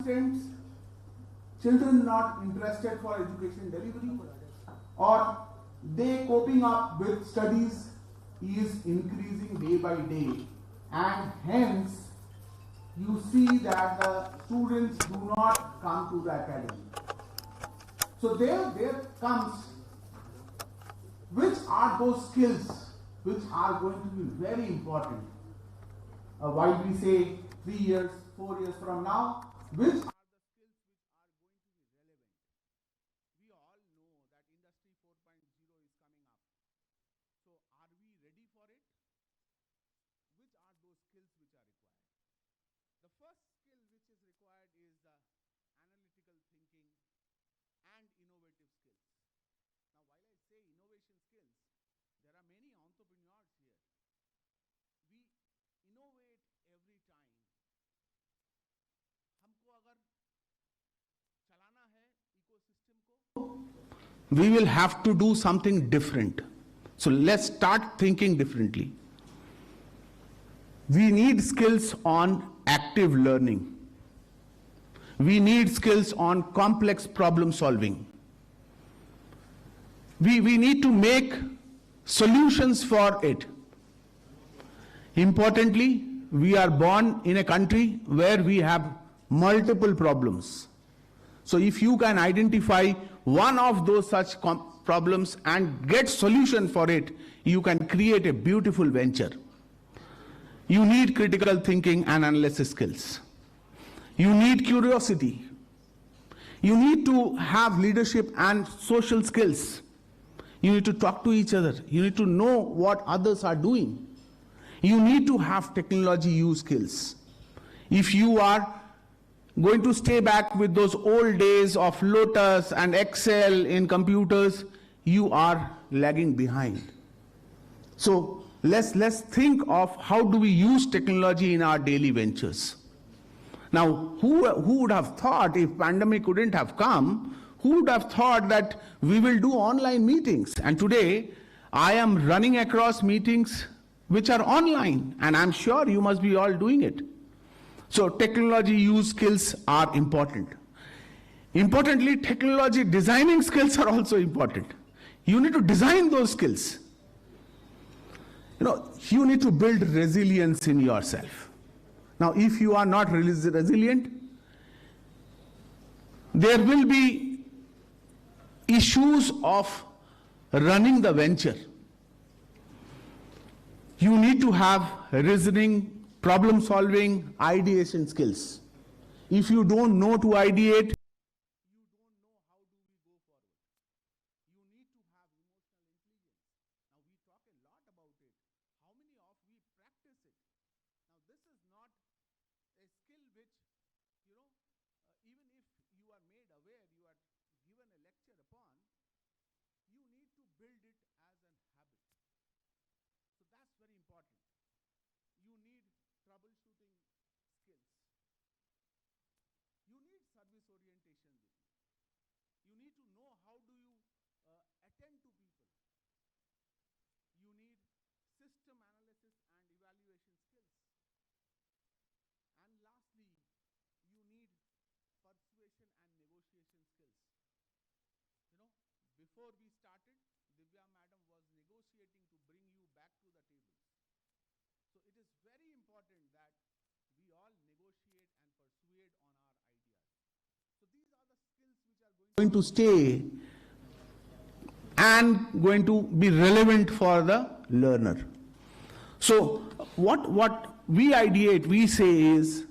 students, children not interested for education delivery, or they coping up with studies is increasing day by day, and hence you see that the students do not come to the academy. So there comes, which are those skills which are going to be very important? Why we say 3 years, 4 years from now, which are the skills which are going to be relevant? We all know that Industry 4.0 is coming up. So are we ready for it? Which are those skills which are required? The first skill which is required is the analytical thinking and innovative skills. Now, while I say innovation skills, there are many entrepreneurs here. We innovate every time. हमको अगर चलाना है ecosystem को, we will have to do something different. So let's start thinking differently. We need skills on active learning. We need skills on complex problem solving. We need to make solutions for it. Importantly, we are born in a country where we have multiple problems. So if you can identify one of those such problems and get solution for it, you can create a beautiful venture. You need critical thinking and analysis skills. You need curiosity. You need to have leadership and social skills. You need to talk to each other. You need to know what others are doing. You need to have technology use skills. If you are going to stay back with those old days of Lotus and Excel in computers, you are lagging behind. So let's think of how do we use technology in our daily ventures. Now, who would have thought, if pandemic couldn't have come, who would have thought that we will do online meetings? And today, I am running across meetings which are online, and I'm sure you must be all doing it. So technology use skills are important. Importantly, technology designing skills are also important. You need to design those skills. You need to build resilience in yourself. Now, if you are not resilient, there will be issues of running the venture. You need to have reasoning, problem solving, ideation skills. If you don't know to ideate, you don't know how do we go forward. You need to have emotional intelligence. Now, we talk a lot about it. How many of we practice it? Now, this is not a skill which, even if you are made aware, you are given a lecture upon, you need to build it as an habit. So that's very important. You need troubleshooting skills. You need service orientation with you. You need to know how do you attend to people. You need system analysis and evaluation skills. And lastly, you need persuasion and negotiation skills. Before we started, Divya madam was negotiating to bring you back to the tables. So it is very important that we all negotiate and persuade on our ideas. So these are the skills which are going to stay and going to be relevant for the learner. So what we ideate, we say is,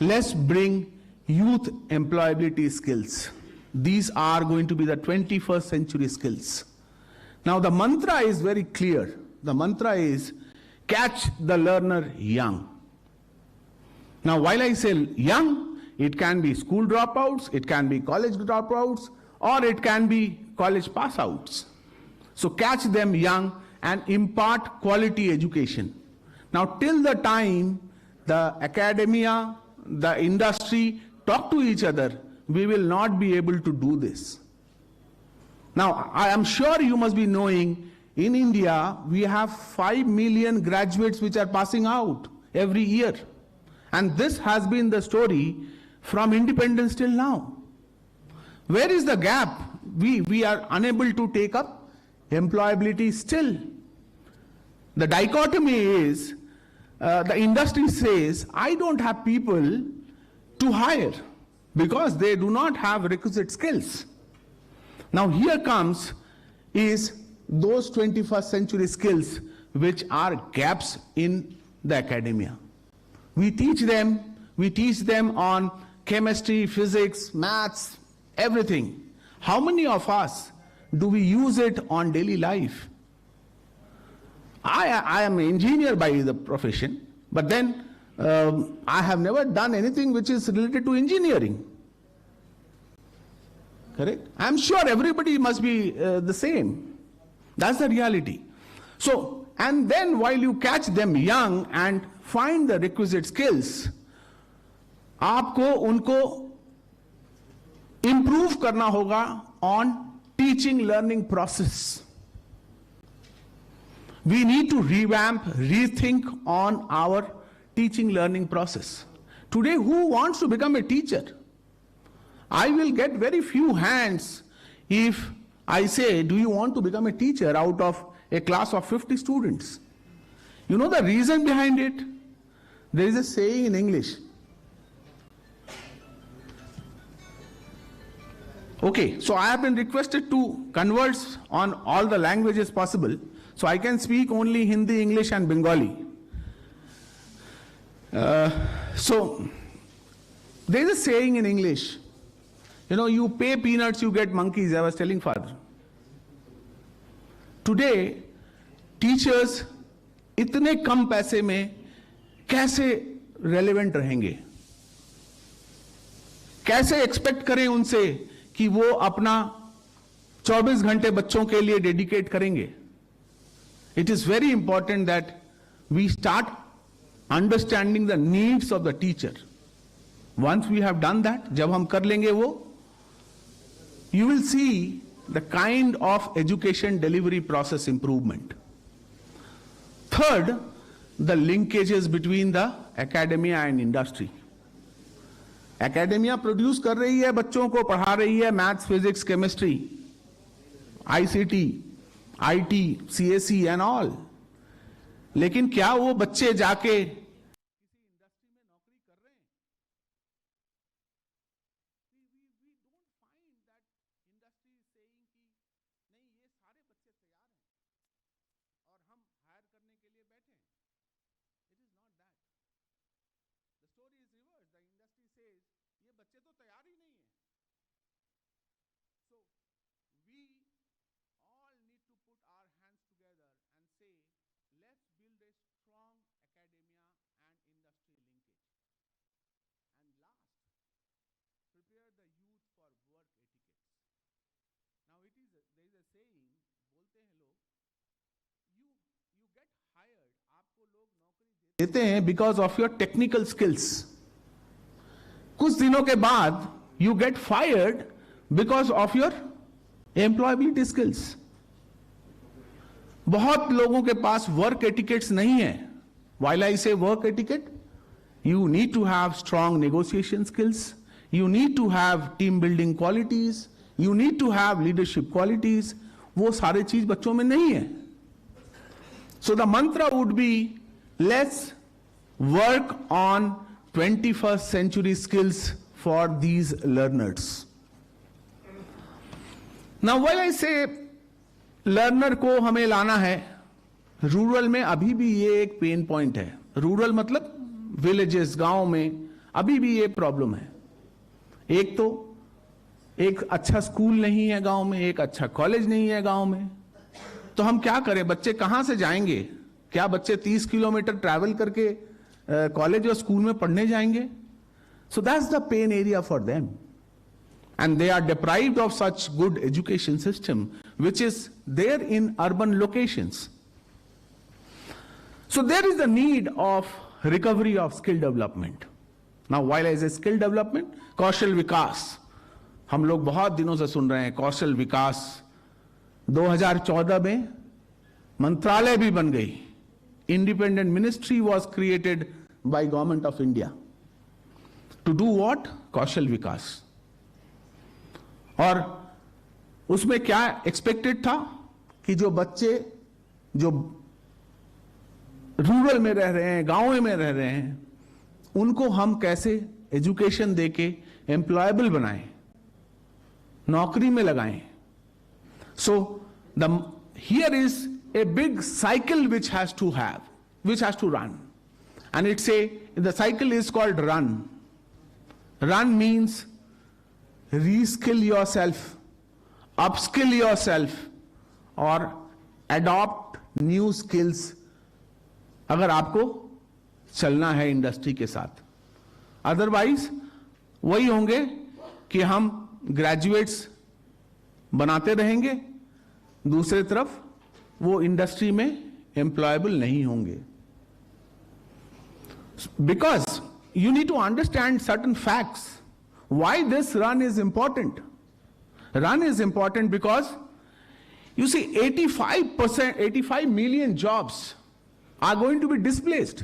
let's bring youth employability skills. These are going to be the 21st century skills. Now the mantra is very clear. The mantra is, catch the learner young. Now while I say young, it can be school dropouts, it can be college dropouts, or it can be college passouts. So catch them young and impart quality education. Now till the time the academia, the industry talk to each other, we will not be able to do this. Now, I am sure you must be knowing, in India, we have 5 million graduates which are passing out every year. And this has been the story from independence till now. Where is the gap? We are unable to take up employability still. The dichotomy is, the industry says, I don't have people to hire because they do not have requisite skills. Now here comes is those 21st century skills which are gaps in the academia. We teach them on chemistry, physics, maths, everything. How many of us do we use it on daily life? I am an engineer by the profession, but then I have never done anything which is related to engineering. Correct? I'm sure everybody must be the same. That's the reality. So, and then while you catch them young and find the requisite skills, आपको उनको improve करना होगा on teaching learning process. We need to revamp, rethink on our teaching learning process. Today, who wants to become a teacher? I will get very few hands if I say, do you want to become a teacher out of a class of 50 students? You know the reason behind it? There is a saying in English. Okay, so I have been requested to converse on all the languages possible. So I can speak only Hindi, English and Bengali. So there is a saying in English, you know, you pay peanuts, you get monkeys. I was telling father. Today, teachers इतने कम पैसे में कैसे relevant रहेंगे? कैसे expect करें उनसे कि वो अपना 24 घंटे बच्चों के लिए dedicate करेंगे? It is very important that we start understanding the needs of the teacher. Once we have done that, जब हम कर लेंगे वो, you will see the kind of education delivery process improvement. Third, the linkages between the academia and industry. Academia produce कर रही है बच्चों को, पढ़ा रही है maths, physics, chemistry, ICT, IT, CSE and all. लेकिन क्या वो बच्चे जाके किसी इंडस्ट्री में नौकरी कर रहे हैं? We don't find that industry is saying कि नहीं ये सारे बच्चे तैयार हैं और हम हायर करने के लिए बैठे हैं. It is not that. The story is reversed. The industry says ये बच्चे तो तैयार ही नहीं है. So we all need to put our hands together and say, let's build a strong academia and industry linkage. And last, prepare the youth for work etiquettes. Now there is a saying, बोलते हैं लोग, you get hired, आपको लोग नौकरी देते हैं because of your technical skills. कुछ दिनों के बाद you get fired because of your employability skills. बहुत लोगों के पास work etiquettes नहीं है. While I say work etiquette, you need to have strong negotiation skills, you need to have team building qualities, you need to have leadership qualities. वो सारे चीज बच्चों में नहीं है. So the mantra would be, let's work on 21st century skills for these learners. Now while I say learner को हमें लाना है, रूरल में अभी भी ये एक पेन पॉइंट है. रूरल मतलब विलेजेस, गांव में अभी भी ये प्रॉब्लम है. एक तो एक अच्छा स्कूल नहीं है गांव में, एक अच्छा कॉलेज नहीं है गांव में. तो हम क्या करें? बच्चे कहां से जाएंगे? क्या बच्चे 30 किलोमीटर ट्रैवल करके कॉलेज और स्कूल में पढ़ने जाएंगे? So that's the pain area for them. And they are deprived of such good education system which is there in urban locations. So there is a need of recovery of skill development. Now while I say skill development, कौशल विकास, हम लोग बहुत दिनों से सुन रहे हैं कौशल विकास. 2014 में मंत्रालय भी बन गई. Independent ministry was created by Government of India. To do what? कौशल विकास। और उसमें क्या एक्सपेक्टेड था कि जो बच्चे जो रूरल में रह रहे हैं, गांवों में रह रहे हैं, उनको हम कैसे एजुकेशन देके एम्प्लॉयबल बनाएं, नौकरी में लगाएं। So here is a big cycle which has to run, and the cycle is called run. Run means reskill yourself, upskill yourself, or adopt new skills अगर आपको चलना है इंडस्ट्री के साथ। अदरवाइज वही होंगे कि हम ग्रेजुएट्स बनाते रहेंगे, दूसरी तरफ वो इंडस्ट्री में एम्प्लॉयबल नहीं होंगे। Because you need to understand certain facts why this run is important. Run is important because you see 85 million jobs are going to be displaced.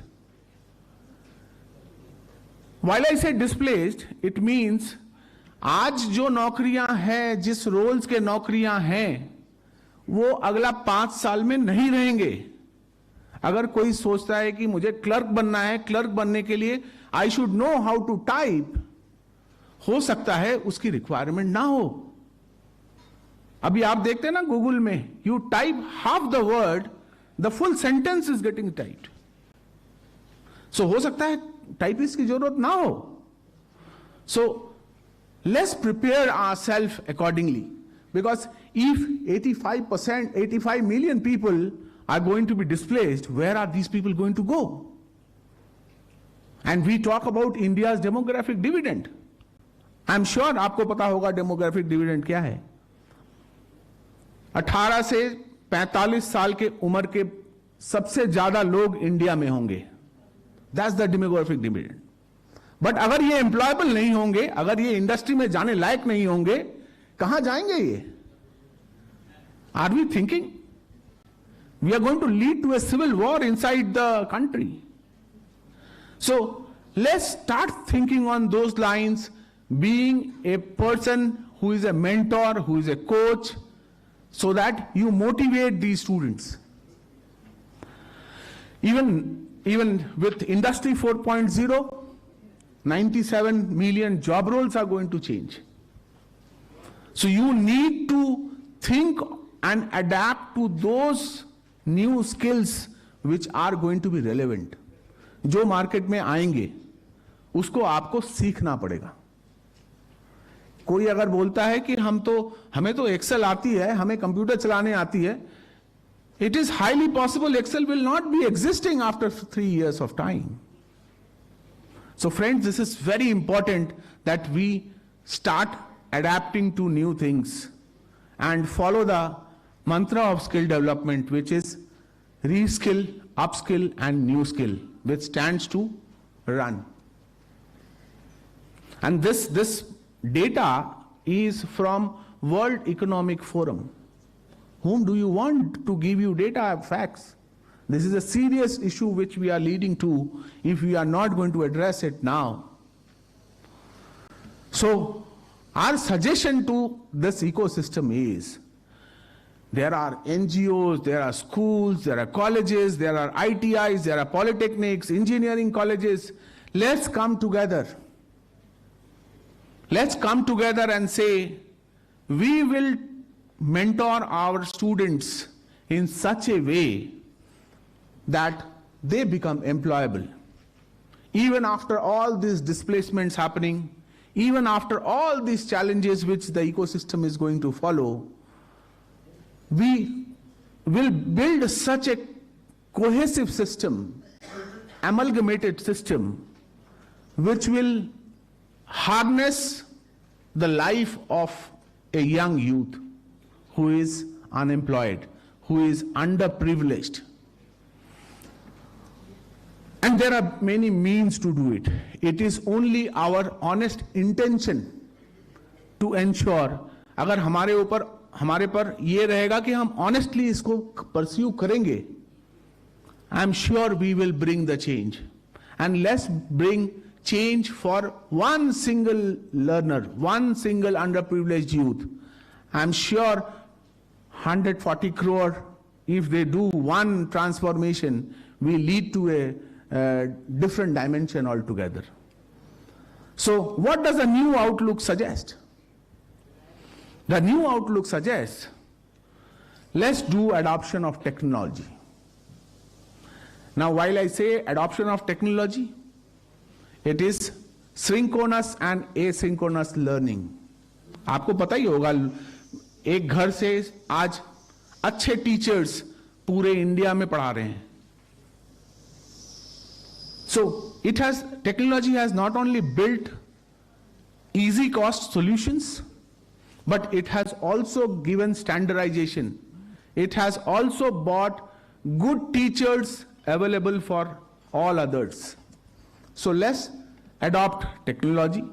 While I say displaced, it means आज जो नौकरियां हैं, जिस roles के नौकरियां हैं, वो अगला 5 साल में नहीं रहेंगे। अगर कोई सोचता है कि मुझे क्लर्क बनना है, क्लर्क बनने के लिए I should know how to type, हो सकता है उसकी रिक्वायरमेंट ना हो। अभी आप देखते हैं ना गूगल में, you type half the word, the full sentence is getting typed. So हो सकता है टाइपिस्ट की जरूरत ना हो। So let's prepare ourself accordingly, because if 85 million people are going to be displaced, where are these people going to go? And we talk about India's demographic dividend. I'm sure आपको पता होगा demographic dividend क्या है। 18 से 45 साल के उम्र के सबसे ज्यादा लोग इंडिया में होंगे। That's the demographic dividend. But अगर ये एम्प्लॉयबल नहीं होंगे, अगर ये इंडस्ट्री में जाने लायक नहीं होंगे, कहां जाएंगे ये? Are we thinking we are going to lead to a civil war inside the country? So let's start thinking on those lines, being a person who is a mentor, who is a coach, so that you motivate these students. Even with Industry 4.0, 97 million job roles are going to change. So you need to think and adapt to those new skills which are going to be relevant. जो market में आएंगे उसको आपको सीखना पड़ेगा। कोई अगर बोलता है कि हमें तो एक्सेल आती है, हमें कंप्यूटर चलाने आती है, it is highly possible Excel will not be existing after 3 years of time. So friends, this is very important that we start adapting to new things and follow the mantra of skill development, which is reskill, upskill and new skill, which stands to run. And this data is from World Economic Forum. Whom do you want to give you data facts? This is a serious issue which we are leading to if we are not going to address it now. So our suggestion to this ecosystem is, there are NGOs, there are schools, there are colleges, there are ITIs, there are polytechnics, engineering colleges. Let's come together. Let's come together and say, we will mentor our students in such a way that they become employable. Even after all these displacements happening, even after all these challenges which the ecosystem is going to follow, we will build such a cohesive system, amalgamated system, which will harness the life of a young youth who is unemployed, who is underprivileged. And there are many means to do it. It is only our honest intention to ensure, अगर हमारे पर ये रहेगा कि हम honestly इसको pursue करेंगे, I am sure we will bring the change. And let's bring change for one single learner, one single underprivileged youth, I'm sure 140 crore, if they do one transformation, will lead to a different dimension altogether. So what does the new outlook suggest? The new outlook suggests, let's do adoption of technology. Now, while I say adoption of technology, it is synchronous and asynchronous learning. आपको पता ही होगा, एक घर से आज अच्छे teachers पूरे India में पढ़ा रहे हैं. So technology has not only built easy cost solutions, but it has also given standardization. It has also brought good teachers available for all others. So let's adopt technology.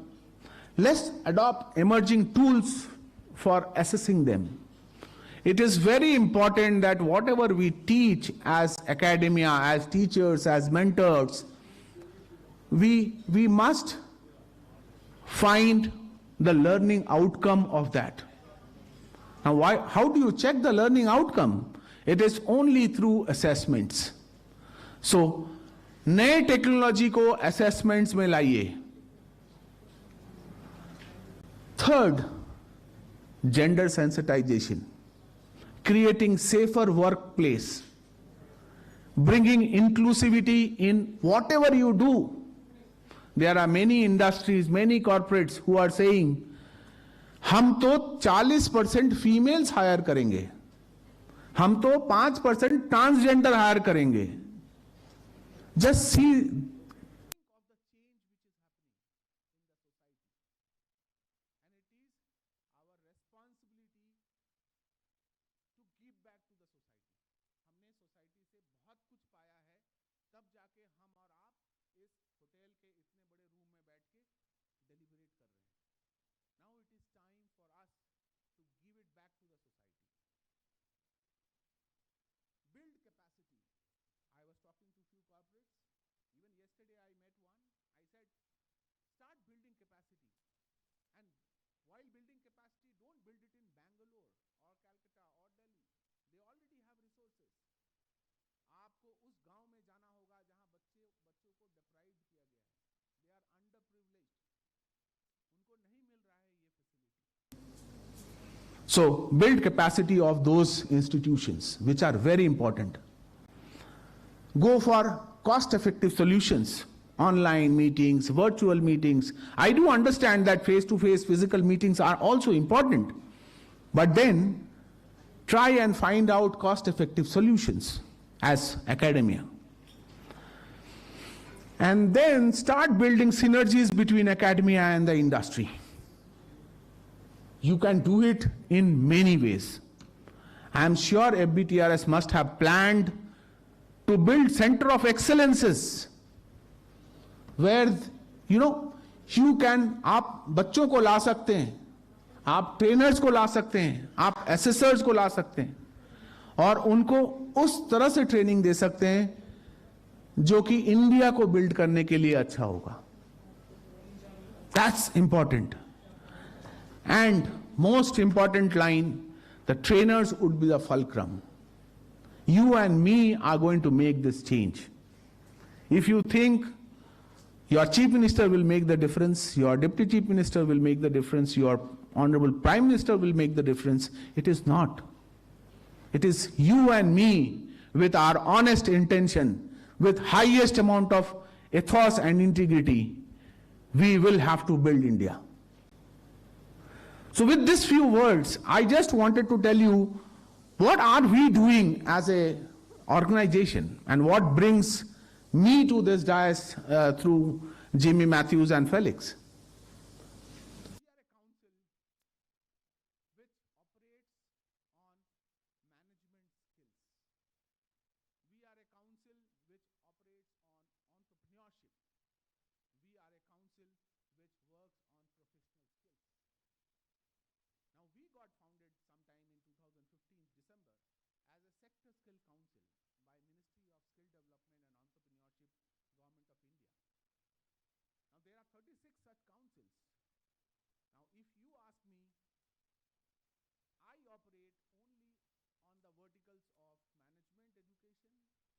Let's adopt emerging tools for assessing them. It is very important that whatever we teach as academia, as teachers, as mentors, we must find the learning outcome of that. Now, how do you check the learning outcome? It is only through assessments. So, नए technology को assessments में लाइए. Third, gender sensitization, creating safer workplace, bringing inclusivity in whatever you do. There are many industries, many corporates who are saying, हम तो 40% females hire करेंगे, हम तो 5% transgender hire करेंगे. Just see So build capacity of those institutions which are very important. Go for cost-effective solutions, online meetings, virtual meetings. I do understand that face-to-face physical meetings are also important, but then try and find out cost-effective solutions as academia. And then start building synergies between academia and the industry. You can do it in many ways. I am sure FBTRS must have planned to build center of excellences where you can, आप बच्चों को ला सकते हैं, आप trainers को ला सकते हैं, आप एसेसर्स को ला सकते हैं और उनको उस तरह से ट्रेनिंग दे सकते हैं जो कि इंडिया को बिल्ड करने के लिए अच्छा होगा. That's important. And most important line, the trainers would be the fulcrum. You and me are going to make this change. If you think your chief minister will make the difference, your deputy chief minister will make the difference, your honorable prime minister will make the difference, it is not. It is you and me with our honest intention, with highest amount of ethos and integrity, we will have to build India. So with these few words, I just wanted to tell you what are we doing as a organization and what brings me to this dais through Jimmy Matthews and Felix. 36 such councils. Now, if you ask me, I operate only on the verticals of management, education, entrepreneurship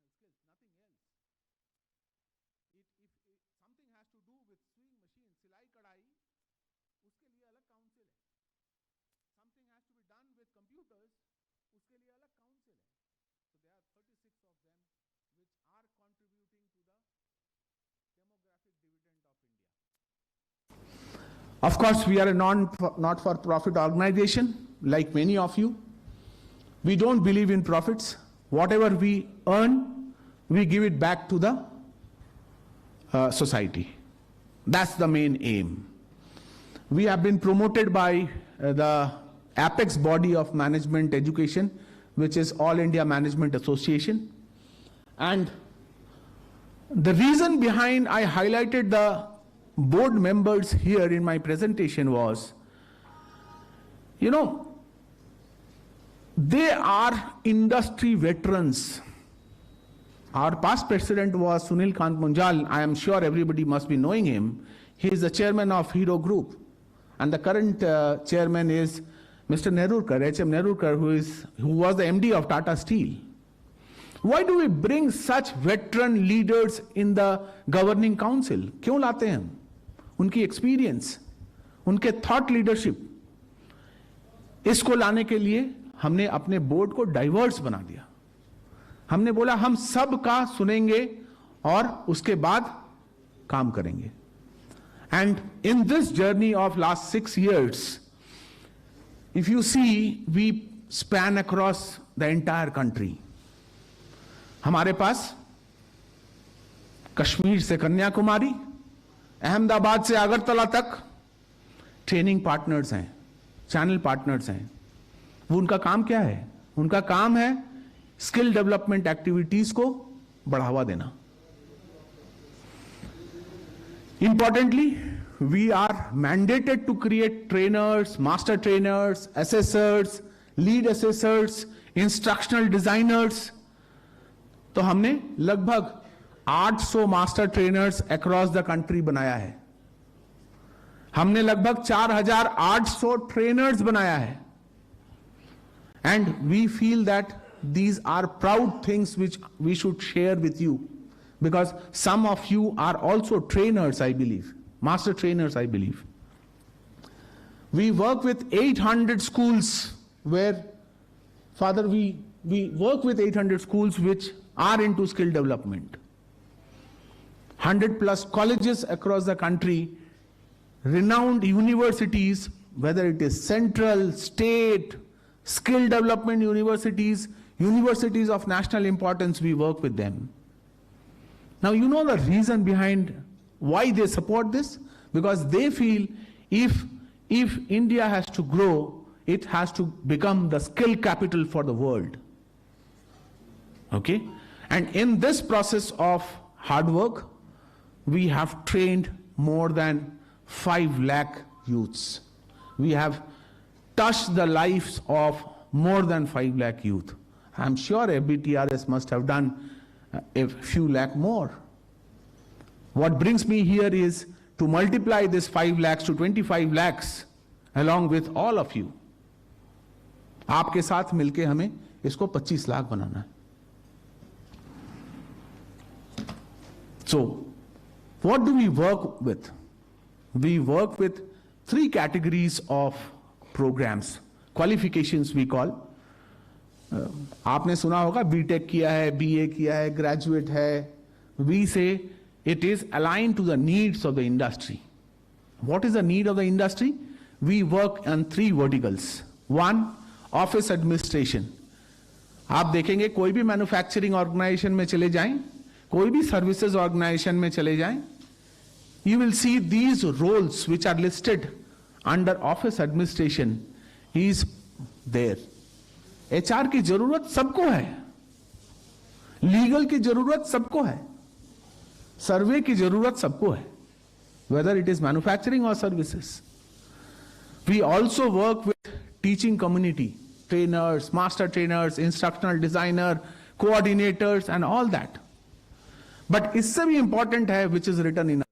and professional skills, nothing else. If something has to do with sewing machine, सिलाई कढ़ाई, उसके लिए अलग council है. Something has to be done with computers, उसके लिए अलग council है. So there are 36 of them which are contributing to the demographic dividend of India. Of course, we are a not-for-profit organization, like many of you. We don't believe in profits. Whatever we earn, we give it back to the society. That's the main aim. We have been promoted by the apex body of management education, which is All India Management Association. And the reason behind I highlighted the board members here in my presentation was, you know, they are industry veterans. Our past president was Sunil Kant Munjal. I am sure everybody must be knowing him. He is the chairman of Hero Group. And the current chairman is Mr. Nerurkar, H.M. Nerurkar, who was the MD of Tata Steel. Why do we bring such veteran leaders in the governing council? क्यों लाते हैं हम? उनकी experience, उनके thought leadership. इसको लाने के लिए हमने अपने बोर्ड को डाइवर्स बना दिया. हमने बोला हम सब का सुनेंगे और उसके बाद काम करेंगे. And in this journey of last 6 years, if you see, we span across the entire country. हमारे पास कश्मीर से कन्याकुमारी, अहमदाबाद से अगरतला तक ट्रेनिंग पार्टनर्स हैं, चैनल पार्टनर्स हैं. वो उनका काम क्या है? उनका काम है स्किल डेवलपमेंट एक्टिविटीज को बढ़ावा देना. Importantly, we are mandated to create trainers, master trainers, assessors, lead assessors, instructional designers. तो हमने लगभग 800 master trainers across the country बनाया है. हमने लगभग 4,800 ट्रेनर्स बनाया है. And we feel that these are proud things which we should share with you, because some of you are also trainers, I believe, master trainers, I believe. We work with 800 schools where, Father, we work with 800 schools which are into skill development. 100 plus colleges across the country, renowned universities, whether it is central, state, skill development universities, universities of national importance, we work with them. Now, you know the reason behind why they support this? Because they feel if India has to grow, it has to become the skill capital for the world. Okay? And in this process of hard work, we have trained more than 5 lakh youths. We have touched the lives of more than 5 lakh youth. I'm sure FBTRS must have done a few lakh more. What brings me here is to multiply this 5 lakhs to 25 lakhs along with all of you. आपके साथ मिलके हमें इसको 25 लाख बनाना है. So, what do we work with? We work with 3 categories of programs, qualifications we call. आपने सुना होगा BTech किया है, बीए किया है, ग्रेजुएट है. We say it is aligned to the needs of the industry. What is the need of the industry? We work on 3 verticals. 1, office administration. आप देखेंगे कोई भी मैन्युफैक्चरिंग ऑर्गेनाइजेशन में चले जाएं, कोई भी सर्विसेज ऑर्गेनाइजेशन में चले जाएं, you will see these roles which are listed under office administration is there. HR की जरूरत सबको है, लीगल की जरूरत सबको है, सर्वे की जरूरत सबको है, whether it is manufacturing or services. We also work with teaching community, trainers, master trainers, instructional designer, coordinators and all that. but इससे भी important है which is written in.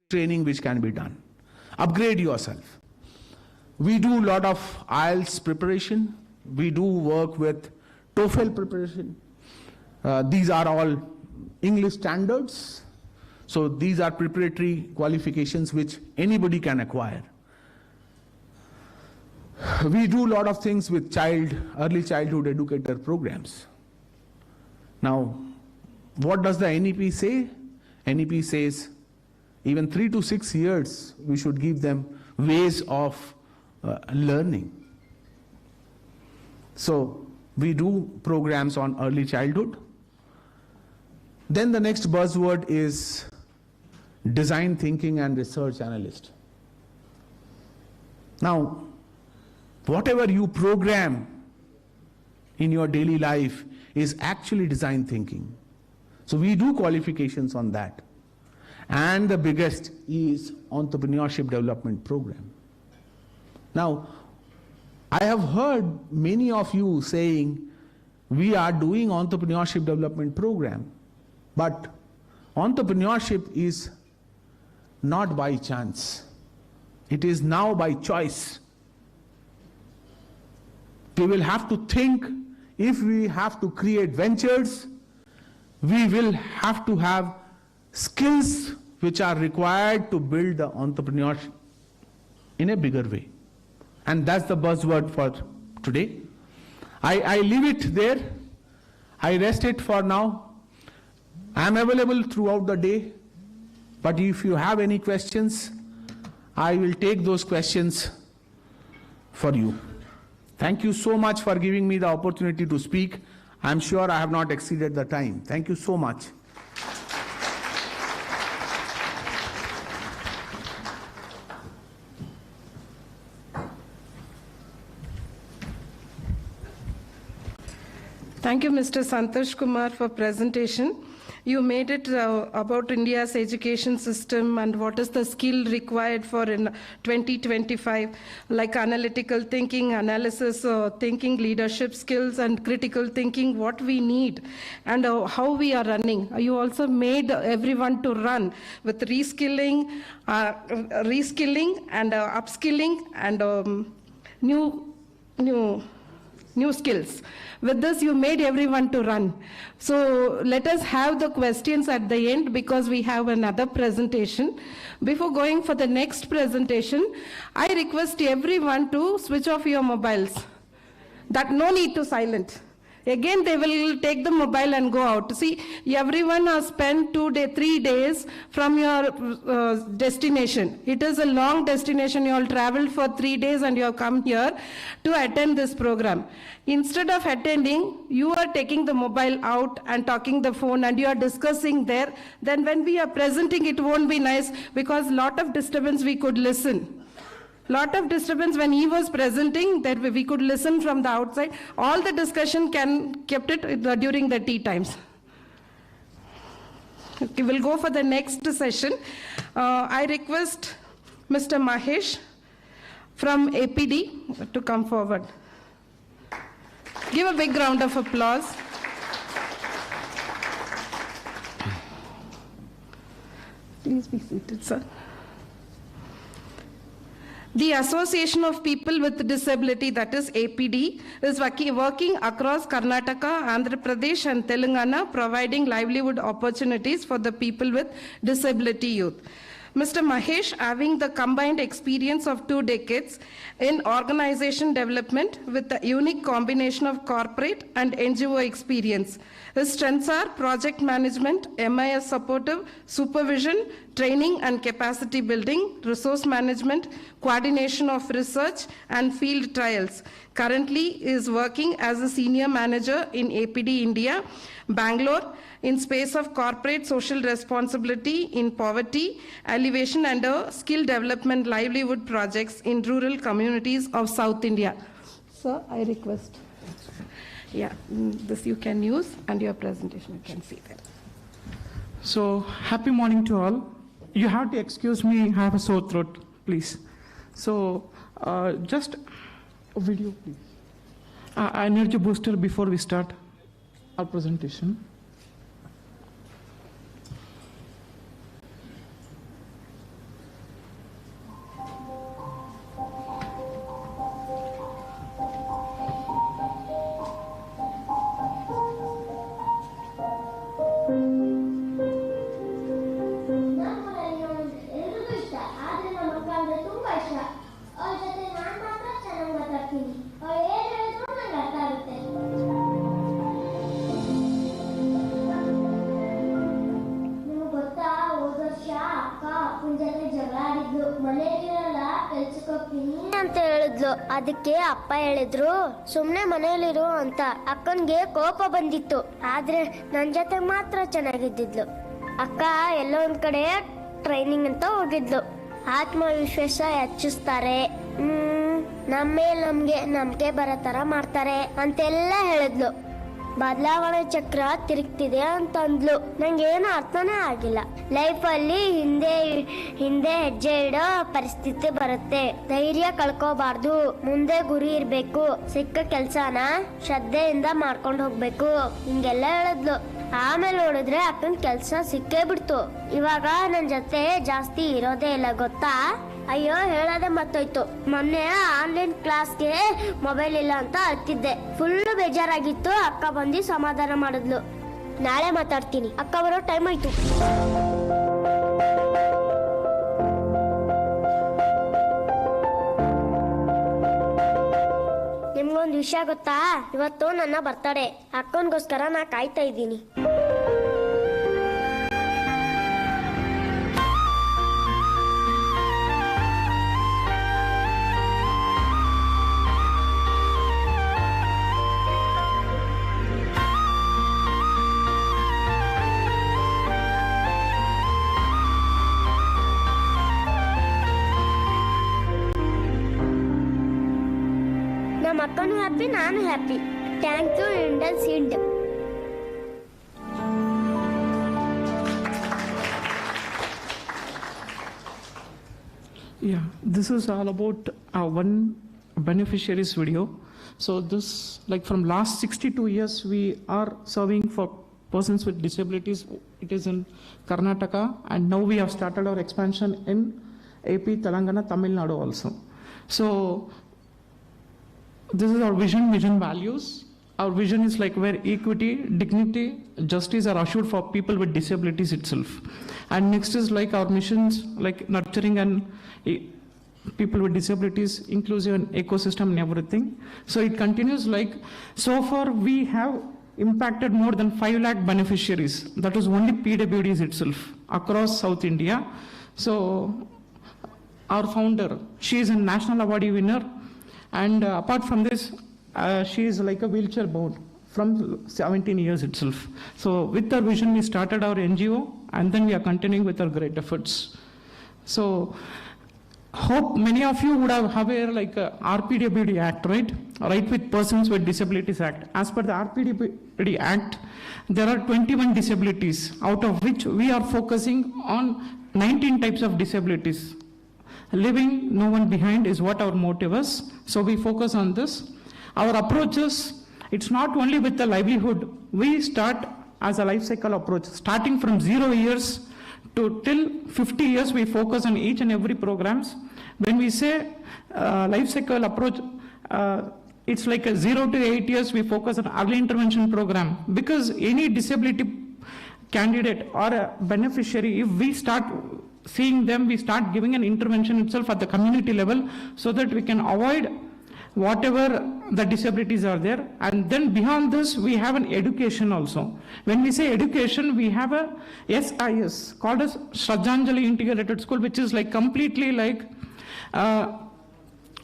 Training which can be done. Upgrade yourself. We do a lot of IELTS preparation. We do work with TOEFL preparation. These are all English standards. So these are preparatory qualifications which anybody can acquire. We do a lot of things with early childhood educator programs. Now, what does the NEP say? NEP says even 3 to 6 years, we should give them ways of learning. So we do programs on early childhood. Then the next buzzword is design thinking and research analyst. Now, whatever you program in your daily life is actually design thinking. So we do qualifications on that. And the biggest is entrepreneurship development program. Now, I have heard many of you saying we are doing entrepreneurship development program, but entrepreneurship is not by chance. It is now by choice. We will have to think, if we have to create ventures, we will have to have skills which are required to build the entrepreneurship in a bigger way. And that's the buzzword for today. I leave it there. I rest it for now. I am available throughout the day. But if you have any questions, I will take those questions for you. Thank you so much for giving me the opportunity to speak. I am sure I have not exceeded the time. Thank you so much. Thank you, Mr. Santosh Kumar, for presentation. You made it about India's education system and what is the skill required for in 2025, like analytical thinking, analysis, thinking, leadership skills, and critical thinking, what we need, and how we are running. You also made everyone to run with reskilling and upskilling and new skills. With this, you made everyone to run. So let us have the questions at the end because we have another presentation. Before going for the next presentation, I request everyone to switch off your mobiles. That no need to silent. Again, they will take the mobile and go out. See, everyone has spent 3 days from your destination. It is a long destination. You all traveled for 3 days and you have come here to attend this program. Instead of attending, you are taking the mobile out and talking the phone and you are discussing there. Then when we are presenting, it won't be nice because lot of disturbance we could listen. Lot of disturbance when he was presenting that we could listen from the outside. All the discussion kept it during the tea times. Okay, we'll go for the next session. I request Mr. Mahesh from APD to come forward. Give a big round of applause. Please be seated, sir. The Association of People with Disability, that is APD, is working across Karnataka, Andhra Pradesh and Telangana, providing livelihood opportunities for the people with disability youth. Mr. Mahesh, having the combined experience of 2 decades in organization development with a unique combination of corporate and NGO experience. His strengths are project management, MIS supportive, supervision, training and capacity building, resource management, coordination of research and field trials. Currently is working as a senior manager in APD India, Bangalore, in space of corporate social responsibility in poverty, alleviation and skill development livelihood projects in rural communities of South India. Sir, I request. Yeah, this you can use and your presentation you can see there. So, happy morning to all. You have to excuse me, I have a sore throat, please. So, just a video, please. Energy booster before we start our presentation. ಅಂತ ಹೇಳಿದ್ಲು. ಅದಕ್ಕೆ ಅಪ್ಪ ಹೇಳಿದ್ರು ಸುಮ್ನೆ ಮನೆಯಲ್ಲಿರು ಅಂತ. ಅಕ್ಕನ್ಗೆ ಕೋಪ ಬಂದಿತ್ತು, ಆದ್ರೆ ನನ್ ಜೊತೆ ಮಾತ್ರ ಚೆನ್ನಾಗಿದ್ದಿದ್ಲು. ಅಕ್ಕ ಎಲ್ಲೋ ಒಂದ್ ಕಡೆ ಟ್ರೈನಿಂಗ್ ಅಂತ ಹೋಗಿದ್ಲು. ಆತ್ಮವಿಶ್ವಾಸ ಹೆಚ್ಚಿಸ್ತಾರೆ, ನಮ್ಮ ಮೇಲೆ ನಮ್ಗೆ ನಂಬಿಕೆ ಬರೋ ತರ ಮಾಡ್ತಾರೆ ಅಂತೆಲ್ಲ ಹೇಳಿದ್ಲು. ಬದಲಾವಣೆ ಚಕ್ರ ತಿರುಗ್ತಿದೆ ಅಂತಂದ್ಲು. ನಂಗೇನು ಅರ್ಥನೇ ಆಗಿಲ್ಲ. ಲೈಫಲ್ಲಿ ಹಿಂದೆ ಹೆಜ್ಜೆ ಇಡೋ ಪರಿಸ್ಥಿತಿ ಬರುತ್ತೆ, ಧೈರ್ಯ ಕಳ್ಕೋಬಾರ್ದು, ಮುಂದೆ ಗುರಿ ಇರ್ಬೇಕು, ಸಿಕ್ಕ ಕೆಲ್ಸನ ಶ್ರದ್ಧೆಯಿಂದ ಮಾಡ್ಕೊಂಡು ಹೋಗ್ಬೇಕು, ಹಿಂಗೆಲ್ಲ ಹೇಳಿದ್ಲು. ಆಮೇಲೆ ನೋಡಿದ್ರೆ ಅಕ್ಕನ ಕೆಲ್ಸ ಸಿಕ್ಕೇ ಬಿಡ್ತು. ಇವಾಗ ನನ್ ಜೊತೆ ಜಾಸ್ತಿ ಇರೋದೇ ಇಲ್ಲ ಗೊತ್ತಾ. ಅಯ್ಯೋ ಹೇಳೋದೇ ಮತ್ತೋಯ್ತು. ಮೊನ್ನೆ ಆನ್ಲೈನ್ ಕ್ಲಾಸ್ಗೆ ಮೊಬೈಲ್ ಇಲ್ಲ ಅಂತ ಅಳ್ತಿದ್ದೆ. ಫುಲ್ ಬೇಜಾರಾಗಿತ್ತು. ಅಕ್ಕ ಬಂದು ಸಮಾಧಾನ ಮಾಡಿದ್ಲು. ನಾಳೆ ಮಾತಾಡ್ತೀನಿ, ಅಕ್ಕ ಬರೋ ಟೈಮ್ ಆಯ್ತು. ನಿಮ್ಗೊಂದು ವಿಷಯ ಗೊತ್ತಾ, ಇವತ್ತು ನನ್ನ ಬರ್ತಡೇ. ಅಕ್ಕನಿಗೋಸ್ಕರ ನಾ ಕಾಯ್ತಾ ಇದ್ದೀನಿ. ನಮ್ಮ ಅಕ್ಕನೂ ಹ್ಯಾಪಿ, ನಾನು ಹ್ಯಾಪಿ. ಥ್ಯಾಂಕ್ ಯು ಇಂಡಲ್ ಸೀಡ್. Yeah, this is all about one beneficiaries video. So this, like from last 62 years, we are serving for persons with disabilities. It is in Karnataka, and now we have started our expansion in AP, Telangana, Tamil Nadu also. So this is our vision values. Our vision is like where equity, dignity, justice are assured for people with disabilities itself. And next is like our missions, like nurturing and people with disabilities, inclusive and ecosystem and everything. So it continues like, so far we have impacted more than 5 lakh beneficiaries. That is only PWDs itself across South India. So our founder, she is a national awardee winner. And apart from this, she is like a wheelchair bound from 17 years itself. So with our vision, we started our NGO, and then we are continuing with our great efforts. So hope many of you would have aware like RPWD Act, right? Right with Persons with Disabilities Act. As per the RPWD Act, there are 21 disabilities, out of which we are focusing on 19 types of disabilities. Leaving no one behind is what our motive is. So we focus on this. Our approach is, it's not only with the livelihood. We start as a life cycle approach. Starting from 0 years to till 50 years, we focus on each and every programs. when we say life cycle approach, it's like a 0 to 8 years, we focus on early intervention program, because any disability candidate or a beneficiary, if we start seeing them, we start giving an intervention itself at the community level, so that we can avoid whatever the disabilities are there. And then beyond this, we have an education also. When we say education, we have a SIS called as Shraddhanjali Integrated School, which is like completely like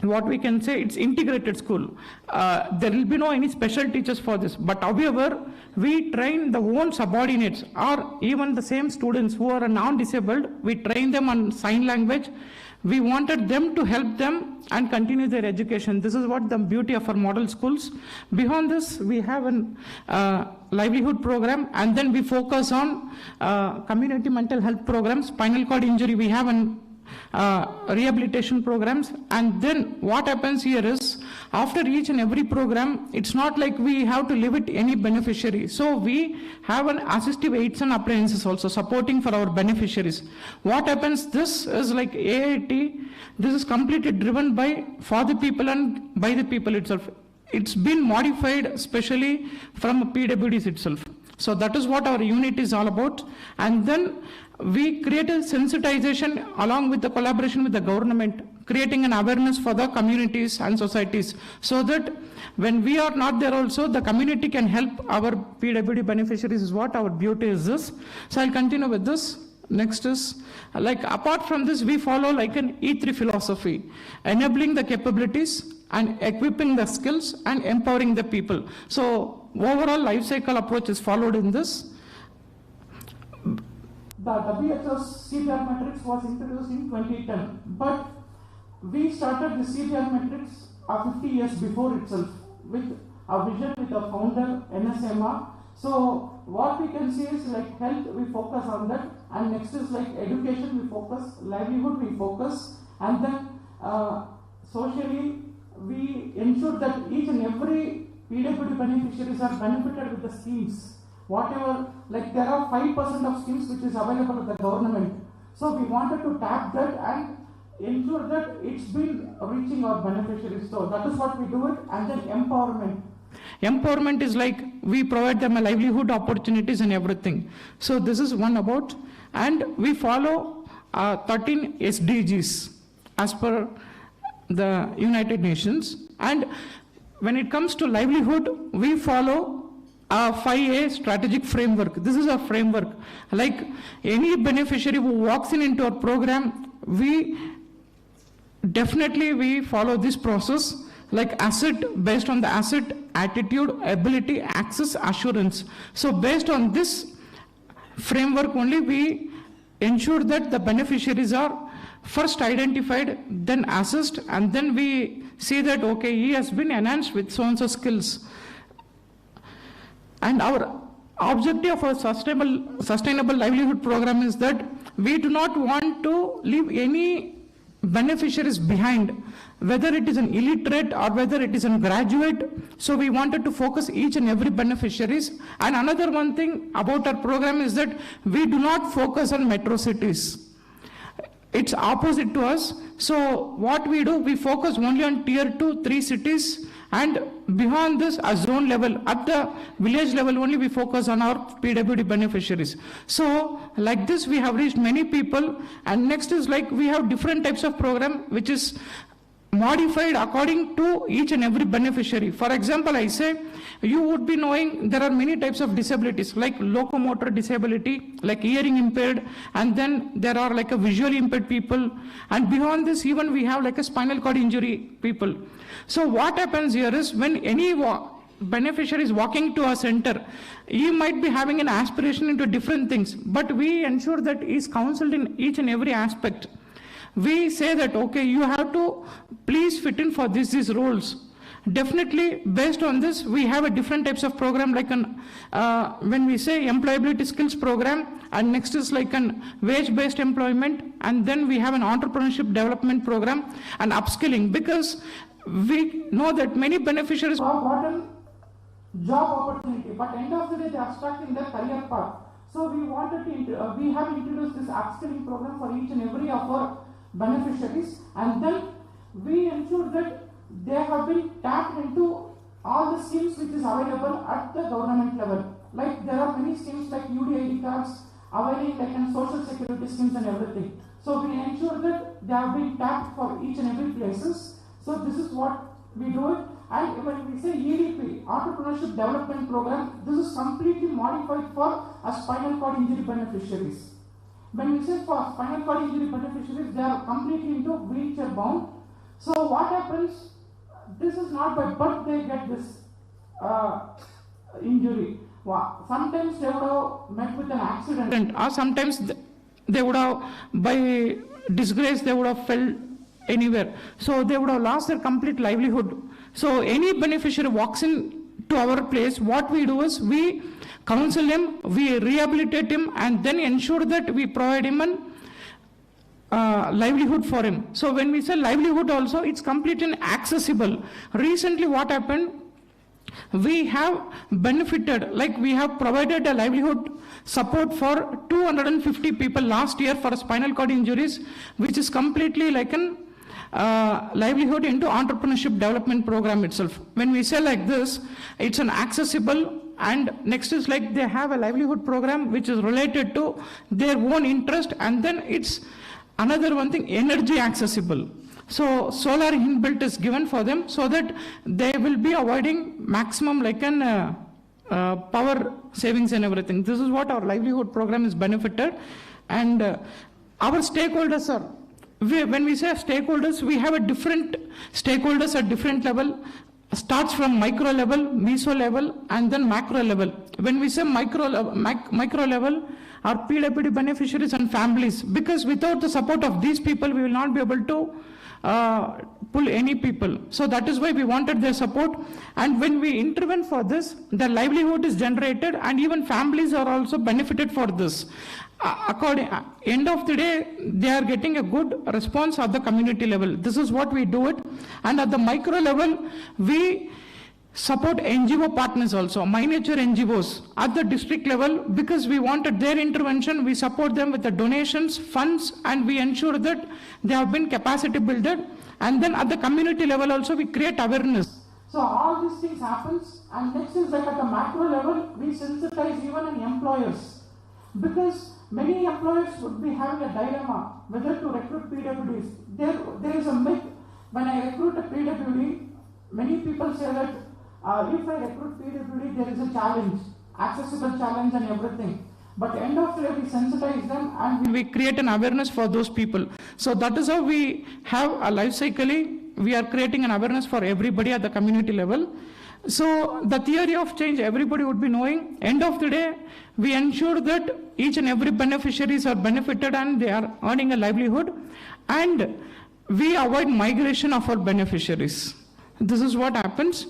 what we can say, it's integrated school. There will be no any special teachers for this, but however, we train the own subordinates or even the same students who are non-disabled, we train them on sign language. We wanted them to help them and continue their education. This is what the beauty of our model schools. Beyond this, we have an livelihood program, and then we focus on community mental health programs. Spinal cord injury, we have an rehabilitation programs. And then what happens here is, after each and every program, it's not like we have to leave it any beneficiary. So we have an assistive aids and appliances also supporting for our beneficiaries. What happens, this is like AIT, this is completely driven by for the people and by the people itself. It's been modified especially from PWDs itself. So that is what our unit is all about. And then we create a sensitization along with the collaboration with the government, creating an awareness for the communities and societies, so that when we are not there also, the community can help our PWD beneficiaries, is what our beauty is this. So I'll continue with this. Next is, like apart from this, we follow like an E3 philosophy, enabling the capabilities and equipping the skills and empowering the people. So overall life cycle approach is followed in this. The WHO's CPR matrix was introduced in 2010, but we started the CPR matrix 50 years before itself with a vision with the founder NSMR. So what we can see is like health, we focus on that, and next is like education, we focus, livelihood, we focus, and then socially we ensure that each and every PWD beneficiaries are benefited with the schemes. Whatever, like there are 5% of schemes which is available at the government. So we wanted to tap that and ensure that it's been reaching our beneficiaries. So that is what we do it. And then empowerment. Empowerment is like we provide them a livelihood opportunities and everything. So this is one about, and we follow 13 SDGs as per the United Nations. And when it comes to livelihood, we follow a 5A strategic framework. This is a framework. Like any beneficiary who walks into our program, we definitely follow this process, like asset, based on the asset, attitude, ability, access, assurance. So based on this framework only, we ensure that the beneficiaries are first identified, then assessed, and then we see that, okay, he has been enhanced with so-and-so skills. And our objective of a sustainable livelihood program is that we do not want to leave any beneficiaries behind, whether it is an illiterate or whether it is a graduate. So we wanted to focus each and every beneficiaries. And another one thing about our program is that we do not focus on metro cities. It's opposite to us. So what we do, we focus only on tier 2, 3 cities, and beyond this, at zone level, at the village level only, we focus on our PWD beneficiaries. So like this, we have reached many people. And next is like we have different types of program which is modified according to each and every beneficiary. For example, I say, you would be knowing there are many types of disabilities, like locomotor disability, like hearing impaired, and then there are like a visually impaired people, and beyond this even we have like a spinal cord injury people. So what happens here is, when any beneficiary is walking to a center, he might be having an aspiration into different things, but we ensure that he is counseled in each and every aspect. We say that, okay, you have to please fit in for these roles. Definitely, based on this, we have a different types of program, like when we say employability skills program, and next is like an wage-based employment, and then we have an entrepreneurship development program and upskilling, because we know that many beneficiaries have gotten job opportunity, but end of the day they are stuck in their career path. So we wanted to, we have introduced this upskilling program for each and every of our beneficiaries, and then we ensure that they have been tapped into all the schemes which is available at the government level. Like there are many schemes like UDID cards, availing like and social security schemes and everything. So we ensure that they have been tapped for each and every places. So this is what we do it. And when we say EDP, Entrepreneurship Development Program, this is completely modified for spinal cord injury beneficiaries. When we say for spinal cord injury beneficiaries, they are completely into wheelchair bound. So what happens? This is not by birth they get this injury. Sometimes they would have met with an accident, or sometimes they would have, by disgrace, they would have fell anywhere. So they would have lost their complete livelihood. So any beneficiary walks in to our place, what we do is we counsel him, we rehabilitate him, and then ensure that we provide him an livelihood for him. So when we say livelihood also, it's completely accessible. Recently what happened, we have benefited, like we have provided a livelihood support for 250 people last year for spinal cord injuries, which is completely like an livelihood into entrepreneurship development program itself. When we say like this, it's an accessible, and next is like they have a livelihood program which is related to their own interest, and then it's another one thing, energy accessible. So solar inbuilt is given for them so that they will be avoiding maximum like an power savings and everything. This is what our livelihood program is benefited. And our stakeholders are, when we say stakeholders, we have a different stakeholders at different level. Starts from micro level, meso level, and then macro level. When we say micro level, our PWD beneficiaries and families, because without the support of these people, we will not be able to pull any people. So that is why we wanted their support. And when we intervene for this, the livelihood is generated, and even families are also benefited for this. End of the day, they are getting a good response at the community level. This is what we do it. And at the micro level, we support NGO partners also, miniature NGOs at the district level, because we wanted their intervention. We support them with the donations, funds, and we ensure that they have been capacity builded. And then at the community level also, we create awareness. So all these things happens, and next is like at the macro level, we sensitize even in employers, because many employers would be having a dilemma whether to recruit PWDs. There is a myth. When I recruit a PWD, many people say that if I recruit PWD, there is a challenge, accessible challenge and everything. But end of the day, we sensitize them and we create an awareness for those people. So that is how we have a life cycle. We are creating an awareness for everybody at the community level. So the theory of change, everybody would be knowing. End of the day, we ensure that each and every beneficiaries are benefited and they are earning a livelihood. And we avoid migration of our beneficiaries. This is what happens.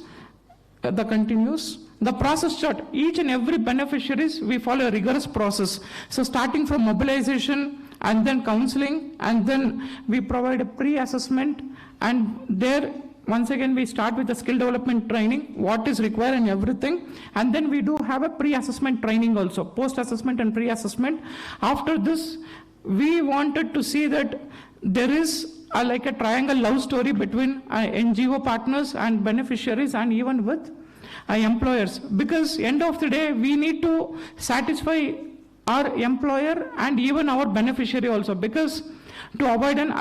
The continues. The process chart, each and every beneficiaries, we follow a rigorous process. So starting from mobilization and then counseling, and then we provide a pre-assessment, and there once again we start with the skill development training, what is required and everything, and then we do have a pre-assessment training also, post-assessment and pre-assessment. After this, we wanted to see that there is like a triangle love story between NGO partners and beneficiaries and even with employers, because end of the day we need to satisfy our employer and even our beneficiary also, because to avoid an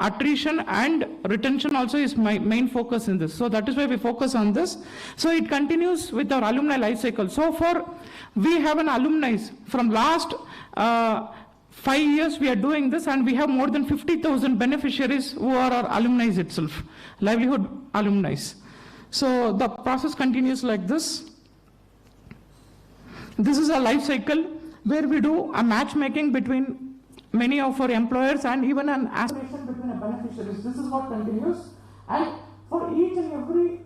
attrition and retention also is my main focus in this. So that is why we focus on this. So it continues with our alumni life cycle. So far we have an alumni from last 5 years we are doing this, and we have more than 50,000 beneficiaries who are our alumni itself, livelihood alumni. So the process continues like this. This is a life cycle where we do a matchmaking between many of our employers and even an aspiration between the beneficiaries. This is what continues. And for each and every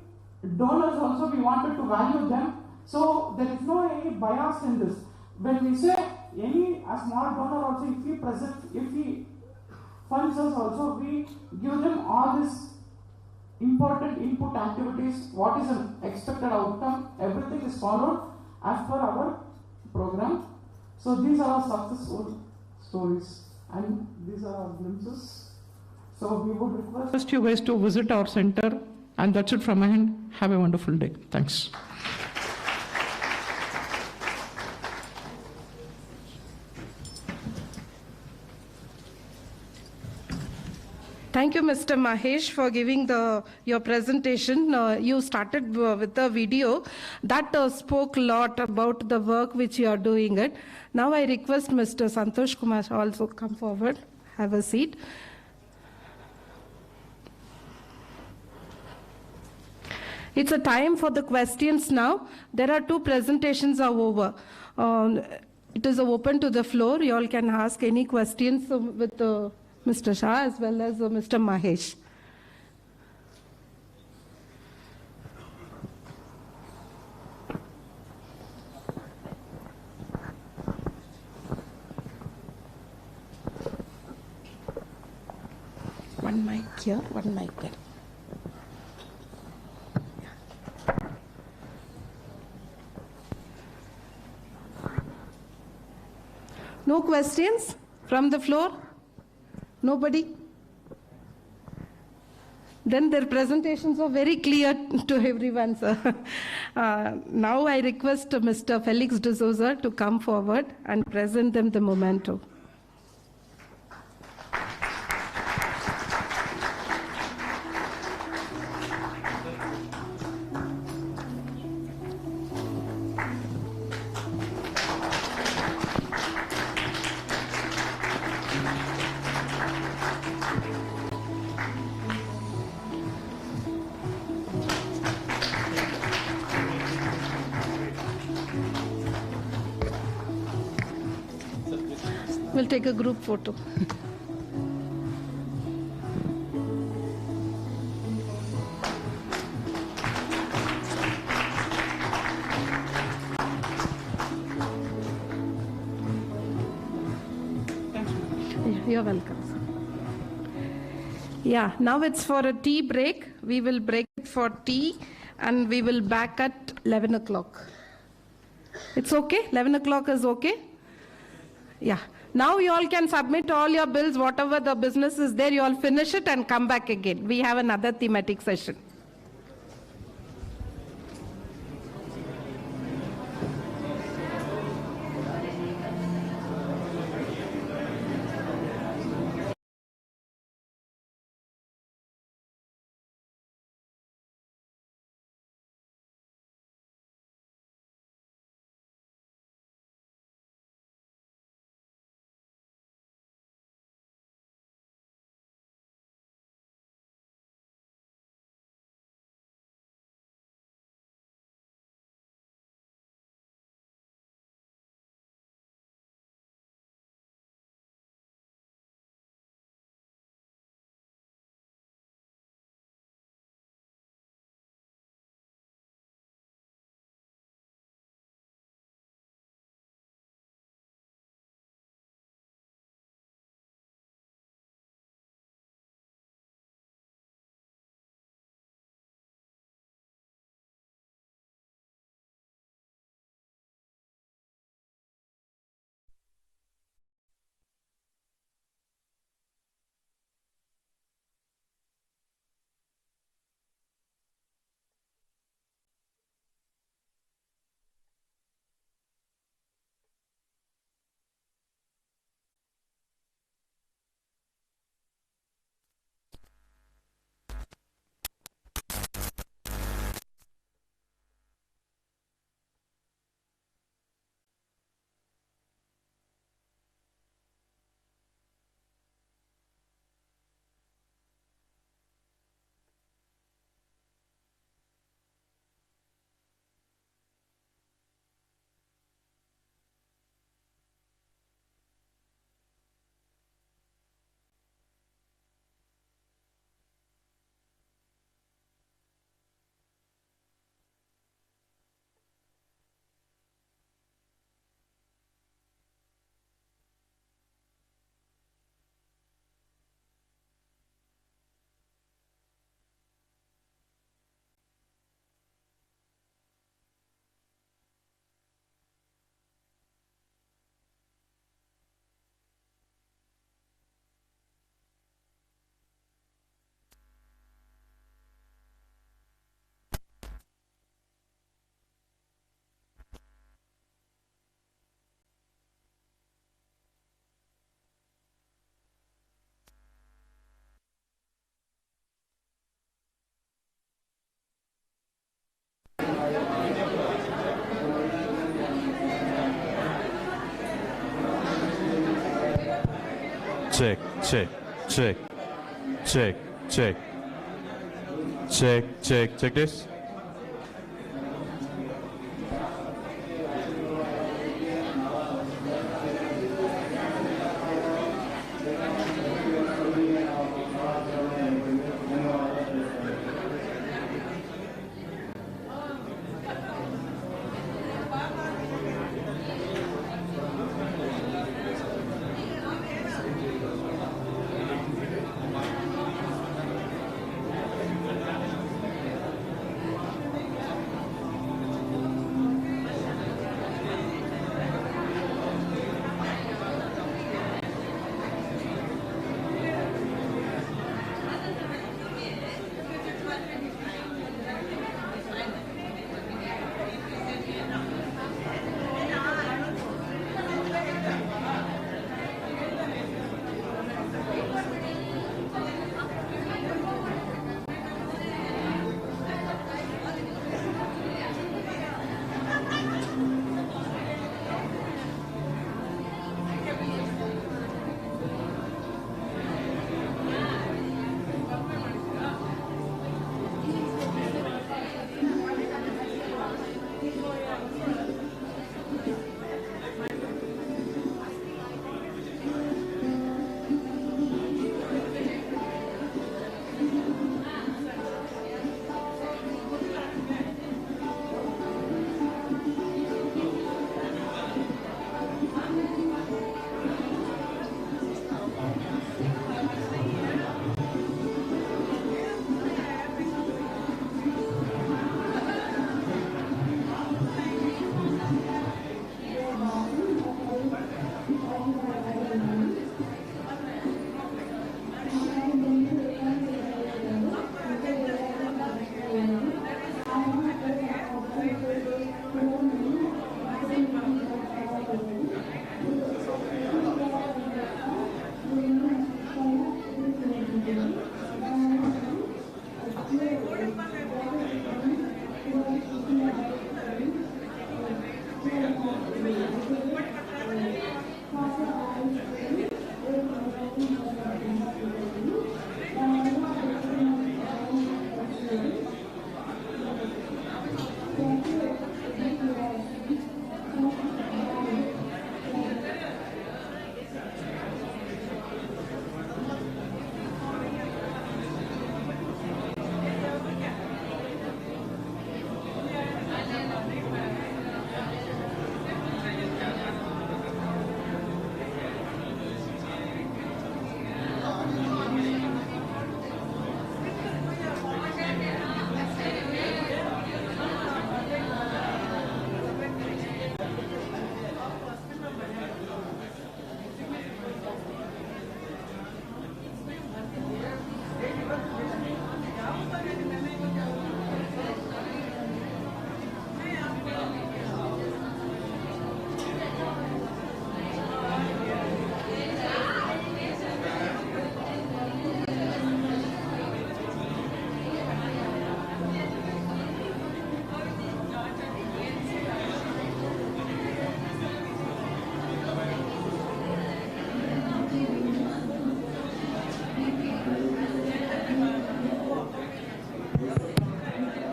donors also we wanted to value them. So there is no any bias in this. When we say a small donor also, if he funds us also, we give them all this important input activities, what is an expected outcome, everything is followed as per our program. So these are our successful stories, and these are our glimpses. So we would request you guys to visit our center, and that's it from my end. Have a wonderful day. Thanks. Thank you, Mr. Mahesh, for giving your presentation. You started with the video that spoke a lot about the work which you are doing it. Now I request Mr. Santosh Kumar to also come forward, have a seat. It's a time for the questions now. There are 2 presentations are over. It is open to the floor. You all can ask any questions with Mr. Shah as well as Mr. Mahesh. One mic here, one mic there. No questions from the floor? Nobody? Then their presentations are very clear to everyone, sir. Now I request Mr. Felix de Souza to come forward and present them the memento. We'll take a group photo. You're welcome. Yeah, now it's for a tea break. We will break it for tea and we will back at 11 o'clock. It's okay? 11 o'clock is okay? Yeah. Now you all can submit all your bills, whatever the business is there, you all finish it and come back again. We have another thematic session. check, check, check, check, check, check, check, check this.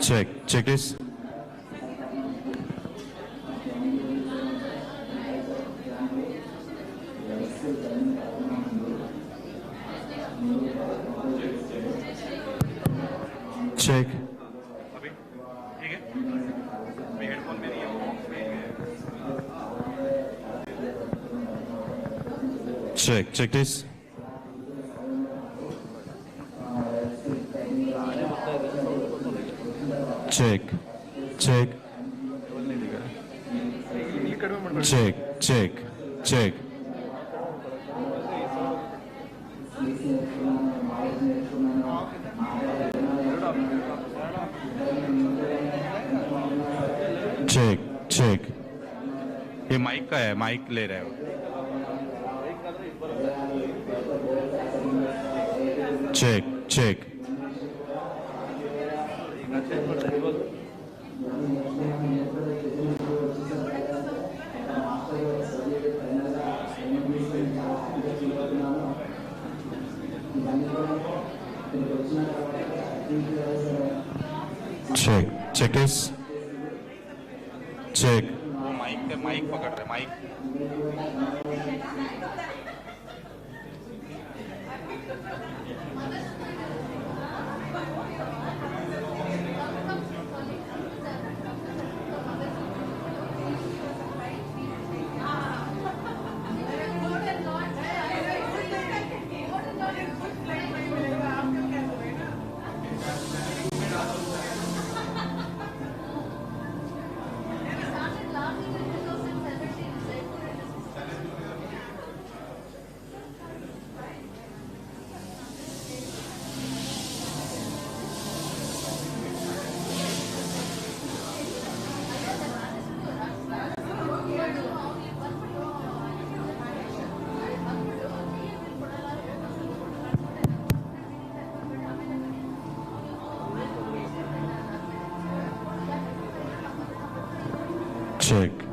Check, check this. Check. Check, check this. Check, check. Check, check, check. Check check ये mic का है mic ले रहे हो check check check check is check mic mic पकड़ रहे mic check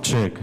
Check.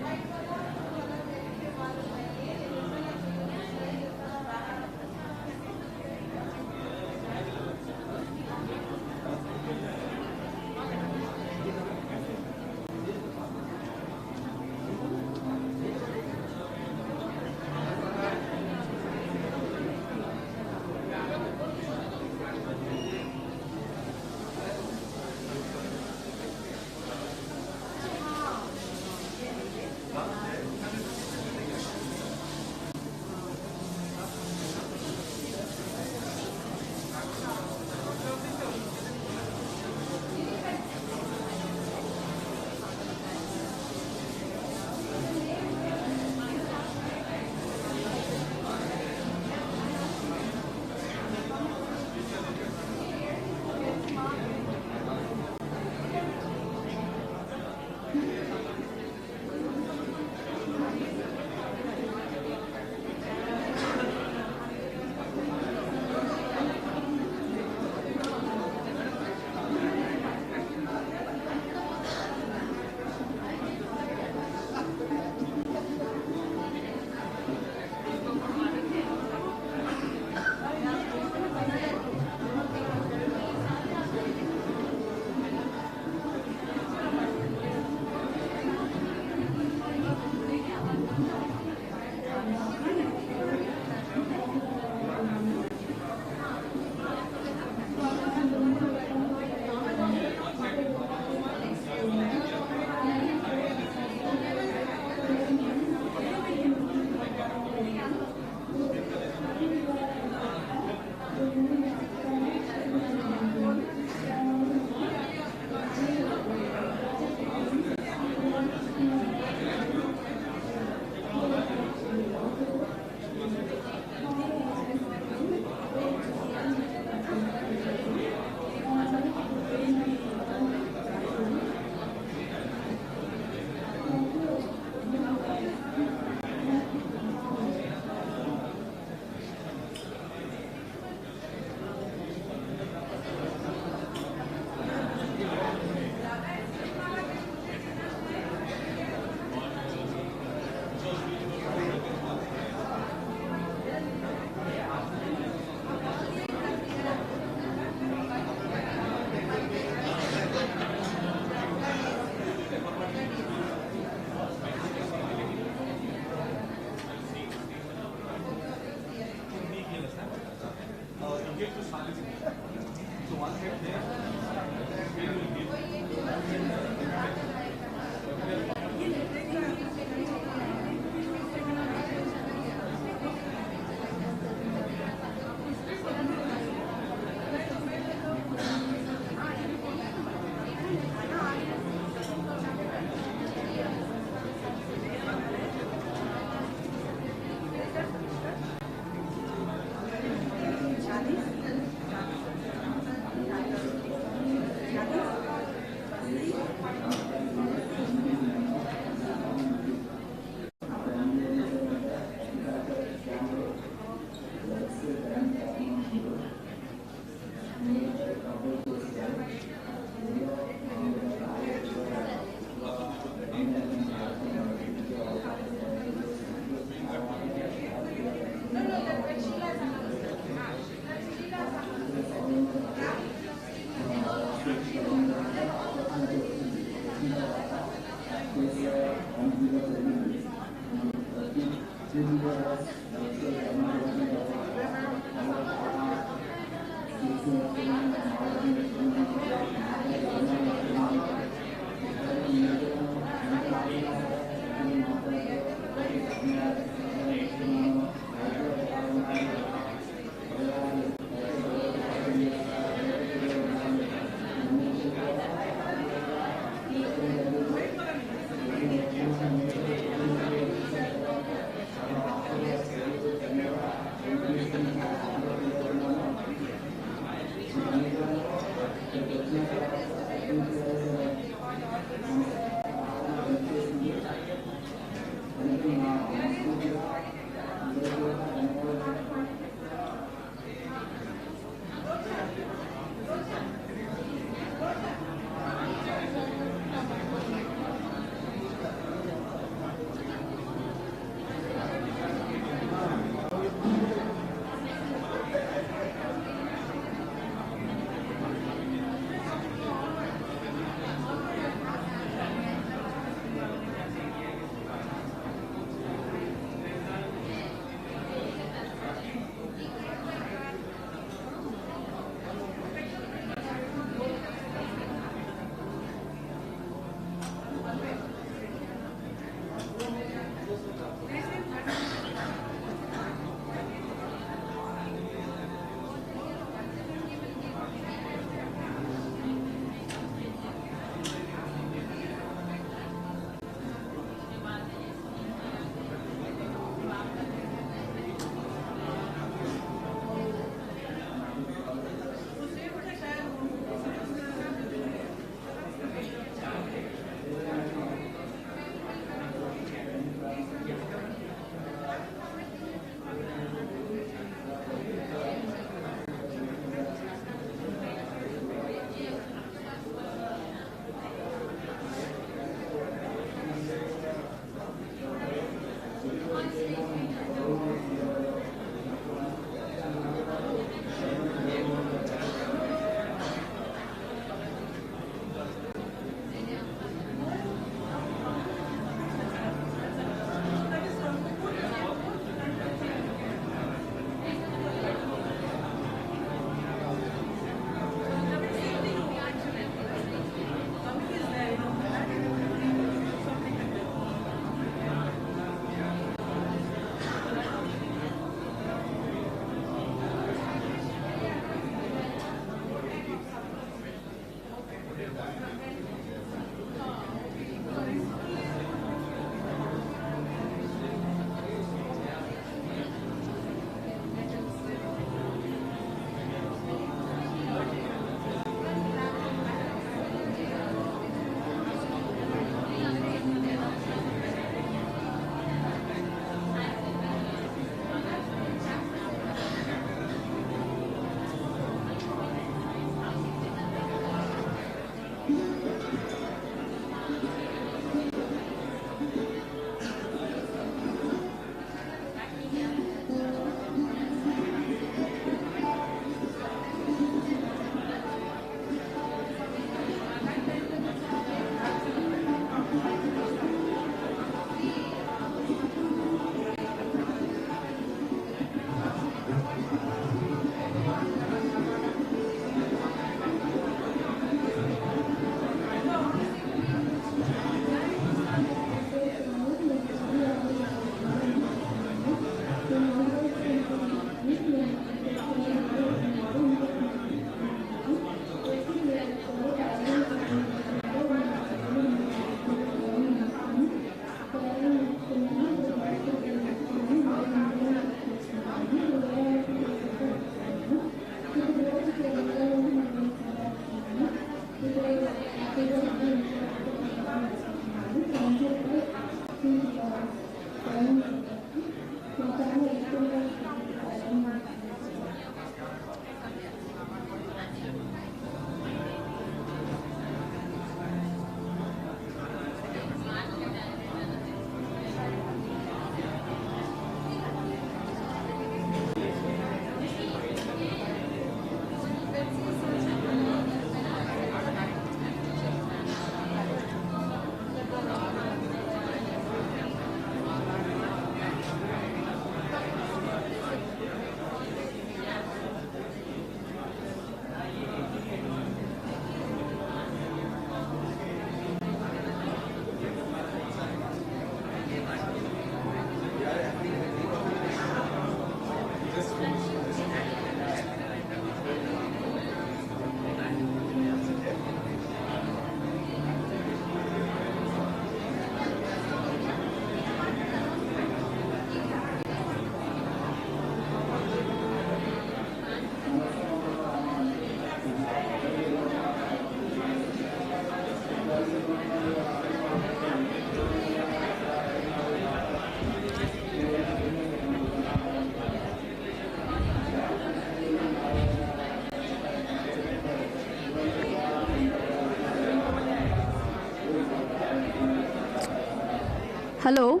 Hello.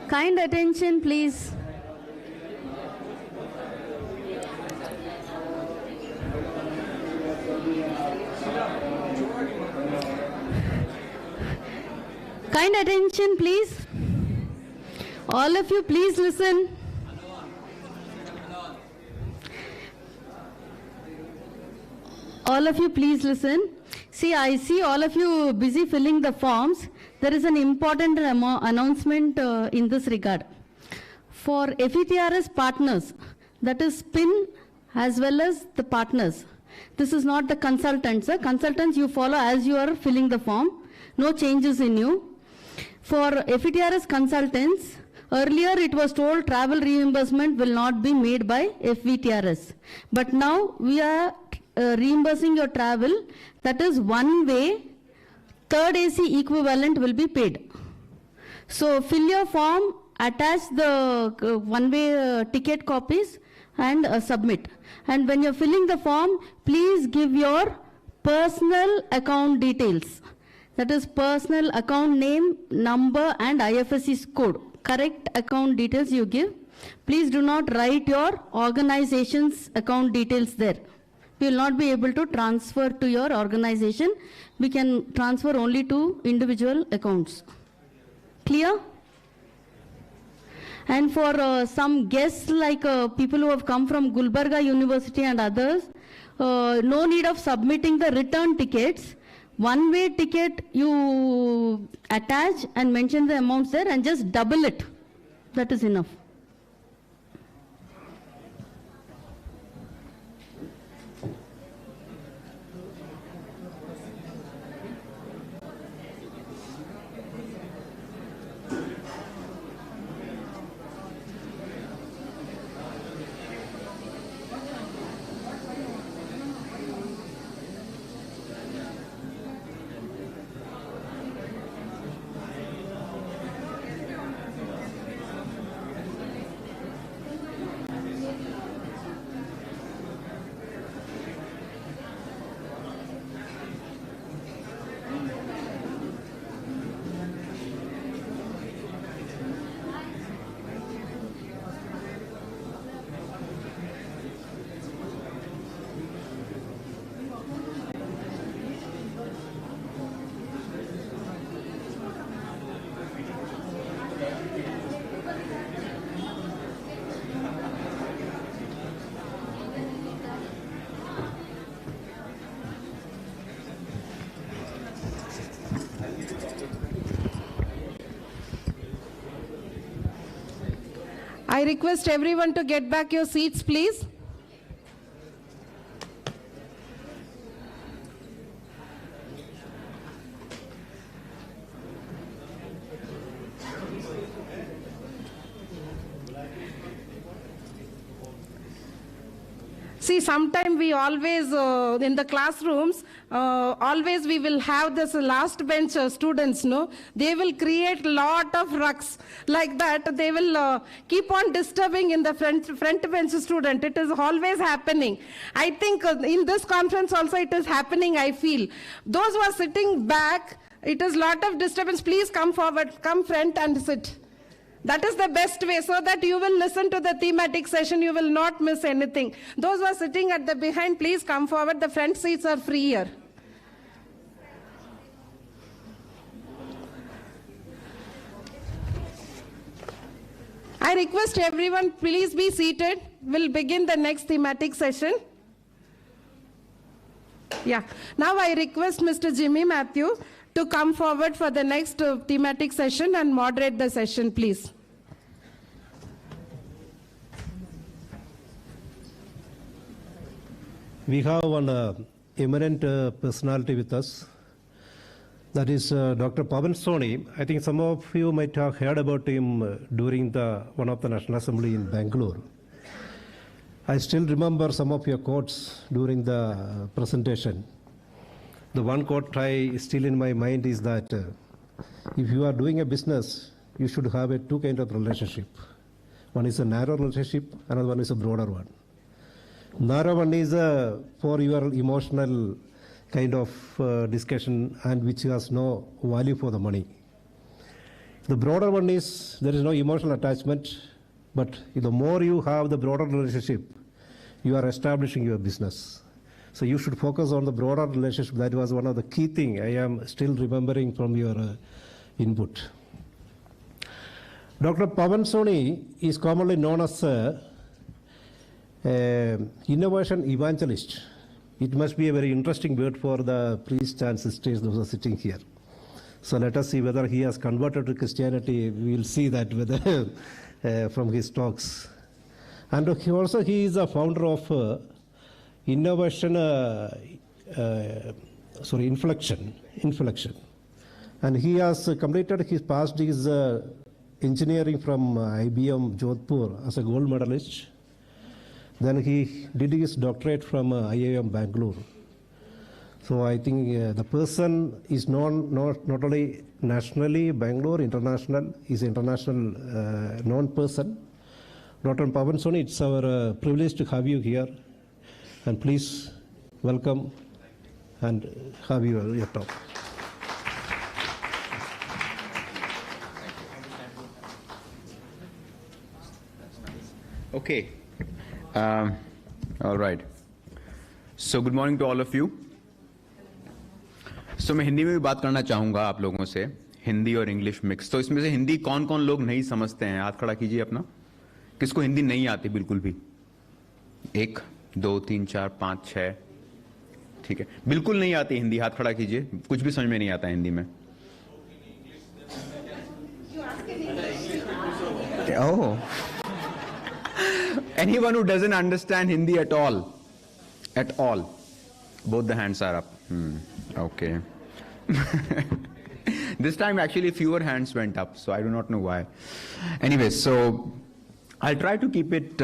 Kind attention, please. Kind attention, please. All of you, please listen. All of you, please listen. See, I see all of you busy filling the forms. There is an important announcement in this regard. For FETRS partners, that is PIN as well as the partners. This is not the consultants. Consultants you follow as you are filling the form. No changes in you. For FETRS consultants, earlier it was told travel reimbursement will not be made by FETRS. But now we are reimbursing your travel. That is one way, third AC equivalent will be paid. So fill your form, attach the one-way ticket copies and submit. And when you're filling the form, please give your personal account details. That is personal account name, number and IFSC code. Correct account details you give. Please do not write your organization's account details there. We will not be able to transfer to your organization. We can transfer only to individual accounts. Clear? And for some guests like people who have come from Gulbarga University and others, no need of submitting the return tickets. One-way ticket you attach and mention the amounts there and just double it. That is enough. I request everyone to get back your seats, please. See, sometime we always, in the classrooms, always we will have this last bench students, no? They will create lot of rucks like that. They will keep on disturbing in the front bench student. It is always happening. I think in this conference also it is happening, I feel. Those who are sitting back, it is lot of disturbance. Please come forward, come front and sit. That is the best way, so that you will listen to the thematic session, you will not miss anything. Those who are sitting at the behind, please come forward. The front seats are free here. I request everyone, please be seated. We'll begin the next thematic session. Yeah. Now I request Mr. Jimmy Matthew to come forward for the next thematic session and moderate the session, please. We have one eminent personality with us. That is Dr. Pavan Soni. I think some of you might have heard about him during one of the National Assembly in Bangalore. I still remember some of your quotes during the presentation. The one quote I still in my mind is that if you are doing a business, you should have two kinds of relationship. One is a narrow relationship, another one is a broader one. Narrow one is for your emotional kind of discussion and which has no value for the money. The broader one is there is no emotional attachment, but the more you have the broader relationship, you are establishing your business. So you should focus on the broader relationship. That was one of the key things I am still remembering from your input. Dr. Pavan Soni is commonly known as innovation evangelist. It must be a very interesting word for the priests and sisters those are sitting here. So let us see whether he has converted to Christianity. We will see that whether from his talks. And he is a founder of innovation, inflection. And he has completed his past his engineering from IBM Jodhpur as a gold medalist. Then he did his doctorate from IIM Bangalore. So I think the person is known not only nationally, Bangalore, international, is international known person. Dr. Pavan Soni, it's our privilege to have you here. And please welcome and have your talk. Okay. All right. So good morning to all of you. So मैं हिंदी में भी बात करना चाहूँगा आप लोगों से, हिंदी और इंग्लिश मिक्स। तो इसमें से हिंदी कौन कौन लोग नहीं समझते हैं, हाथ खड़ा कीजिए अपना। किसको हिंदी नहीं आती बिल्कुल भी? 1, 2, 3, 4, 5, 6, ठीक है। बिल्कुल नहीं आती हिंदी, हाथ खड़ा कीजिए। कुछ भी समझ में नहीं आता हिंदी में। Oh. Anyone who doesn't understand Hindi at all? At all? Both the hands are up. Okay. This time actually fewer hands went up, so I do not know why. Anyway, so I'll try to keep it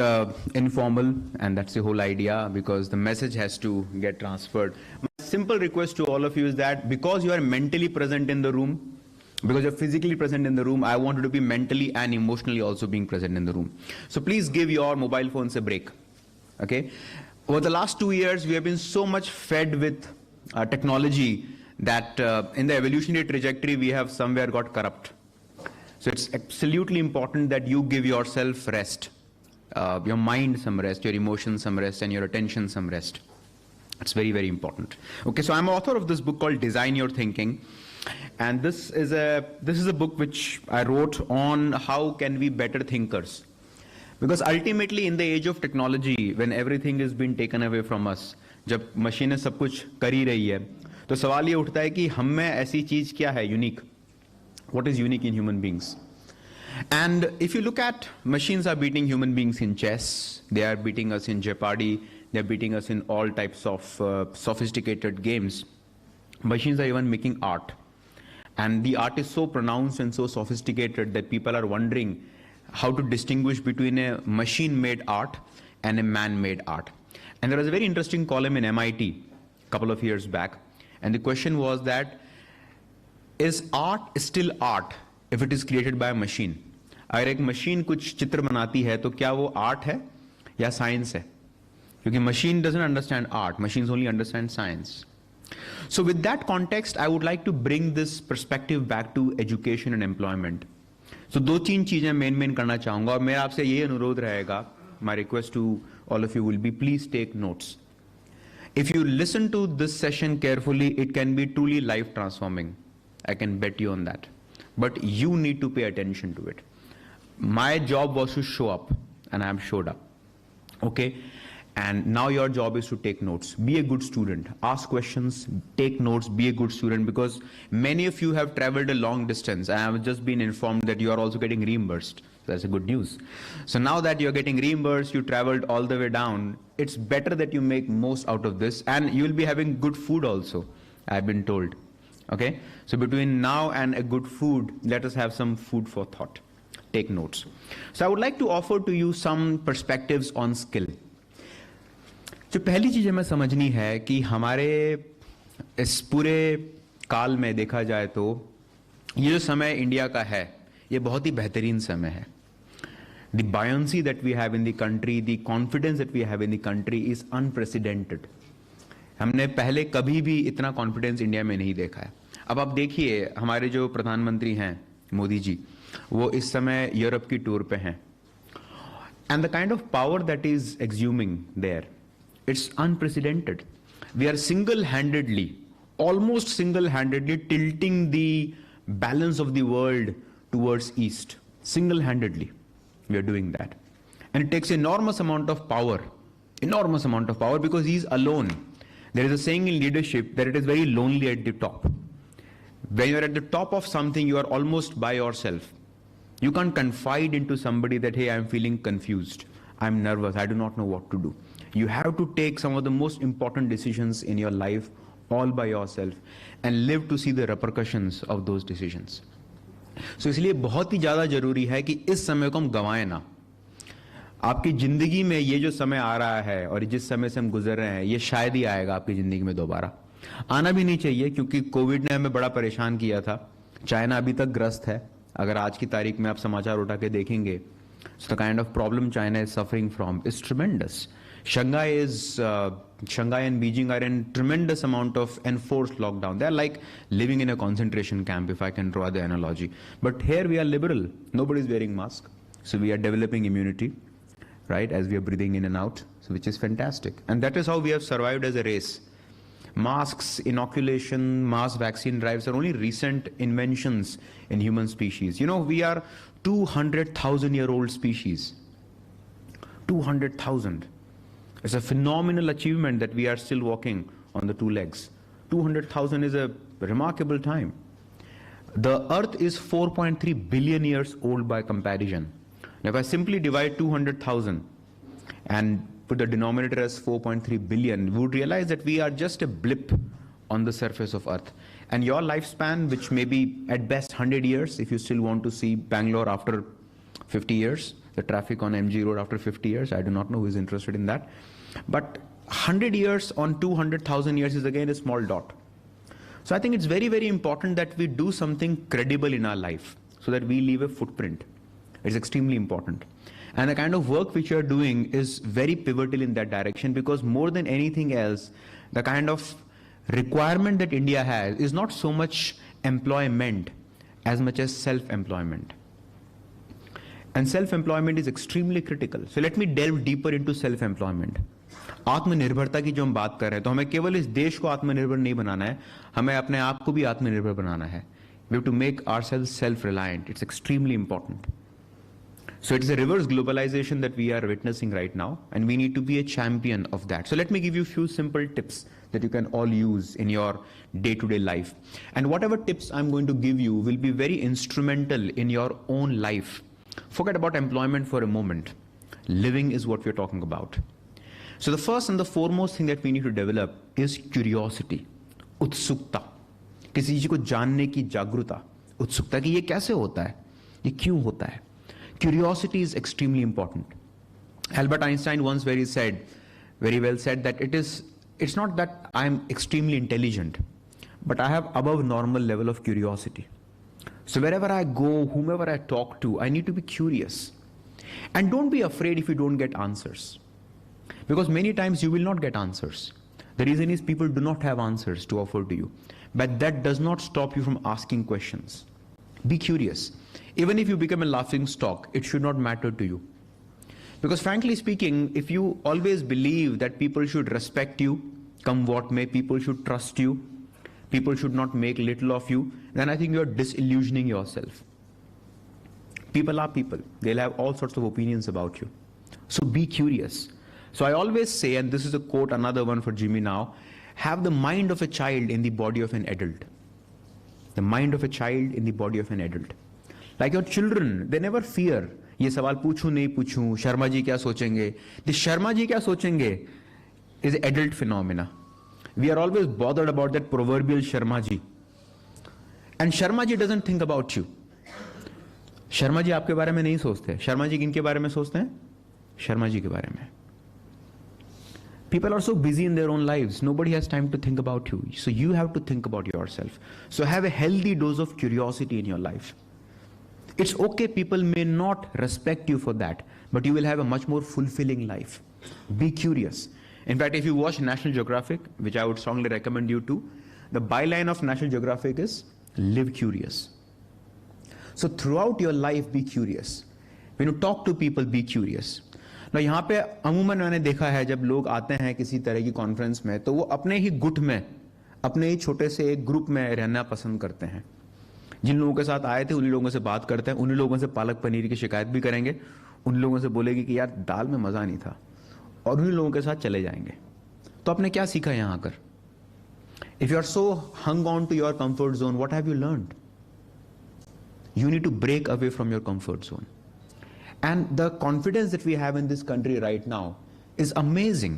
informal, and that's the whole idea, because the message has to get transferred. My simple request to all of you is that because you are mentally present in the room, because you're physically present in the room, I want you to be mentally and emotionally also being present in the room. So please give your mobile phones a break. Okay? Over the last 2 years, we have been so much fed with technology that in the evolutionary trajectory, we have somewhere got corrupt. So it's absolutely important that you give yourself rest, your mind some rest, your emotions some rest, and your attention some rest. It's very, very important. Okay, so I'm author of this book called Design Your Thinking. And this is a book which I wrote on how can we better thinkers. Because ultimately in the age of technology, when everything is being taken away from us, जब मशीनें सब कुछ कर ही रही है, तो सवाल ये उठता है कि हम में ऐसी चीज क्या है unique? What is unique in human beings? And if you look at, machines are beating human beings in chess, they are beating us in Jeopardy, they are beating us in all types of sophisticated games. Machines are even making art. And the art is so pronounced and so sophisticated that people are wondering how to distinguish between a machine-made art and a man-made art. And there was a very interesting column in MIT a couple of years back. And the question was that, is art still art if it is created by a machine? अगर एक machine कुछ चित्र बनाती है तो क्या वो art है या science है? क्योंकि machine doesn't understand art, machines only understand science. So with that context, I would like to bring this perspective back to education and employment. So 2-3 चीजें मेन करना चाहूंगा और मेरा आपसे ये अनुरोध रहेगा, my request to all of you will be, please take notes. If you listen to this session carefully, it can be truly life transforming. I can bet you on that. But you need to pay attention to it. My job was to show up, and I have showed up. Okay? And now your job is to take notes. Be a good student. Ask questions, take notes, be a good student, because many of you have traveled a long distance. I have just been informed that you are also getting reimbursed. That's a good news. So now that you're getting reimbursed, you traveled all the way down, it's better that you make most out of this, and you'll be having good food also, I've been told. Okay? So between now and a good food, let us have some food for thought. Take notes. So I would like to offer to you some perspectives on skill. जो पहली चीज हमें समझनी है कि हमारे इस पूरे काल में देखा जाए तो ये जो समय इंडिया का है, ये बहुत ही बेहतरीन समय है. The buoyancy that we have in the country, the confidence that we have in the country is unprecedented. हमने पहले कभी भी इतना कॉन्फिडेंस इंडिया में नहीं देखा है. अब आप देखिए हमारे जो प्रधानमंत्री हैं, मोदी जी, वो इस समय यूरोप की टूर पे हैं. And the kind of power that is exhuming there, it's unprecedented. We are single-handedly, almost single-handedly tilting the balance of the world towards east. Single-handedly, we are doing that. And it takes enormous amount of power, because he's alone. There is a saying in leadership that it is very lonely at the top. When you're at the top of something, you are almost by yourself. You can't confide into somebody that, hey, I'm feeling confused, I'm nervous, I do not know what to do. You have to take some of the most important decisions in your life all by yourself and live to see the repercussions of those decisions. So इसलिए बहुत ही ज़्यादा जरूरी है कि इस समय को हम गंवाएं ना. आपकी जिंदगी में ये जो समय आ रहा है और जिस समय से हम गुजर रहे हैं, ये शायद ही आएगा आपकी जिंदगी में दोबारा. आना भी नहीं चाहिए, क्योंकि कोविड ने हमें बड़ा परेशान किया था. चाइना अभी तक ग्रस्त है. अगर आज की तारीख में आप समाचार उठा के देखेंगे, so the kind of problem China is suffering from is tremendous. Shanghai and Beijing are in tremendous amount of enforced lockdown. They are like living in a concentration camp, if I can draw the analogy. But here we are liberal. Nobody is wearing mask. So we are developing immunity, right, as we are breathing in and out, so which is fantastic. And that is how we have survived as a race. Masks, inoculation, mass vaccine drives are only recent inventions in human species. You know, we are 200,000-year-old species. 200,000. It's a phenomenal achievement that we are still walking on the two legs. 200,000 is a remarkable time. The Earth is 4.3 billion years old by comparison. Now, if I simply divide 200,000 and put the denominator as 4.3 billion, we would realize that we are just a blip on the surface of Earth. And your lifespan, which may be at best 100 years, if you still want to see Bangalore after 50 years, the traffic on MG Road after 50 years, I do not know who is interested in that. But 100 years on 200,000 years is again a small dot. So I think it's very, very important that we do something credible in our life so that we leave a footprint. It's extremely important. And the kind of work which you are doing is very pivotal in that direction, because more than anything else, the kind of requirement that India has is not so much employment as much as self-employment. And self-employment is extremely critical. So let me delve deeper into self-employment. आत्मनिर्भरता की जो हम बात कर रहे हैं, तो हमें केवल इस देश को आत्मनिर्भर नहीं बनाना है, हमें अपने आप को भी आत्मनिर्भर बनाना है. We have to make ourselves self-reliant. It's extremely important. So it is a reverse globalization that we are witnessing right now, and we need to be a champion of that. So let me give you a few simple tips that you can all use in your day-to-day life. And whatever tips I'm going to give you will be very instrumental in your own life. Forget about employment for a moment. Living is what we're talking about. So the first and the foremost thing that we need to develop is curiosity, उत्सुकता. किसी चीज को जानने की जागरूकता, उत्सुकता कि ये कैसे होता है, ये क्यों होता है. Curiosity is extremely important. Albert Einstein once very well said that it's not that I'm extremely intelligent, but I have above normal level of curiosity. So wherever I go, whomever I talk to, I need to be curious. And don't be afraid if you don't get answers. Because many times you will not get answers. The reason is people do not have answers to offer to you. But that does not stop you from asking questions. Be curious. Even if you become a laughing stock, it should not matter to you. Because frankly speaking, if you always believe that people should respect you, come what may, people should trust you, people should not make little of you, then I think you're disillusioning yourself. People are people. They'll have all sorts of opinions about you. So be curious. So I always say, and this is a quote, another one for Jimmy now, have the mind of a child in the body of an adult. The mind of a child in the body of an adult. Like your children, they never fear, ये सवाल पूछूं नहीं पूछूं, शर्मा जी क्या सोचेंगे. The Sharma ji क्या सोचेंगे is an adult phenomena. We are always bothered about that proverbial Sharma ji. And Sharma ji doesn't think about you. Sharma ji आपके बारे में नहीं सोचते. Sharma ji किनके बारे में सोचते हैं? Sharma ji के बारे में. People are so busy in their own lives. Nobody has time to think about you. So you have to think about yourself. So have a healthy dose of curiosity in your life. It's okay, people may not respect you for that, but you will have a much more fulfilling life. Be curious. In fact, if you watch National Geographic, which I would strongly recommend you to, the byline of National Geographic is live curious. So throughout your life, be curious. When you talk to people, be curious. Now यहाँ पे अमूमन मैंने देखा है जब लोग आते हैं किसी तरह की कॉन्फ्रेंस में तो वो अपने ही गुट में, अपने ही छोटे से एक ग्रुप में रहना पसंद करते हैं. जिन लोगों के साथ आए थे उन्हीं लोगों से बात करते हैं, उन्हीं लोगों से पालक पनीर की शिकायत भी करेंगे, उन लोगों से बोलेगी कि यार दाल में मजा नहीं था, और उन्हीं लोगों के साथ चले जाएंगे. तो आपने क्या सीखा यहाँ आकर? If you are so hung on to your comfort zone, what have you learned? You need to break away from your comfort zone. And the confidence that we have in this country right now is amazing.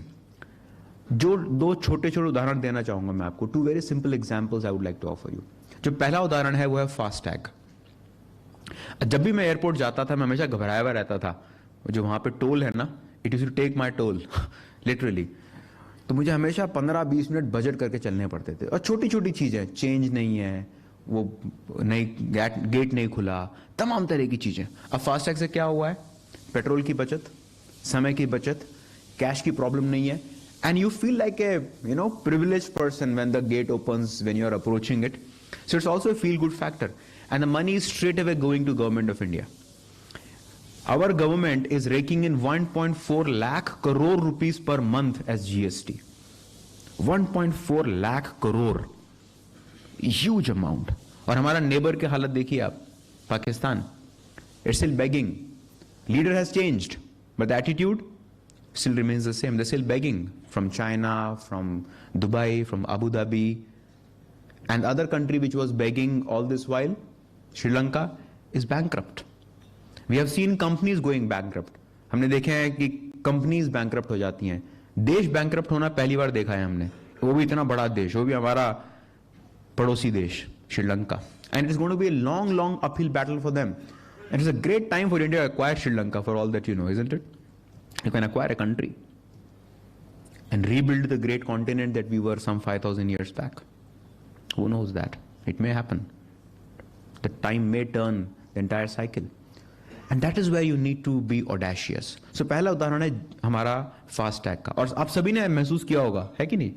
जो दो छोटे छोटे उदाहरण देना चाहूंगा मैं आपको. Two very simple examples I would like to offer you. जो पहला उदाहरण है वो है फास्टैग. जब भी मैं एयरपोर्ट जाता था मैं हमेशा घबराया हुआ रहता था. जो वहां पे टोल है ना, it is to take my toll literally. तो मुझे हमेशा 15-20 मिनट बजट करके चलने पड़ते थे. और छोटी छोटी चीजें, चेंज नहीं है, वो नई गेट नहीं खुला, तमाम तरह की चीजें. अब फास्टैग से क्या हुआ है? पेट्रोल की बचत, समय की बचत, कैश की प्रॉब्लम नहीं है. And you feel like a privileged person when the gate opens, when you are approaching it. So it's also a feel good factor. And the money is straight away going to government of India. Our government is raking in 1.4 lakh crore rupees per month as GST. 1.4 lakh crore. Huge amount. और हमारा neighbour की हालत देखिए आप, Pakistan. It's still begging. Leader has changed, but the attitude still remains the same. They're still begging from China, from Dubai, from Abu Dhabi. And the other country which was begging all this while, Sri Lanka, is bankrupt. We have seen companies going bankrupt. हमने देखे हैं कि companies bankrupt हो जाती हैं. देश bankrupt होना पहली बार देखा है हमने. वो भी इतना बड़ा देश, वो भी हमारा पड़ोसी देश, Sri Lanka. And it is going to be a long, long uphill battle for them. It is a great time for India to acquire Sri Lanka for all that you know, isn't it? You can acquire a country and rebuild the great continent that we were some 5,000 years back. Who knows that? It may happen. The time may turn the entire cycle. And that is where you need to be audacious. So पहला उदाहरण है हमारा FASTag का. और आप सभी ने महसूस किया होगा, है कि नहीं?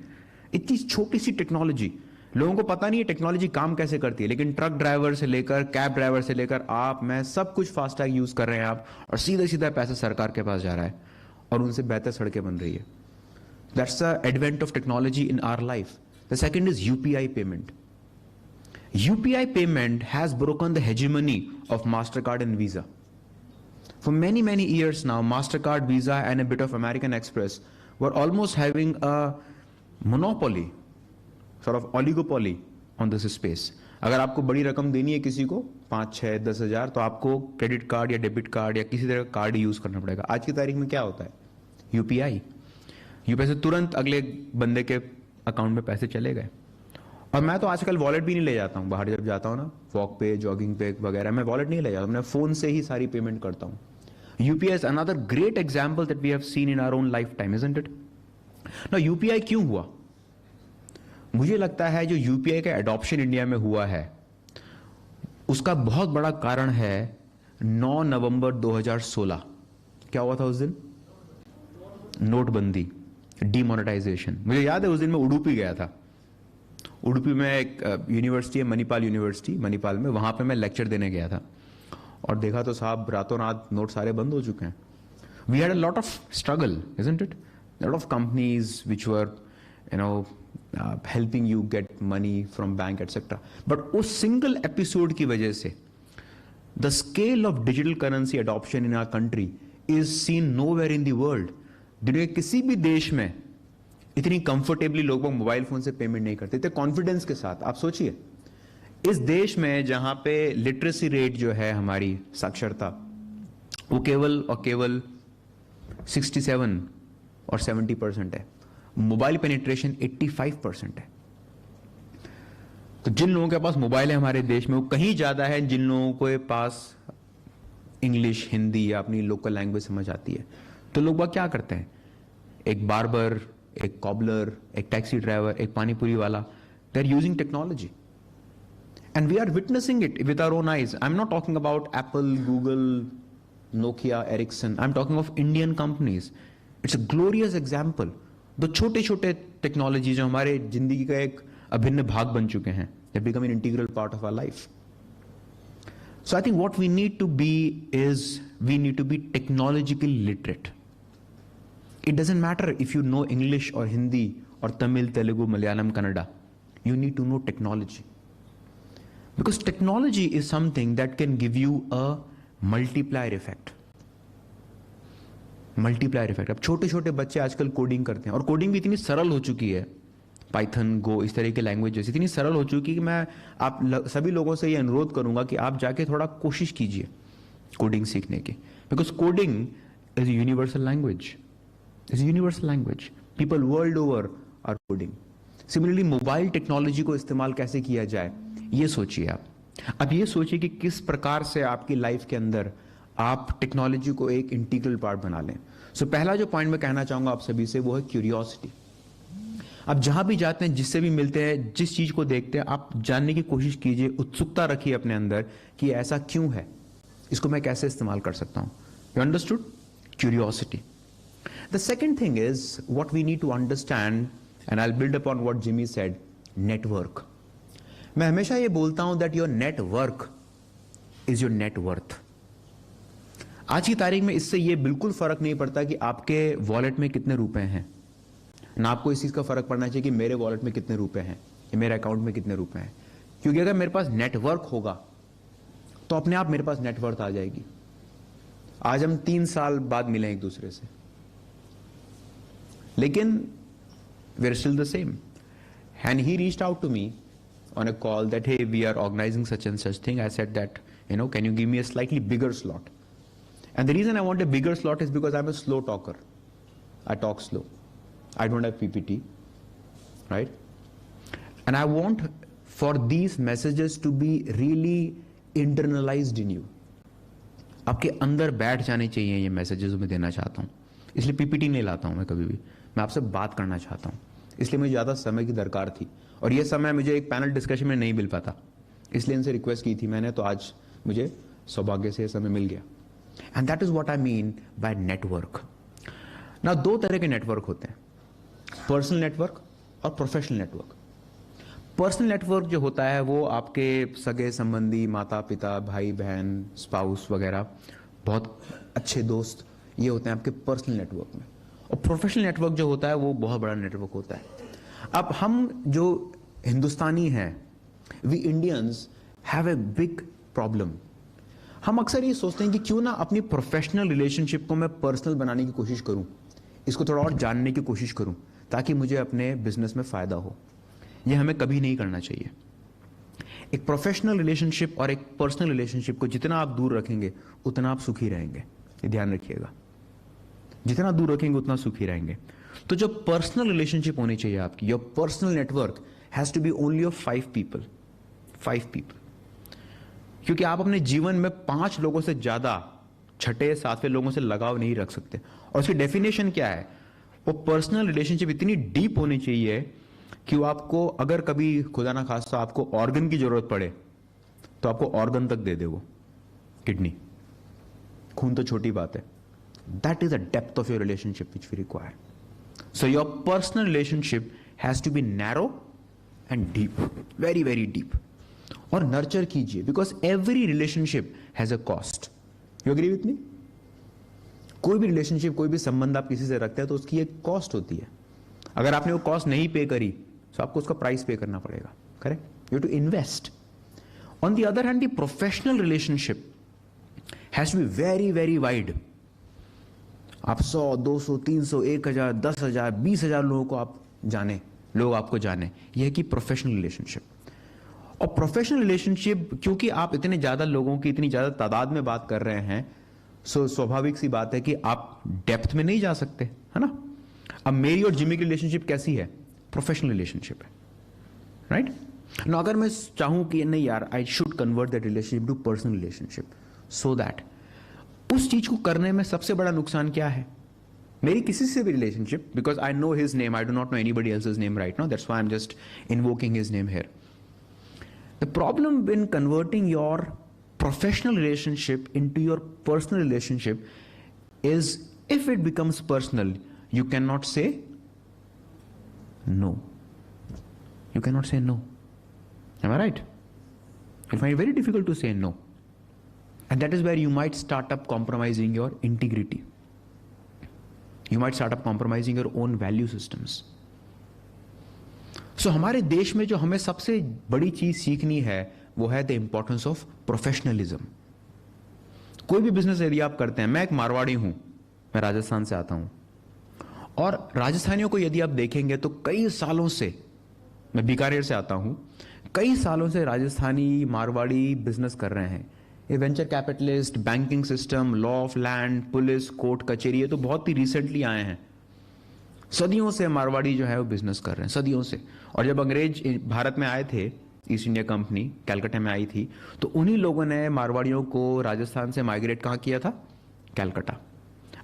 इतनी छोटी सी टेक्नोलॉजी, लोगों को पता नहीं है टेक्नोलॉजी काम कैसे करती है, लेकिन ट्रक ड्राइवर से लेकर, कैब ड्राइवर से लेकर आप, मैं, सब कुछ फास्टैग यूज कर रहे हैं आप, और सीधा सीधा पैसा सरकार के पास जा रहा है और उनसे बेहतर सड़कें बन रही है. That's the advent of technology in our life. The second is UPI payment. UPI payment has broken the hegemony of MasterCard and Visa. For many, many years now, MasterCard, Visa, and a bit of American Express were almost having a monopoly, sort of oligopoly on this space. अगर आपको बड़ी रकम देनी है किसी को, 5, 6, 10 हजार, तो आपको क्रेडिट कार्ड या डेबिट कार्ड या किसी तरह का कार्ड यूज करना पड़ेगा. आज की तारीख में क्या होता है? UPI से तुरंत अगले बंदे के अकाउंट में पैसे चले गए. और मैं तो आजकल वॉलेट भी नहीं ले जाता हूँ बाहर. जब जाता हूँ ना, वॉक पे, जॉगिंग पे वगैरह, मैं वॉलेट नहीं ले जाता हूँ, मैं फोन से ही सारी पेमेंट करता हूँ. UPI is another great example that we have seen in our own lifetime, isn't it? Now UPI क्यों हुआ? मुझे लगता है जो UPI का एडॉप्शन इंडिया में हुआ है, उसका बहुत बड़ा कारण है 9 नवंबर 2016. क्या हुआ था उस दिन? नोटबंदी, डीमोनेटाइजेशन. मुझे याद है उस दिन मैं उडुपी गया था. उडुपी में एक यूनिवर्सिटी है, मणिपाल यूनिवर्सिटी, मणिपाल में, वहां पे मैं लेक्चर देने गया था और देखा तो साहब रातों रात नोट सारे बंद हो चुके हैं. We had a lot of struggle, isn't it? Lot of companies which were helping you get money from bank etcetera. But उस सिंगल एपिसोड की वजह से the scale of digital currency adoption in our country is seen nowhere in the world. दुनिया के किसी भी देश में इतनी कंफर्टेबली लोग मोबाइल फोन से पेमेंट नहीं करते थे, कॉन्फिडेंस के साथ. आप सोचिए, इस देश में जहां पे लिटरेसी रेट जो है हमारी, साक्षरता, वो केवल और केवल 67 और 70% है. मोबाइल पेनिट्रेशन 85% है. तो जिन लोगों के पास मोबाइल है हमारे देश में, वो कहीं ज्यादा है जिन लोगों के पास इंग्लिश, हिंदी या अपनी लोकल लैंग्वेज समझ आती है. तो लोग क्या करते हैं? एक बार्बर, एक कॉबलर, एक टैक्सी ड्राइवर, एक पानीपुरी वाला, they are using technology. And we are witnessing it with our own eyes. I'm not talking about Apple, Google, Nokia, Ericsson. I'm talking of Indian companies. It's a glorious example. दो छोटे छोटे technology जो हमारे जिंदगी का एक अभिन्न भाग बन चुके हैं. They become an integral part of our life. So I think what we need to be is, we need to be technologically literate. It doesn't matter if you know English or Hindi or Tamil, Telugu, Malayalam, Kannada. You need to know technology. Because technology is something that can give you a multiplier effect. Multiplier effect. अब छोटे छोटे बच्चे आजकल coding करते हैं, और coding भी इतनी सरल हो चुकी है, पाइथन, गो, इस तरह की लैंग्वेज जैसी इतनी सरल हो चुकी है कि मैं आप सभी लोगों से ये अनुरोध करूंगा कि आप जाके थोड़ा कोशिश कीजिए कोडिंग सीखने की. Because coding is a universal language. Is universal language. People world over are coding. Similarly mobile technology को इस्तेमाल कैसे किया जाए, ये सोचिए आप. अब ये सोचिए कि किस प्रकार से आपकी लाइफ के अंदर आप टेक्नोलॉजी को एक इंटीग्रल पार्ट बना लें. सो पहला जो पॉइंट मैं कहना चाहूंगा आप सभी से, वो है क्यूरियोसिटी. आप जहां भी जाते हैं, जिससे भी मिलते हैं, जिस चीज को देखते हैं, आप जानने की कोशिश कीजिए, उत्सुकता रखिए अपने अंदर कि ऐसा क्यों है, इसको मैं कैसे इस्तेमाल कर सकता हूं. You understood? Curiosity. The second thing is what we need to understand, and I will build upon what Jimmy said, network. मैं हमेशा ये बोलता हूं that your network is your net worth. आज की तारीख में इससे ये बिल्कुल फर्क नहीं पड़ता कि आपके वॉलेट में कितने रुपए हैं, ना आपको इस चीज का फर्क पड़ना चाहिए कि मेरे वॉलेट में कितने रुपए हैं या मेरे अकाउंट में कितने रुपए हैं. क्योंकि अगर मेरे पास नेटवर्क होगा तो अपने आप मेरे पास नेटवर्थ आ जाएगी. आज हम 3 साल बाद मिले एक दूसरे से, लेकिन we are still the same. And he reached out to me on a call that, hey, we are organizing such and such thing. I said that, can you give me a slightly bigger slot? And the reason I want a bigger slot is because I'm a slow talker. I talk slow. I don't have PPT, right? And I want for these messages to be really internalized in you. आपके अंदर बैठ जाने चाहिए ये messages मैं देना चाहता हूँ. इसलिए PPT नहीं लाता हूँ मैं कभी भी. मैं आपसे बात करना चाहता हूँ. इसलिए मुझे ज़्यादा समय की दरकार थी, और ये समय मुझे एक पैनल डिस्कशन में नहीं मिल पाता, इसलिए इनसे रिक्वेस्ट की थी मैंने, तो आज मुझे सौभाग्य से ये समय मिल गया. And that is what I mean by network. ना 2 तरह के नेटवर्क होते हैं, पर्सनल नेटवर्क और प्रोफेशनल नेटवर्क. पर्सनल नेटवर्क जो होता है वो आपके सगे संबंधी, माता पिता, भाई बहन, स्पाउस वगैरह, बहुत अच्छे दोस्त, ये होते हैं आपके पर्सनल नेटवर्क में. और प्रोफेशनल नेटवर्क जो होता है वो बहुत बड़ा नेटवर्क होता है. अब हम जो हिंदुस्तानी हैं, we Indians have a big problem. हम अक्सर ये सोचते हैं कि क्यों ना अपनी प्रोफेशनल रिलेशनशिप को मैं पर्सनल बनाने की कोशिश करूं, इसको थोड़ा और जानने की कोशिश करूं, ताकि मुझे अपने बिजनेस में फायदा हो. ये हमें कभी नहीं करना चाहिए. एक प्रोफेशनल रिलेशनशिप और एक पर्सनल रिलेशनशिप को जितना आप दूर रखेंगे उतना आप सुखी रहेंगे. ये ध्यान रखिएगा, जितना दूर रखेंगे उतना सुखी रहेंगे. तो जो पर्सनल रिलेशनशिप होनी चाहिए आपकी, your personal network has to be only of 5 people. 5 people. क्योंकि आप अपने जीवन में 5 लोगों से ज्यादा, 6, 7वें लोगों से लगाव नहीं रख सकते. और उसकी डेफिनेशन क्या है? वो पर्सनल रिलेशनशिप इतनी डीप होनी चाहिए कि वो आपको, अगर कभी खुदा ना खास्ता आपको ऑर्गन की जरूरत पड़े तो आपको ऑर्गन तक दे दे. वो किडनी, खून तो छोटी बात है. That is the depth of your relationship which we require. So your personal relationship has to be narrow and deep, very very deep. और nurture कीजिए, because every relationship has a cost. You agree with me? कोई भी relationship, कोई भी संबंध आप किसी से रखते हैं तो उसकी एक cost होती है. अगर आपने वो cost नहीं पे करी तो आपको उसका price पे करना पड़ेगा. Correct? You have to invest. On the other hand, the professional relationship has to be very very wide. आप 100, 200, 300, 1000, 10,000, 20,000 लोगों को आप जाने, लोग आपको जाने. यह है कि प्रोफेशनल रिलेशनशिप. और प्रोफेशनल रिलेशनशिप, क्योंकि आप इतने ज्यादा लोगों की इतनी ज्यादा तादाद में बात कर रहे हैं, सो स्वाभाविक सी बात है कि आप डेप्थ में नहीं जा सकते, है ना. अब मेरी और जिमी की रिलेशनशिप कैसी है? प्रोफेशनल रिलेशनशिप है, राइट. नो, अगर मैं चाहूं कि नहीं यार, I should convert that relationship to personal relationship, so that, उस चीज को करने में सबसे बड़ा नुकसान क्या है? मेरी किसी से भी relationship, because I know his name, I do not know anybody else's name right now, that's why I am just invoking his name here. The problem in converting your professional relationship into your personal relationship is, if it becomes personal, you can not से no. You cannot say no. Am I right? You find it very difficult to say no. And that is where you might start up compromising your integrity. You might start up compromising your own value systems. So हमारे देश में जो हमें सबसे बड़ी चीज सीखनी है वो है द इंपॉर्टेंस ऑफ प्रोफेशनलिज्म. कोई भी बिजनेस यदि आप करते हैं, मैं एक मारवाड़ी हूं, मैं राजस्थान से आता हूं, और राजस्थानियों को यदि आप देखेंगे तो कई सालों से, मैं बीकानेर से आता हूं, कई सालों से राजस्थानी मारवाड़ी बिजनेस कर रहे हैं. ये venture capitalist, banking system, law of land, police, court, कचेरी, ये तो बहुत ही रिसेंटली आए हैं. सदियों से मारवाड़ी जो है वो बिजनेस कर रहे हैं, सदियों से. और जब अंग्रेज भारत में आए थे, ईस्ट इंडिया कंपनी कैलकाटा में आई थी, तो उन्हीं लोगों ने मारवाड़ियों को राजस्थान से माइग्रेट कहाँ किया था? कैलकाटा.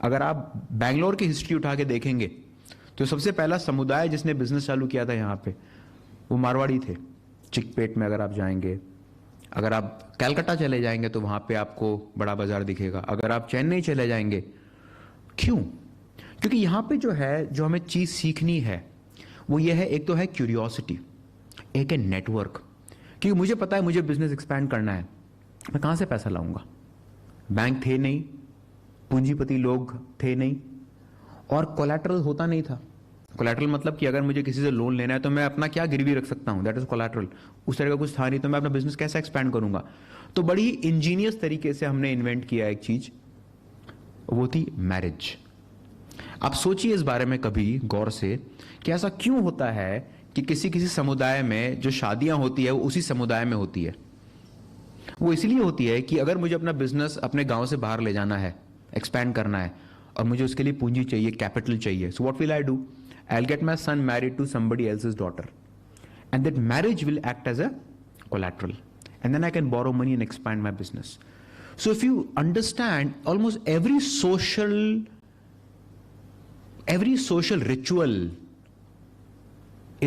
अगर आप बैंगलोर की हिस्ट्री उठा के देखेंगे तो सबसे पहला समुदाय जिसने बिजनेस चालू किया था यहाँ पे वो मारवाड़ी थे. चिकपेट में अगर आप जाएंगे, अगर आप कैलकाटा चले जाएंगे तो वहां पे आपको बड़ा बाजार दिखेगा. अगर आप चेन्नई चले जाएंगे, क्यों? क्योंकि यहां पे जो है, जो हमें चीज सीखनी है वो ये है, एक तो है क्यूरियोसिटी, एक है नेटवर्क. क्योंकि मुझे पता है मुझे बिजनेस एक्सपैंड करना है, मैं कहां से पैसा लाऊंगा? बैंक थे नहीं, पूंजीपति लोग थे नहीं, और कोलैटरल होता नहीं था. कोलैटरल मतलब कि अगर मुझे किसी से लोन लेना है तो मैं अपना क्या गिरवी रख सकता हूं, दैट इज कोलैटरल. उस तरह का कुछ था नहीं, तो मैं अपना बिजनेस कैसे एक्सपैंड करूंगा? तो बड़ी ही इंजीनियस तरीके से हमने इन्वेंट किया एक चीज, वो थी मैरिज. आप सोचिए इस बारे में कभी गौर से कि ऐसा क्यों होता है कि किसी किसी समुदाय में जो शादियां होती है वो उसी समुदाय में होती है. वो इसलिए होती है कि अगर मुझे अपना बिजनेस अपने गांव से बाहर ले जाना है, एक्सपैंड करना है, और मुझे उसके लिए पूंजी चाहिए, कैपिटल चाहिए, so what will I do? I'll get my son married to somebody else's daughter, and that marriage will act as a collateral, and then I can borrow money and expand my business. So if you understand, almost every social ritual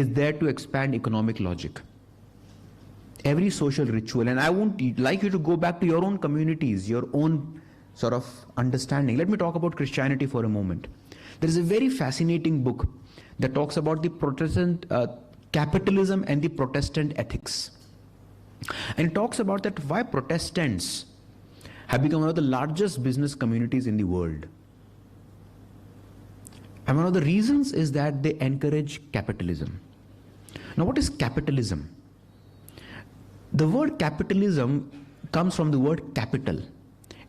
is there to expand economic logic. Every social ritual, and I won't like you to go back to your own communities, your own sort of understanding. Let me talk about Christianity for a moment. There is a very fascinating book that talks about the Protestant capitalism and the Protestant ethics. And it talks about that why Protestants have become one of the largest business communities in the world. And one of the reasons is that they encourage capitalism. Now, what is capitalism? The word capitalism comes from the word capital.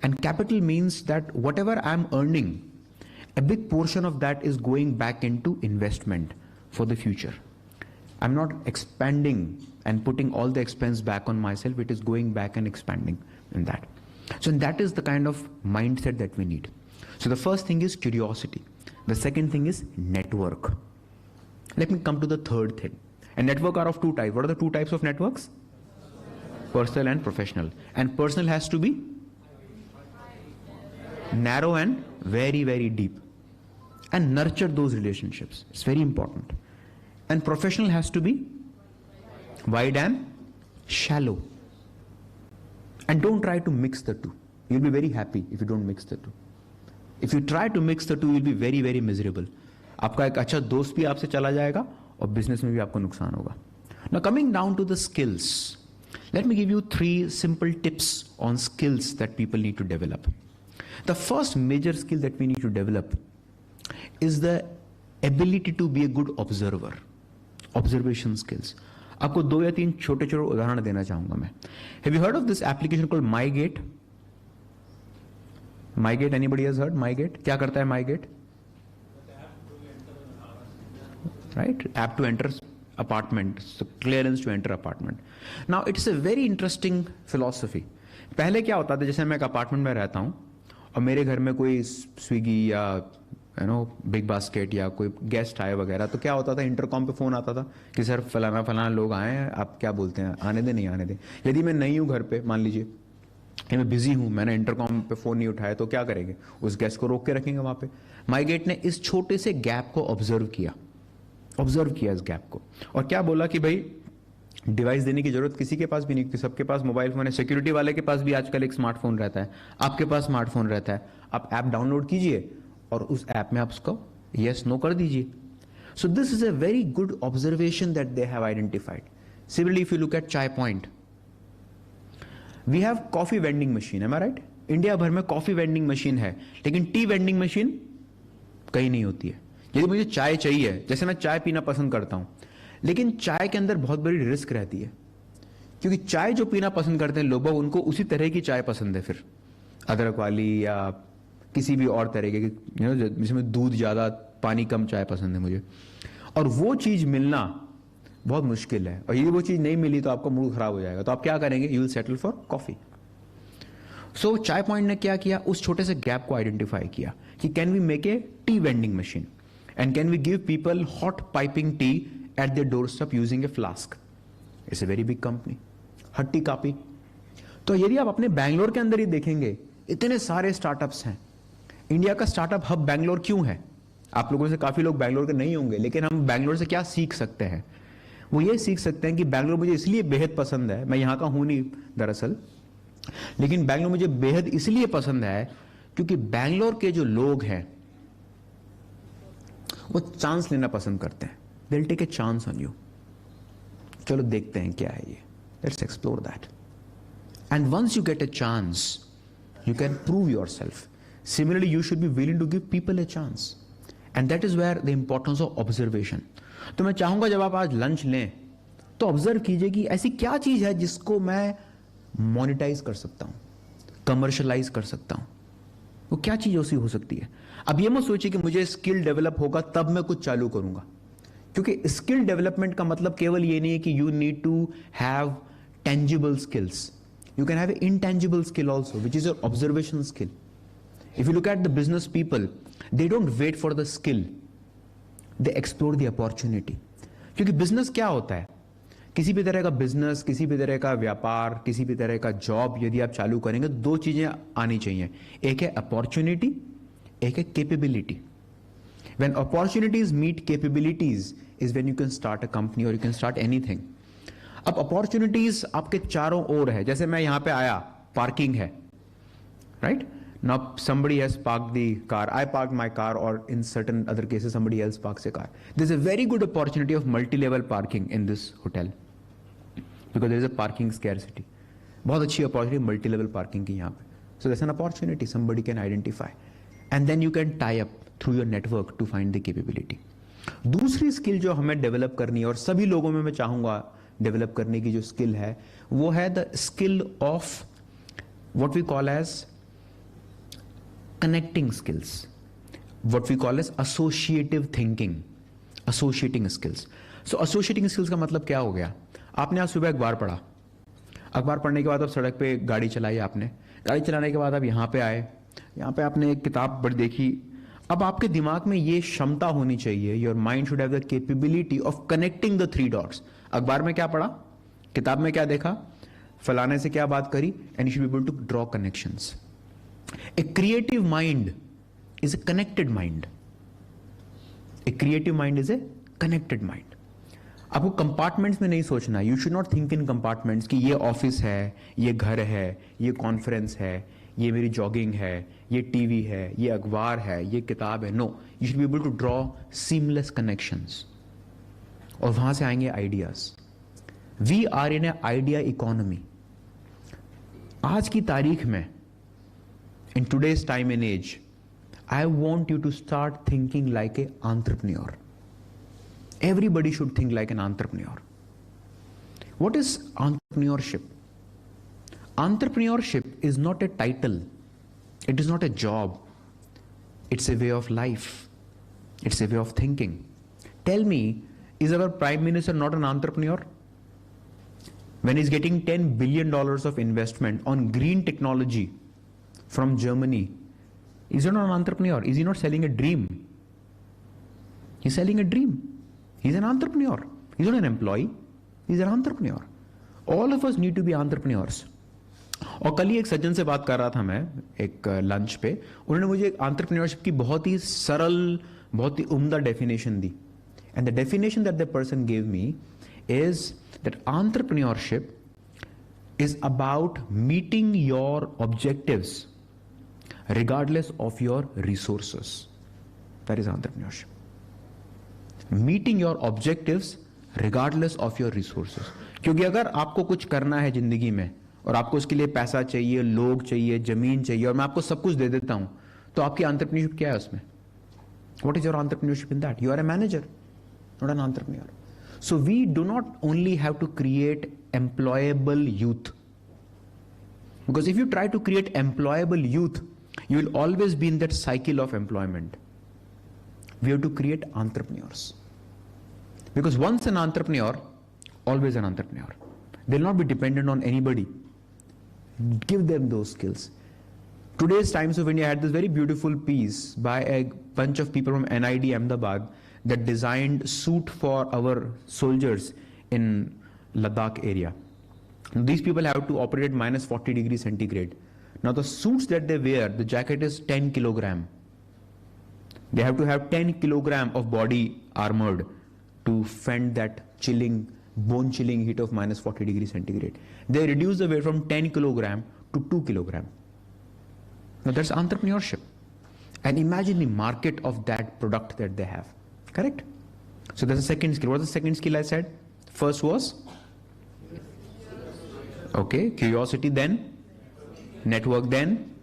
And capital means that whatever I'm earning, a big portion of that is going back into investment for the future. I'm not expanding and putting all the expense back on myself, it is going back and expanding in that. So that is the kind of mindset that we need. So the first thing is curiosity. The second thing is network. Let me come to the third thing. And network are of two types. What are the two types of networks? Personal and professional. And personal has to be narrow and very, very deep, and nurture those relationships. It's very important. And professional has to be wide and shallow. And don't try to mix the two. You'll be very happy if you don't mix the two. If you try to mix the two, you'll be very, very miserable. आपका एक अच्छा दोस्त भी आपसे चला जाएगा और business में भी आपको नुकसान होगा. Now coming down to the skills, let me give you 3 simple tips on skills that people need to develop. The first major skill that we need to develop is the ability to be a good observer. Observation skills. आपको 2 या 3 छोटे छोटे उदाहरण देना चाहूंगा मैं. Have you heard of this application called MyGate? MyGate, anybody has heard MyGate? क्या करता है MyGate? Right? App to enter apartment, so clearance to enter apartment. Now it's a very interesting philosophy. पहले क्या होता था, जैसे मैं एक अपार्टमेंट में रहता हूँ और मेरे घर में कोई स्विगी या बिग बास्केट या कोई गेस्ट आए वगैरह, तो क्या होता था, इंटरकॉम पे फोन आता था कि सर फलाना फलाना लोग आए हैं, आप क्या बोलते हैं, आने दे नहीं आने दे. यदि मैं नहीं हूँ घर पे, मान लीजिए कि मैं बिजी हूँ, मैंने इंटरकॉम पे फोन नहीं उठाया, तो क्या करेंगे, उस गेस्ट को रोक के रखेंगे वहां पे. माईगेट ने इस छोटे से गैप को ऑब्जर्व किया इस गैप को, और क्या बोला कि भाई डिवाइस देने की जरूरत किसी के पास भी नहीं, क्योंकि सबके पास मोबाइल फोन है. सिक्योरिटी वाले के पास भी आजकल एक स्मार्टफोन रहता है, आपके पास स्मार्टफोन रहता है. आप ऐप डाउनलोड कीजिए और उस ऐप में आप उसको यस नो कर दीजिए. So this is a very good observation that they have identified. Similarly if you look at Chai Point, we have coffee vending machine, am I right? India भर में कॉफी वेंडिंग मशीन है, लेकिन T vending machine कहीं नहीं होती है। यदि मुझे चाय चाहिए, जैसे मैं चाय पीना पसंद करता हूं, लेकिन चाय के अंदर बहुत बड़ी रिस्क रहती है, क्योंकि चाय जो पीना पसंद करते हैं लोग, उनको उसी तरह की चाय पसंद है, फिर अदरक वाली या किसी भी और तरह के, जिसमें दूध ज्यादा पानी कम चाय पसंद है मुझे, और वो चीज मिलना बहुत मुश्किल है। और यदि वो चीज नहीं मिली तो आपका मूड खराब हो जाएगा, तो आप क्या करेंगे? You will settle for coffee. So Chai Point ने क्या किया? उस छोटे से गैप को आइडेंटिफाई किया कि can we make a tea vending machine and can we give people hot piping tea at their doorstep using a flask. It's a very big company, Hatti Kaapi. तो यदि आप अपने बैंगलोर के अंदर ही देखेंगे, इतने सारे स्टार्टअप्स हैं। इंडिया का स्टार्टअप हब बैंगलोर क्यों है? आप लोगों से काफी लोग बैंगलोर के नहीं होंगे, लेकिन हम बैंगलोर से क्या सीख सकते हैं? वो ये सीख सकते हैं कि बैंगलोर मुझे इसलिए बेहद पसंद है, मैं यहां का हूं नहीं दरअसल, लेकिन बैंगलोर मुझे बेहद इसलिए पसंद है क्योंकि बैंगलोर के जो लोग हैं वो चांस लेना पसंद करते हैं। They'll take a chance on you. चलो देखते हैं क्या है ये, let's explore that. And once you get a chance, you can prove yourself. Similarly, you should be willing to give people a chance. And that is where the importance of observation. तो मैं चाहूंगा जब आप आज lunch लें तो observe कीजिए कि ऐसी क्या चीज है जिसको मैं मोनेटाइज कर सकता हूं, कमर्शलाइज कर सकता हूं। वो क्या चीज ऐसी हो सकती है? अब ये मत सोचिए कि मुझे स्किल डेवलप होगा तब मैं कुछ चालू करूंगा, क्योंकि स्किल डेवलपमेंट का मतलब केवल ये नहीं है कि you need to have tangible skills, you can have intangible skill also, which is your observation skill. If you look at the business people, they don't wait for the skill, they explore the opportunity. क्योंकि business क्या होता है? किसी भी तरह का business, किसी भी तरह का व्यापार, किसी भी तरह का जॉब यदि आप चालू करेंगे, दो चीजें आनी चाहिए, एक है अपॉर्चुनिटी, एक है capability. When opportunities meet capabilities is when you can start a company or you can start anything. अब opportunities आपके चारों ओर है। जैसे मैं यहां पे आया, पार्किंग है, right? Now somebody has parked the car. I parked my car, or in certain other cases somebody else parks a car. There's a very good opportunity of multi-level parking in this hotel because there is a parking scarcity. बहुत अच्छी opportunity multi-level parking की यहाँ पे. So there's an opportunity somebody can identify, and then you can tie up through your network to find the capability. दूसरी skill जो हमें develop करनी है और सभी लोगों में मैं चाहूंगा डेवलप करने की जो स्किल है, वो है the skill of what we call as connecting skills, what we call as associative thinking, associating skills. So associating skills का मतलब क्या हो गया? आपने आज सुबह अखबार पढ़ा, अखबार पढ़ने के बाद आप सड़क पे गाड़ी चलाई, आपने गाड़ी चलाने के बाद आप यहाँ पे आए, यहाँ पे आपने एक किताब पढ़ देखी। अब आपके दिमाग में ये क्षमता होनी चाहिए, your mind should have the capability of connecting the three dots. अखबार में क्या पढ़ा, किताब में क्या देखा, फलाने से क्या बात करी, and you should be able to draw connections. A creative mind is a connected mind. A creative mind is a connected mind. आपको कंपार्टमेंट्स में नहीं सोचना। You should not think in compartments कि ये ऑफिस है, ये घर है, ये कॉन्फ्रेंस है, ये मेरी जॉगिंग है, ये टीवी है, ये अखबार है, ये किताब है। No, you should be able to draw seamless connections, और वहां से आएंगे ideas. We are in a idea economy. आज की तारीख में, in today's time and age, I want you to start thinking like an entrepreneur. Everybody should think like an entrepreneur. What is entrepreneurship? Entrepreneurship is not a title. It is not a job. It's a way of life. It's a way of thinking. Tell me, is our Prime Minister not an entrepreneur? When he's getting $10 billion of investment on green technology from Germany, is he not an entrepreneur? Is he not selling a dream? He's selling a dream. He's an entrepreneur. He's not an employee. He's an entrepreneur. All of us need to be entrepreneurs. और कल ही एक सज्जन से बात कर रहा था मैं एक लंच पे, उन्होंने मुझे एंटरप्रेन्योरशिप की बहुत ही सरल, बहुत ही उम्दा definition the. And the definition that the person gave me is that entrepreneurship is about meeting your objectives regardless of your resources. That is entrepreneurship. Meeting your objectives regardless of your resources. क्योंकि अगर आपको कुछ करना है जिंदगी में और आपको उसके लिए पैसा चाहिए, लोग चाहिए, जमीन चाहिए, और मैं आपको सब कुछ दे देता हूं, तो आपकी एंटरप्रेन्योरशिप क्या है उसमें? What is your entrepreneurship in that? You are a manager, not an entrepreneur. So we do not only have to create employable youth. Because if you try to create employable youth, you will always be in that cycle of employment. We have to create entrepreneurs. Because once an entrepreneur, always an entrepreneur. They'll not be dependent on anybody. Give them those skills. Today's Times of India had this very beautiful piece by a bunch of people from NID Ahmedabad that designed suit for our soldiers in Ladakh area. These people have to operate at minus 40 degrees centigrade. Now the suits that they wear, the jacket is 10 kilogram. They have to have 10 kilogram of body armored to fend that chilling, bone chilling heat of minus 40 degrees centigrade. They reduce the weight from 10 kilogram to 2 kilogram. Now that's entrepreneurship. And imagine the market of that product that they have. Correct? So that's the second skill. What's the second skill I said? First was? Okay, curiosity, then network, then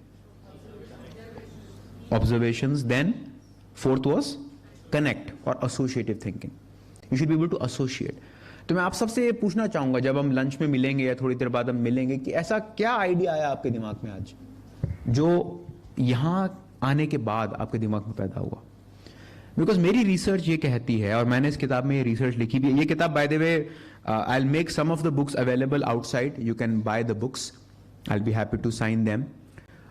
observations, then fourth was connect or associative thinking. You should be able to associate. तो मैं आप सबसे पूछना चाहूंगा, जब हम lunch में मिलेंगे या थोड़ी देर बाद हम मिलेंगे, कि ऐसा क्या आइडिया आया आपके दिमाग में आज जो यहां आने के बाद आपके दिमाग में पैदा हुआ? बिकॉज मेरी रिसर्च ये कहती है, और मैंने इस किताब में ये रिसर्च लिखी भी है. ये किताब by the way I will make some of the books available outside, you can buy the books, I will be happy to sign them.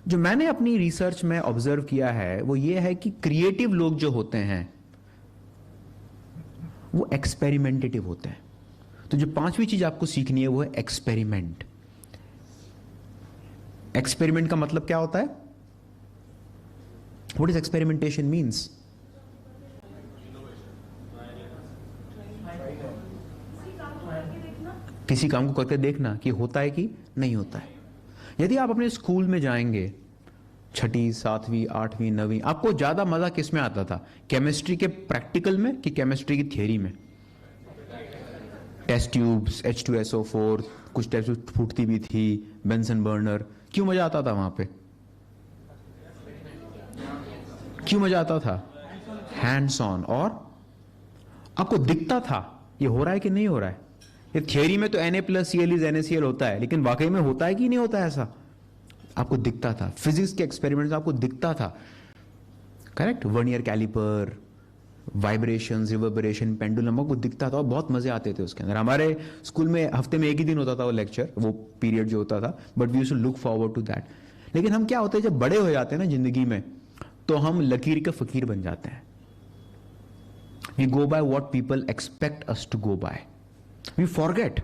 जो मैंने अपनी रिसर्च में ऑब्जर्व किया है वो ये है कि क्रिएटिव लोग जो होते हैं वो एक्सपेरिमेंटेटिव होते हैं. तो जो पांचवी चीज आपको सीखनी है वो है एक्सपेरिमेंट. एक्सपेरिमेंट का मतलब क्या होता है? What is experimentation means? किसी काम को करके देखना कि होता है कि नहीं होता है. यदि आप अपने स्कूल में जाएंगे, छठी, सातवीं, आठवीं, नवीं, आपको ज्यादा मजा किस में आता था? केमिस्ट्री के प्रैक्टिकल में कि केमिस्ट्री की थियरी में? टेस्ट ट्यूब्स, H2SO4, कुछ टेस्ट ट्यूब फूटती भी थी, बेंसन बर्नर. क्यों मजा आता था वहां पे? क्यों मजा आता था? Hands on. और आपको दिखता था ये हो रहा है कि नहीं हो रहा है. ये थियरी में तो Na+Cl is NaCl होता है, लेकिन वाकई में होता है कि नहीं होता है ऐसा? आपको दिखता था. फिजिक्स के एक्सपेरिमेंट्स आपको दिखता था. Correct? Vernier calliper, vibrations, reverberation, pendulum, आपको दिखता था और बहुत मजे आते थे उसके अंदर. हमारे स्कूल में हफ्ते में एक ही दिन होता था वो लेक्चर, वो पीरियड जो होता था, but we used to look forward to that. लेकिन हम क्या होते हैं जब बड़े हो जाते हैं ना जिंदगी में, तो हम लकीर के फकीर बन जाते हैं. We go by what people expect us to go by. We forget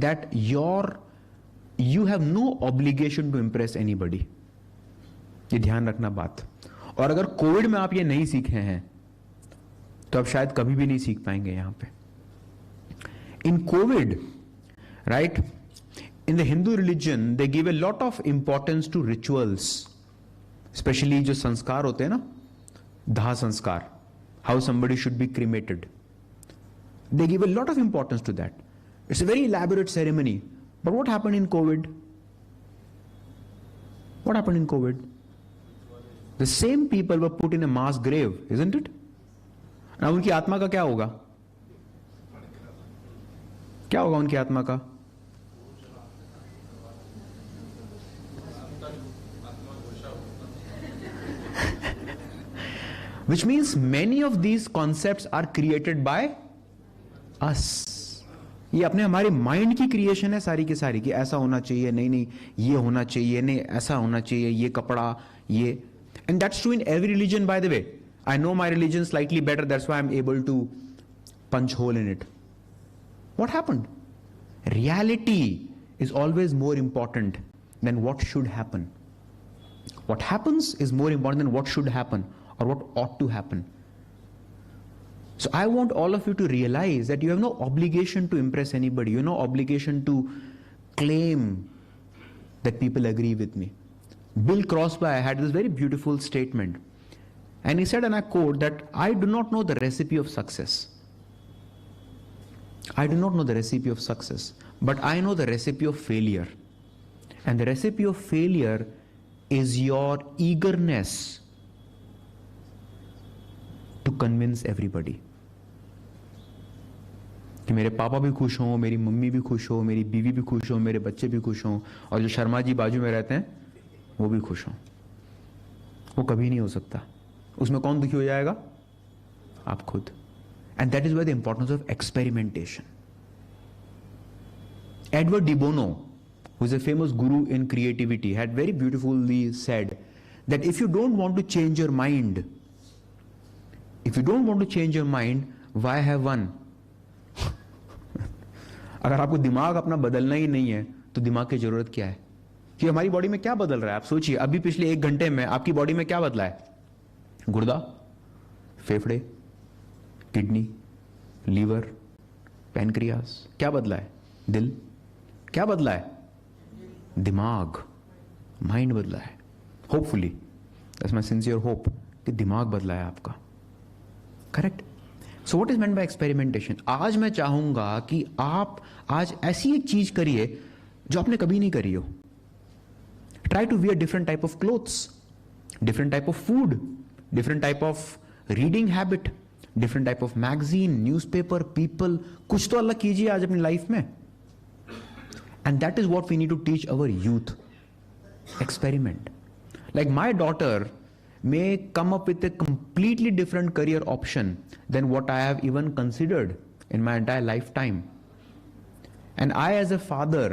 that you have no obligation to impress anybody. ये ध्यान रखना बात. और अगर कोविड में आप ये नहीं सीखे हैं तो आप शायद कभी भी नहीं सीख पाएंगे यहां पे. In COVID, right? In the Hindu religion, they give a lot of importance to rituals, especially जो संस्कार होते हैं ना, दाह संस्कार, how somebody should be cremated. They give a lot of importance to that. It's a very elaborate ceremony. But what happened in COVID? What happened in COVID? The same people were put in a mass grave, isn't it? Now उनकी आत्मा का क्या होगा? क्या होगा उनकी आत्मा का? Which means many of these concepts are created by us. ये अपने हमारे माइंड की क्रिएशन है सारी की सारी, कि ऐसा होना चाहिए, नहीं नहीं ये होना चाहिए, नहीं ऐसा होना चाहिए, ये कपड़ा, ये. And that's true in every religion by the way. I know my religion slightly better, that's why I am able to punch hole in it. What happened? Reality is always more important than what should happen. What happens is more important than what should happen or what ought to happen. So I want all of you to realize that you have no obligation to impress anybody. You have no obligation to claim that people agree with me. Bill Crosby had this very beautiful statement, and he said, and I quote, that I do not know the recipe of success. I do not know the recipe of success, but I know the recipe of failure. And the recipe of failure is your eagerness to convince everybody. कि मेरे पापा भी खुश हों, मेरी mummy भी खुश हो, मेरी बीवी भी खुश हो, मेरे बच्चे भी खुश हों, और जो शर्मा जी बाजू में रहते हैं वो भी खुश हों. वो कभी नहीं हो सकता. उसमें कौन दुखी हो जाएगा? आप खुद. And that is where the importance of experimentation. Edward de Bono, who is a famous guru in creativity, had very beautifully said that if you don't want to change your mind, why have one? अगर आपको दिमाग अपना बदलना ही नहीं है तो दिमाग की जरूरत क्या है? कि हमारी बॉडी में क्या बदल रहा है? आप सोचिए, अभी पिछले 1 घंटे में आपकी बॉडी में क्या बदला है? गुर्दा, फेफड़े, किडनी, लीवर, पैनक्रियास, क्या बदला है? दिल, क्या बदला है? दिमाग, माइंड बदला है. Hopefully, that's my sincere hope कि दिमाग बदला है आपका. Correct? So what is meant by experimentation? आज मैं चाहूंगा कि आप आज ऐसी एक चीज करिए जो आपने कभी नहीं करी हो. Try to wear different type of clothes, different type of food, different type of reading habit, different type of magazine, newspaper, people. कुछ तो अलग कीजिए आज अपनी लाइफ में. And that is what we need to teach our youth. Experiment. Like my daughter may come up with a completely different career option than what I have even considered in my entire lifetime. And I, as a father,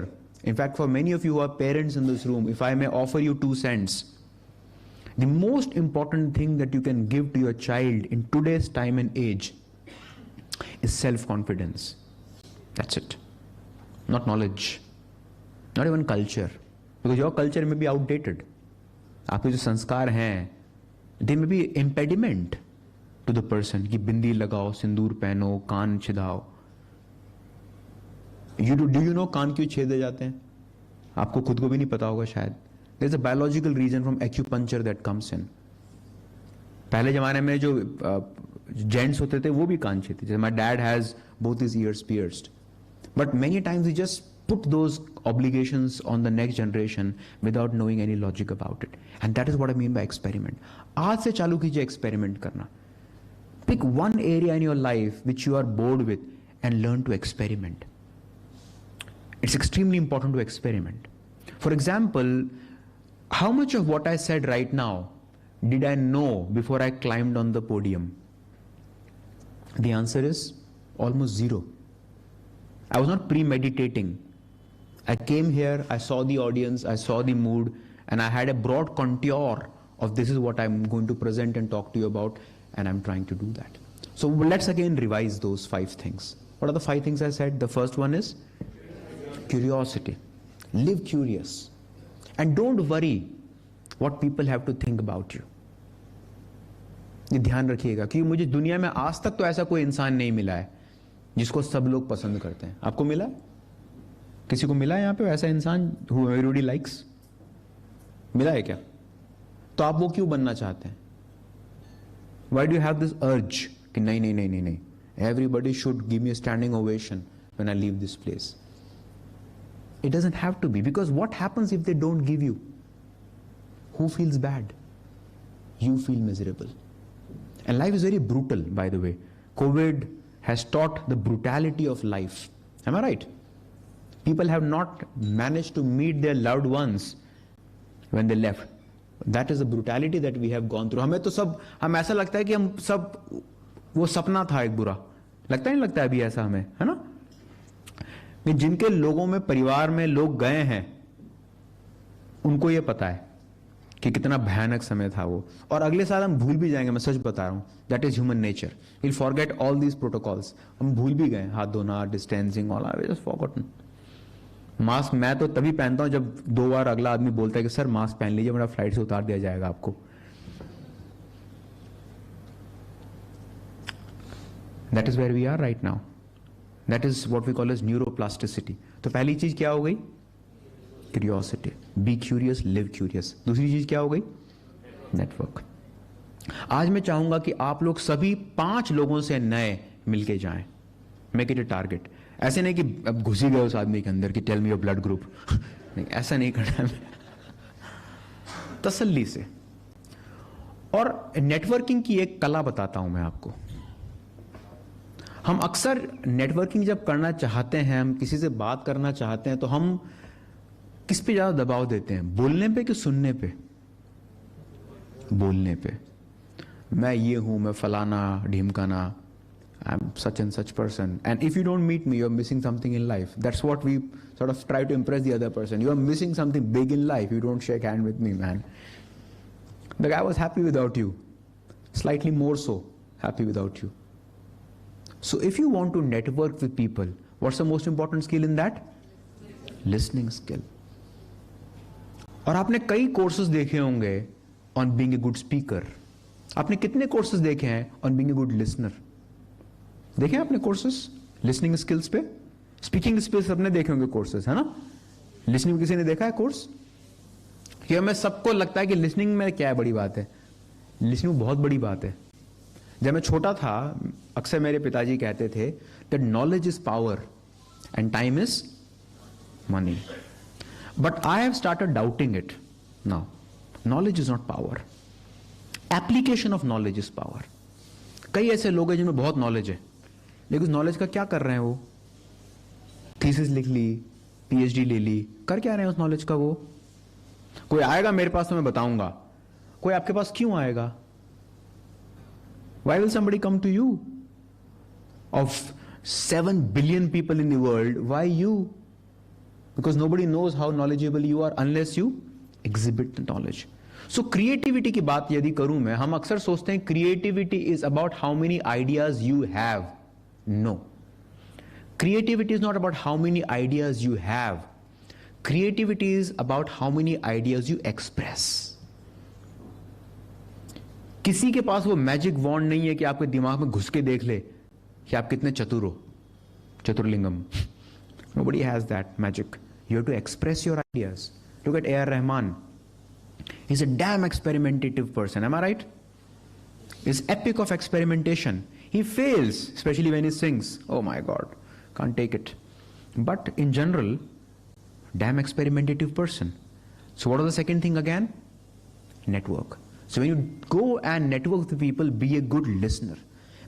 in fact, for many of you who are parents in this room, if I may offer you 2 cents, the most important thing that you can give to your child in today's time and age is self-confidence. That's it. Not knowledge, not even culture, because your culture may be outdated. आपके जो संस्कार हैं, they may be impediment to the person कि बिंदी लगाओ, सिंदूर पहनो, कान छिदाओ. Do you know कान क्यों छेदे जाते हैं? आपको खुद को भी नहीं पता होगा शायद. There is a biological reason from acupuncture that comes in. पहले जमाने में जो जेंट्स होते थे वो भी कान छेदते थे. My dad has both his ears pierced, but many times he just put those obligations on the next generation without knowing any logic about it. And that is what I mean by experiment. आज से चालू कीजिए experiment करना. Pick one area in your life which you are bored with and learn to experiment. It's extremely important to experiment. For example, how much of what I said right now did I know before I climbed on the podium? The answer is almost zero. I was not premeditating. I came here, I saw the audience, I saw the mood, and I had a broad contour of this is what I'm going to present and talk to you about, and I'm trying to do that. So let's again revise those 5 things. What are the 5 things I said? The first one is curiosity. Live curious. And don't worry what people have to think about you. ये ध्यान रखिएगा क्योंकि मुझे दुनिया में आज तक तो ऐसा कोई इंसान नहीं मिला है जिसको सब लोग पसंद करते हैं. आपको मिला है? किसी को मिला है यहाँ पे ऐसा इंसान who everybody likes? मिला है क्या? तो आप वो क्यों बनना चाहते हैं? Why do you have this urge कि नहीं, everybody should give me a standing ovation when I leave this place? It doesn't have to be, because what happens if they don't give you? Who feels bad? You feel miserable. And life is very brutal, by the way. COVID has taught the brutality of life. Am I right? People have not managed to meet their loved ones when they left. That is the brutality that we have gone through. हम ऐसा लगता है कि हम सब वो सपना था एक बुरा. लगता नहीं लगता अभी ऐसा हमें, है ना? जिनके लोगों में, परिवार में लोग गए हैं, उनको ये पता है कि कितना भयानक समय था वो. और अगले साल हम भूल भी जाएंगे, मैं सच बता रहा हूं. That is human nature. Will forget all these protocols. हम भूल भी गए, हाथ धोना, distancing, all I just forgotten. Mask मैं तो तभी पहनता हूं जब 2 बार अगला आदमी बोलता है कि सर मास्क पहन लीजिए, मेरा फ्लाइट से उतार दिया जाएगा आपको. That is where we are right now. That is what we call as neuroplasticity. तो पहली चीज क्या हो गई? Curiosity. Be curious, live curious. दूसरी चीज क्या हो गई? नेटवर्क. आज मैं चाहूंगा कि आप लोग सभी 5 लोगों से नए मिलके जाएं. Make it a target. ऐसे नहीं कि अब घुस ही गए उस आदमी के अंदर कि tell me your blood group, नहीं, ऐसा नहीं करना है। तसल्ली से। और नेटवर्किंग की एक कला बताता हूं मैं आपको। हम अक्सर नेटवर्किंग जब करना चाहते हैं, हम किसी से बात करना चाहते हैं, तो हम किस पे ज्यादा दबाव देते हैं, बोलने पे कि सुनने पे? बोलने पे। मैं ये हूं, मैं फलाना ढीमकाना, I am such and such person, and if you don't meet me, you are missing something in life. That's what we sort of try to impress the other person. You are missing something big in life. You don't shake hand with me, man. The guy was happy without you. Slightly more so happy without you. So if you want to network with people, what's the most important skill in that? Listening skill. और आपने कई courses देखे होंगे on being a good speaker. आपने कितने courses देखे हैं on being a good listener? देखे आपने कोर्सेज लिसनिंग स्किल्स पे? स्पीकिंग स्किल्स सबने देखे होंगे कोर्सेज, है ना? लिसनिंग किसी ने देखा है कोर्स? कि हमें सबको लगता है कि लिसनिंग में क्या है, बड़ी बात है। लिसनिंग बहुत बड़ी बात है। जब मैं छोटा था, अक्सर मेरे पिताजी कहते थे that knowledge is power and time is money, but I have started doubting it now. Knowledge is not power, application of knowledge is power. कई ऐसे लोग हैं जिनमें बहुत नॉलेज है, लेकिन उस नॉलेज का क्या कर रहे हैं? वो थीसिस लिख ली, पीएचडी ले ली, कर क्या रहे हैं उस नॉलेज का? वो कोई आएगा मेरे पास तो मैं बताऊंगा, कोई आपके पास क्यों आएगा? Why will somebody come to you? Of 7 billion people in the world, why you? Because nobody knows how knowledgeable you are unless you exhibit the knowledge. So creativity की बात यदि करूं मैं, हम अक्सर सोचते हैं creativity is about how many ideas you have. No. Creativity is not about how many ideas you have. Creativity is about how many ideas you express. किसी के पास वो मैजिक वॉन्ड नहीं है कि आपके दिमाग में घुस के देख ले कि आप कितने चतुर हो, चतुर्लिंगम. Nobody has that magic. You have to express your ideas. Look at A.R. Rahman. He's a damn experimentative person. Am I right? He's epic of experimentation. He fails, especially when he sings. Oh my God, can't take it. But in general, damn experimentative person. So what is the second thing again? Network. So when you go and network with people, be a good listener.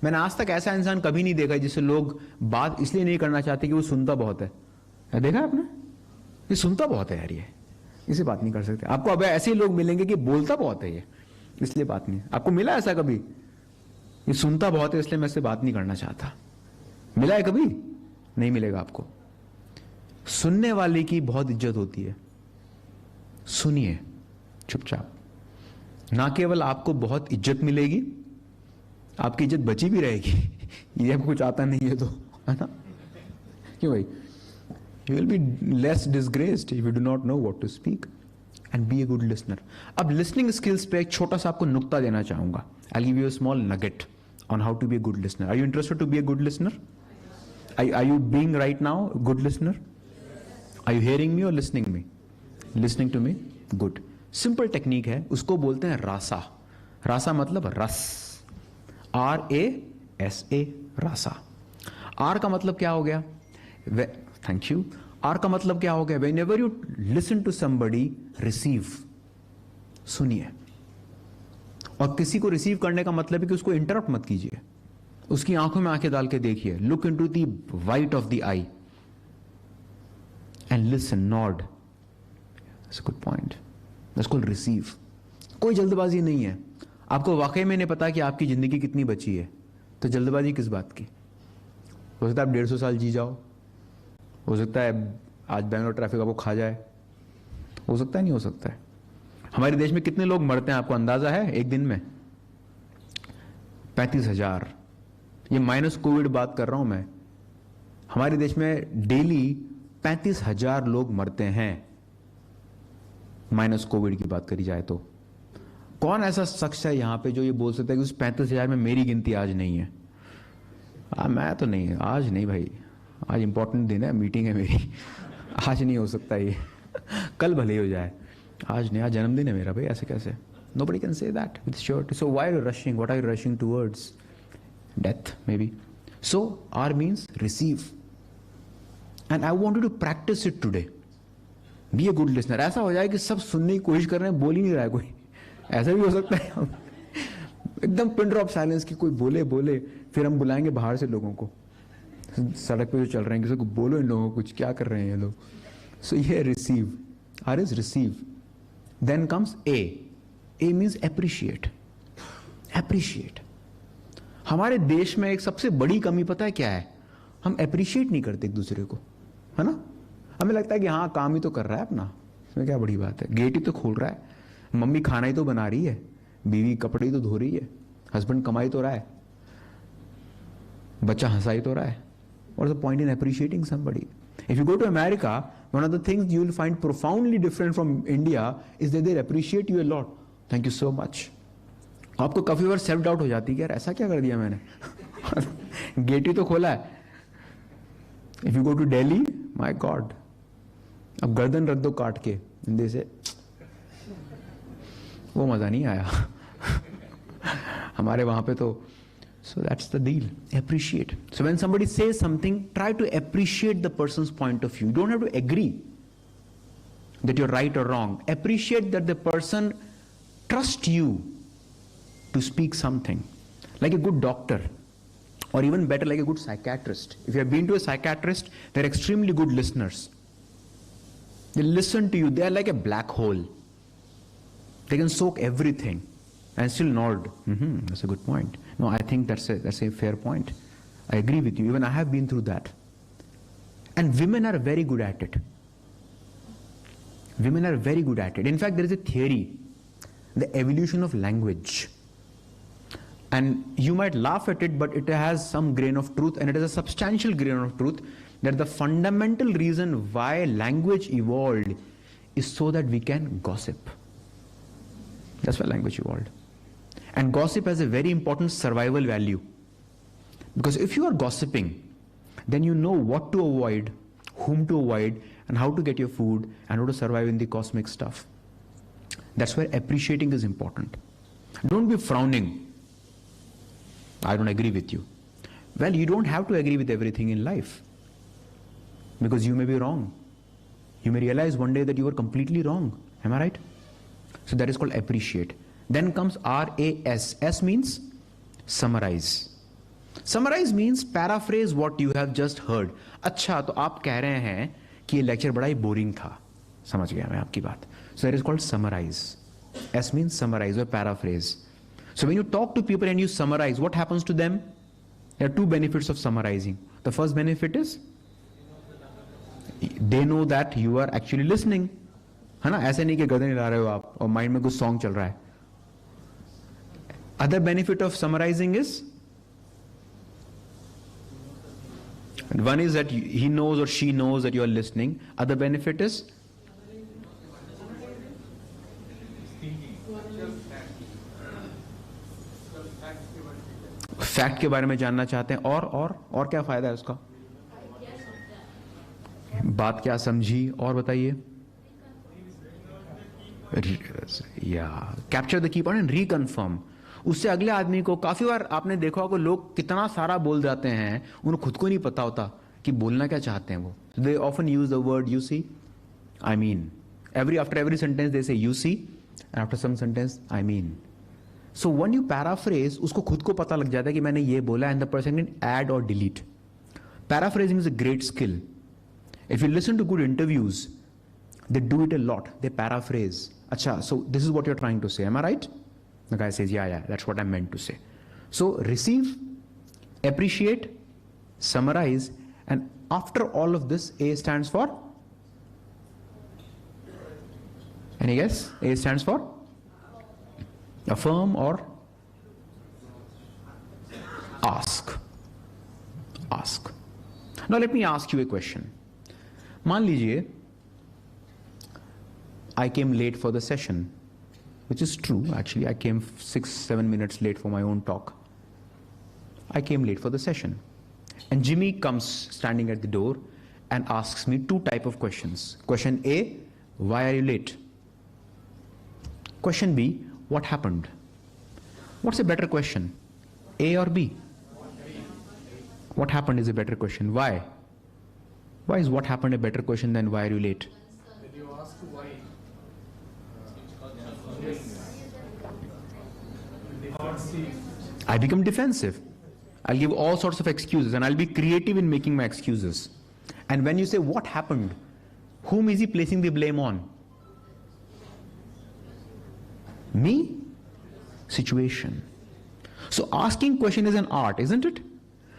मैंने आज तक ऐसा इंसान कभी नहीं देखा जिससे लोग बात इसलिए नहीं करना चाहते कि वो सुनता बहुत है। देखा आपने? ये सुनता बहुत है यार, ये इसे बात नहीं कर सकते। आपको अब ऐसे ही लोग मिलेंगे कि बोलता बहुत है ये, इसलिए बात नहीं। आपको मिला ऐसा कभी? ये सुनता बहुत है इसलिए मैं इससे बात नहीं करना चाहता। मिला है कभी? नहीं मिलेगा आपको। सुनने वाले की बहुत इज्जत होती है। सुनिए चुपचाप। ना केवल आपको बहुत इज्जत मिलेगी, आपकी इज्जत बची भी रहेगी। ये आपको कुछ आता नहीं है तो, है ना? क्यों भाई? You will be less disgraced if you do not know what to speak and be a good listener. अब listening skills पे एक छोटा सा आपको नुक्ता देना चाहूंगा. I'll give you a small nugget on how to be a good listener. Are you interested to be a good listener? Are you being right now a good listener? Are you hearing me or listening me? Listening to me? Good. Simple technique है, उसको बोलते हैं रासा. रासा मतलब रस. R-A-S-A, रासा. R का मतलब क्या हो गया? Thank you. आर का मतलब क्या हो गया? Whenever you listen to somebody, receive. सुनिए. और किसी को रिसीव करने का मतलब है कि उसको इंटरप्ट मत कीजिए, उसकी आंखों में आंखें डाल के देखिए. Look into the white of the eye and listen, nod. That's a good point. That's called receive. कोई जल्दबाजी नहीं है. आपको वाकई में नहीं पता कि आपकी जिंदगी कितनी बची है, तो जल्दबाजी किस बात की? हो सकता है आप 150 साल जी जाओ, हो सकता है आज बैंगलोर ट्रैफिक आपको खा जाए, हो सकता है, नहीं हो सकता है. हमारे देश में कितने लोग मरते हैं आपको अंदाजा है एक दिन में? 35,000. ये माइनस कोविड बात कर रहा हूं मैं. हमारे देश में डेली 35,000 लोग मरते हैं, माइनस कोविड की बात करी जाए तो. कौन ऐसा शख्स है यहां पे जो ये बोल सकता है कि उस 35,000 में मेरी गिनती आज नहीं है? मैं तो नहीं, आज नहीं भाई, आज इंपॉर्टेंट दिन है, मीटिंग है मेरी, आज नहीं हो सकता ये. कल भले ही हो जाए, आज नहीं, आज जन्मदिन है मेरा भाई, ऐसे कैसे? Nobody can say that with surety. So why are you rushing? What are you rushing towards? Death maybe. So R means receive. And I want you to practice it today. Be a good listener. ऐसा हो जाए कि सब सुनने की कोशिश कर रहे हैं, बोल ही नहीं रहा है कोई. ऐसा भी हो सकता है. एकदम पिन ड्रॉप साइलेंस की कोई बोले बोले, फिर हम बुलाएंगे बाहर से लोगों को. सड़क पे जो चल रहे हैं, किसी को बोलो इन लोगों को कुछ क्या कर रहे हैं ये लोग. So ये receive. R is receive. Then comes A. A means appreciate. Appreciate. हमारे देश में एक सबसे बड़ी कमी पता है क्या है? हम अप्रिशिएट नहीं करते एक दूसरे को, है ना? हमें लगता है कि हाँ काम ही तो कर रहा है अपना, इसमें क्या बड़ी बात है, गेट ही तो खोल रहा है, मम्मी खाना ही तो बना रही है, बीवी कपड़े ही तो धो रही है, हस्बैंड कमाई तो रहा है, बच्चा हंसा ही तो रहा है. What's the point in appreciating somebody? If you go to America, one of the things you will find profoundly different from India is that they appreciate you a lot. Thank you so much. आपको काफी बार self doubt हो जाती है कि यार ऐसा क्या कर दिया मैंने, गेट ही तो खोला है. If you go to Delhi, my God, अब गर्दन रख दो काट के, हिंदी से वो मजा नहीं आया. हमारे वहां पे तो. So that's the deal. Appreciate. So when somebody says something, try to appreciate the person's point of view. You don't have to agree that you're right or wrong. Appreciate that the person trusts you to speak something. Like a good doctor, or even better, like a good psychiatrist. If you have been to a psychiatrist, they're extremely good listeners. They listen to you. They are like a black hole. They can soak everything and still nod. That's a good point. No, I think that's a fair point. I agree with you. Even I have been through that. And women are very good at it. Women are very good at it. In fact, there is a theory, the evolution of language. And you might laugh at it, but it has some grain of truth, and it is a substantial grain of truth, that the fundamental reason why language evolved is so that we can gossip. That's why language evolved. And gossip has a very important survival value. Because if you are gossiping, then you know what to avoid, whom to avoid, and how to get your food, and how to survive in the cosmic stuff. That's where appreciating is important. Don't be frowning. I don't agree with you. Well, you don't have to agree with everything in life, because you may be wrong. You may realize one day that you were completely wrong. Am I right? So that is called appreciate. Then comes RAS. S means summarize. Summarize means paraphrase what you have just heard. अच्छा, तो आप कह रहे हैं कि ये lecture बड़ा ही boring था. समझ गया मैं आपकी बात. So that is called summarize. S means summarize or paraphrase. So when you talk to people and you summarize, what happens to them? There are two benefits of summarizing. The first benefit is they know that you are actually listening. है ना? ऐसे नहीं कि गर्दन हिला रहे हो आप और माइंड में कुछ सॉन्ग चल रहा है. Other benefit of summarizing is, one is that he knows or she knows that you are listening. Other benefit is fact के बारे में जानना चाहते हैं. और क्या फायदा है उसका? बात क्या समझी, और बताइए. या capture the key point and reconfirm. उससे अगले आदमी को, काफी बार आपने देखा होगा लोग कितना सारा बोल जाते हैं, उन्हें खुद को नहीं पता होता कि बोलना क्या चाहते हैं वो. They often use the word you see, I mean. After every sentence they say you see, and after some sentence I mean. So when you paraphrase, उसको खुद को पता लग जाता है कि मैंने ये बोला, and the person can add or delete. Paraphrasing is a great skill. If you listen to good interviews, they do it a lot. They paraphrase. Acha, so this is what you're trying to say. Am I right? The guy says, yeah, that's what I meant to say. So receive, appreciate, summarize, and after all of this, A stands for? Any guess? A stands for? Affirm or ask. Ask. Now let me ask you a question. मान लीजिए I came late for the session, which is true actually. I came 6-7 minutes late for my own talk. I came late for the session, and Jimmy comes standing at the door and asks me two type of questions. Question A, why are you late? Question B, what happened? What's a better question? A or B? What happened is a better question. Why? Why is what happened a better question than why are you late? I become defensive. I'll give all sorts of excuses and I'll be creative in making my excuses. And when you say what happened, whom is he placing the blame on? Me? Situation. So asking question is an art, isn't it?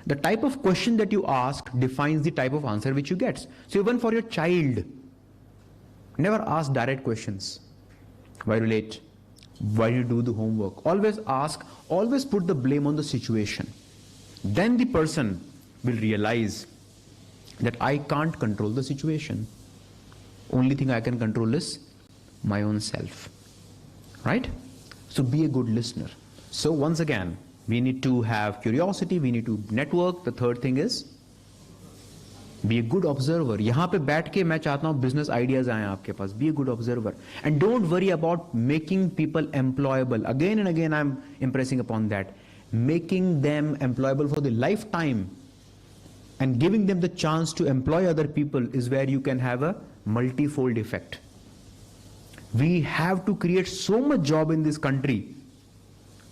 The type of question that you ask defines the type of answer which you get. So even for your child, never ask direct questions. Why are you late? Why do you do the homework? Always ask, always put the blame on the situation. Then the person will realize that I can't control the situation. Only thing I can control is my own self. Right? So be a good listener. So once again, we need to have curiosity, we need to network. The third thing is be a good observer. यहाँ पे बैठ के मैं चाहता हूँ business ideas आए आपके पास. Be a good observer. And don't worry about making people employable. Again and again I'm impressing upon that. Making them employable for the lifetime and giving them the chance to employ other people is where you can have a multifold effect. We have to create so much job in this country,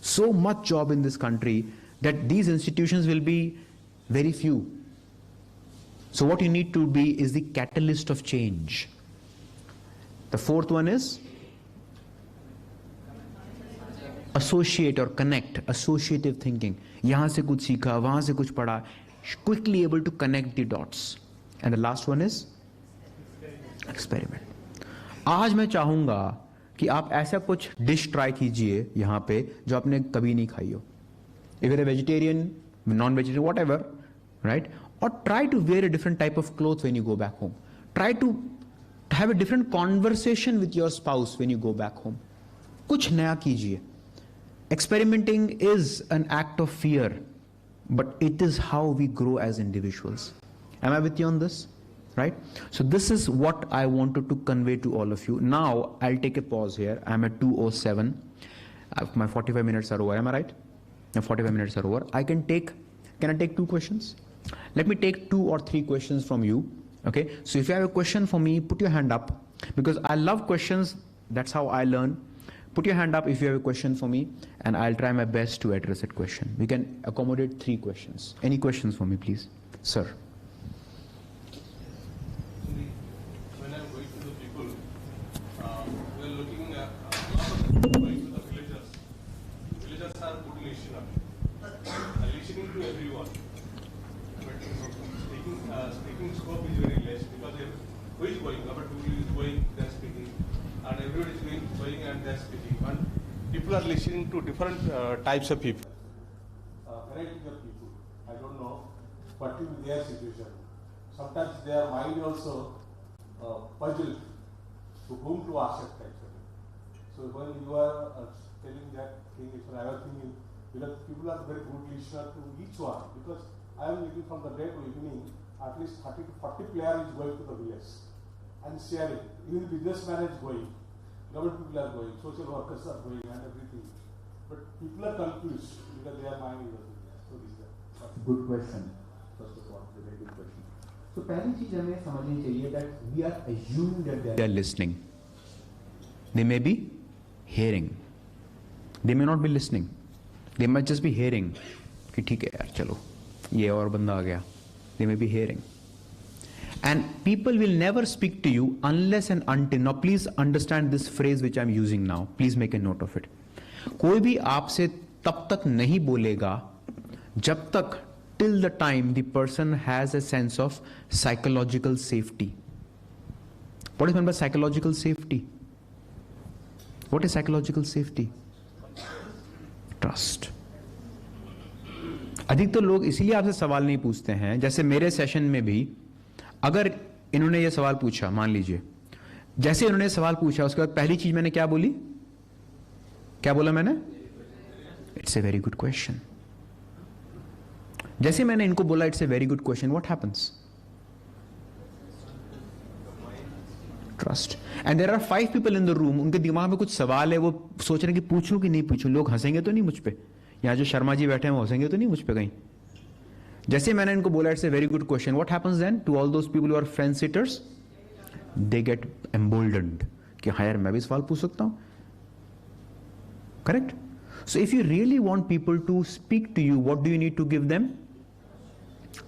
so much job in this country that these institutions will be very few. So what you need to be is the catalyst of change. The fourth one is associate or connect, associative thinking. यहाँ से कुछ सीखा, वहाँ से कुछ पढ़ा, quickly able to connect the dots. And the last one is experiment. आज मैं चाहूंगा कि आप ऐसा कुछ डिश ट्राई कीजिए यहाँ पे जो आपने कभी नहीं खाई हो. If you're a vegetarian, non-vegetarian, whatever, right? Or try to wear a different type of clothes when you go back home. Try to have a different conversation with your spouse when you go back home. कुछ नया कीजिए. Experimenting is an act of fear, but it is how we grow as individuals. Am I with you on this? Right? So this is what I wanted to convey to all of you. Now I'll take a pause here. I'm at 2:07. My 45 minutes are over. Am I right? My 45 minutes are over. Can I take 2 questions? Let me take 2 or 3 questions from you. Okay. So if you have a question for me, put your hand up because I love questions. That's how I learn. Put your hand up if you have a question for me and I'll try my best to address that question. We can accommodate 3 questions. Any questions for me, please? Sir. When I'm going to the people, we're looking at going to the villagers. Villagers are good listeners. Listening to everyone. But speaking scope is very less because who is going? Number 2 is going, they're speaking. And everybody is going and they're speaking. And people are listening to different types of people. Variety of people. I don't know, particularly their situation. Sometimes their mind also puzzled to whom to ask actually. So when you are telling that thing, I was thinking, because people are very good listener to each one. Because I am looking from the day to evening, at least 30 to 40 players is going to the village and sharing. Even businessman is going, government people are going, social workers are going and everything. But people are confused because their mind is so this is Good question. First of all, very good question. So पहली चीज हमें समझनी चाहिए that we are assuming that they are listening. They may be hearing. They may not be listening. They might just be hearing. कि ठीक है यार चलो ये और बंदा आ गया. They may be hearing. And people will never speak to you unless and until. Now please understand this phrase which I'm using now. Please make a note of it. कोई भी आपसे तब तक नहीं बोलेगा जब तक till the time the person has a sense of psychological safety. What is meant by psychological safety? What is psychological safety? Trust. अधिकतर लोग इसीलिए आपसे सवाल नहीं पूछते हैं. जैसे मेरे सेशन में भी अगर इन्होंने ये सवाल पूछा, मान लीजिए जैसे इन्होंने सवाल पूछा उसके बाद पहली चीज मैंने क्या बोली? क्या बोला मैंने? It's a very good question. जैसे मैंने इनको बोला it's a very good question, what happens? Trust. And there are 5 people in the room. उनके दिमाग में कुछ सवाल है, वो सोच रहे हैं कि पूछूं कि नहीं पूछूं. लोग हंसेंगे तो नहीं मुझ पे? यहाँ जो शर्मा जी बैठे हैं वो हंसेंगे तो नहीं मुझ पे कहीं? जैसे मैंने इनको बोला it's a very good question, what happens then to all those people who are fence sitters? They get emboldened कि हाँ यार मैं भी सवाल पूछ सकता हूं. Correct? So if you really want people to speak to you, what do you need to give them?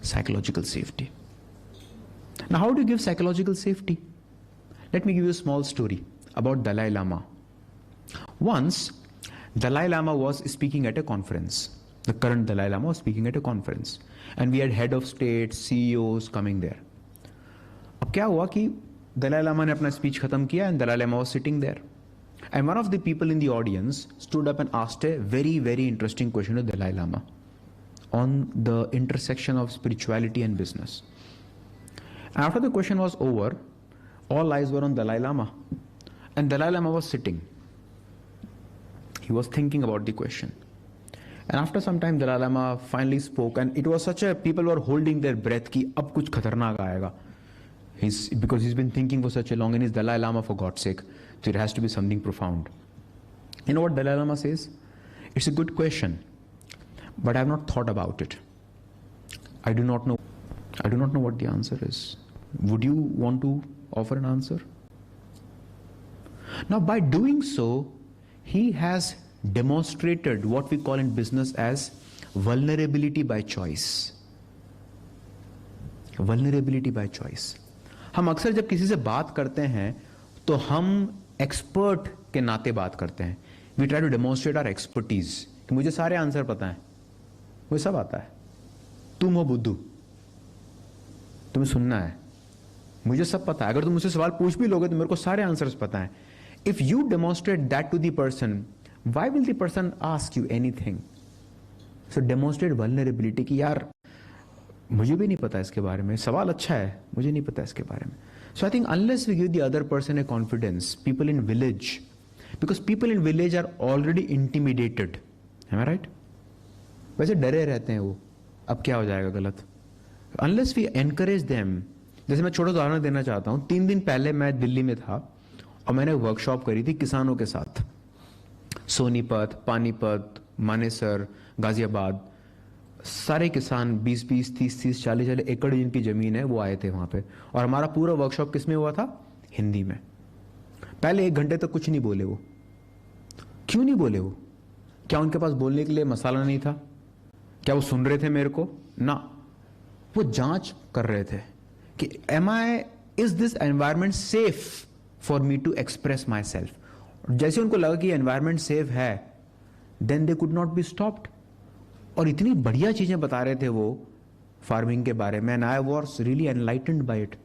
Psychological safety. Now how do you give psychological safety? Let me give you a small story about Dalai Lama. Once, Dalai Lama was speaking at a conference. The current Dalai Lama was speaking at a conference. And we had head of state, CEOs coming there. अब क्या हुआ कि Dalai Lama ने अपना speech खत्म किया and Dalai Lama was sitting there. And one of the people in the audience stood up and asked a very, very interesting question to Dalai Lama on the intersection of spirituality and business. After the question was over, all eyes were on Dalai Lama. And Dalai Lama was sitting. He was thinking about the question. And after some time, Dalai Lama finally spoke, and it was such a, people were holding their breath कि अब कुछ खतरनाक आएगा. Because he's been thinking for such a long, and he's Dalai Lama for God's sake. So it has to be something profound. You know what Dalai Lama says? It's a good question, but I have not thought about it. I do not know what the answer is. Would you want to offer an answer? Now, by doing so, he has demonstrated what we call in business as vulnerability by choice. Vulnerability by choice. हम अक्सर जब किसी से बात करते हैं तो हम एक्सपर्ट के नाते बात करते हैं. We try to demonstrate our expertise कि मुझे सारे आंसर पता है, मुझे सब आता है. तुम हो बुद्धू, तुम्हें सुनना है, मुझे सब पता है. अगर तुम मुझसे सवाल पूछ भी लोगे तो मेरे को सारे आंसर्स पता है. If you demonstrate that to the person, why will the person ask you anything? So demonstrate vulnerability कि यार मुझे भी नहीं पता इसके बारे में, सवाल अच्छा है, मुझे नहीं पता इसके बारे में. So I think unless we give the other person a confidence, people in village, because people in village are already intimidated, am I right? वैसे डरे रहते हैं वो, अब क्या हो जाएगा गलत. Unless we encourage them, जैसे मैं छोटा उदाहरण देना चाहता हूँ. 3 दिन पहले मैं दिल्ली में था और मैंने वर्कशॉप करी थी किसानों के साथ. सोनीपत, पानीपत, मानेसर, गाजियाबाद, सारे किसान 20-20, 30-30, 40-40 एकड़ जिनकी जमीन है वो आए थे वहां पे. और हमारा पूरा वर्कशॉप किस में हुआ था? हिंदी में. पहले 1 घंटे तक कुछ नहीं बोले वो. क्यों नहीं बोले वो? क्या उनके पास बोलने के लिए मसाला नहीं था? क्या वो सुन रहे थे मेरे को? ना, वो जांच कर रहे थे कि is this environment safe for me to express myself. जैसे उनको लगा कि एनवायरमेंट सेफ है, then they could not be stopped. और इतनी बढ़िया चीजें बता रहे थे वो फार्मिंग के बारे में, and I was really enlightened by it.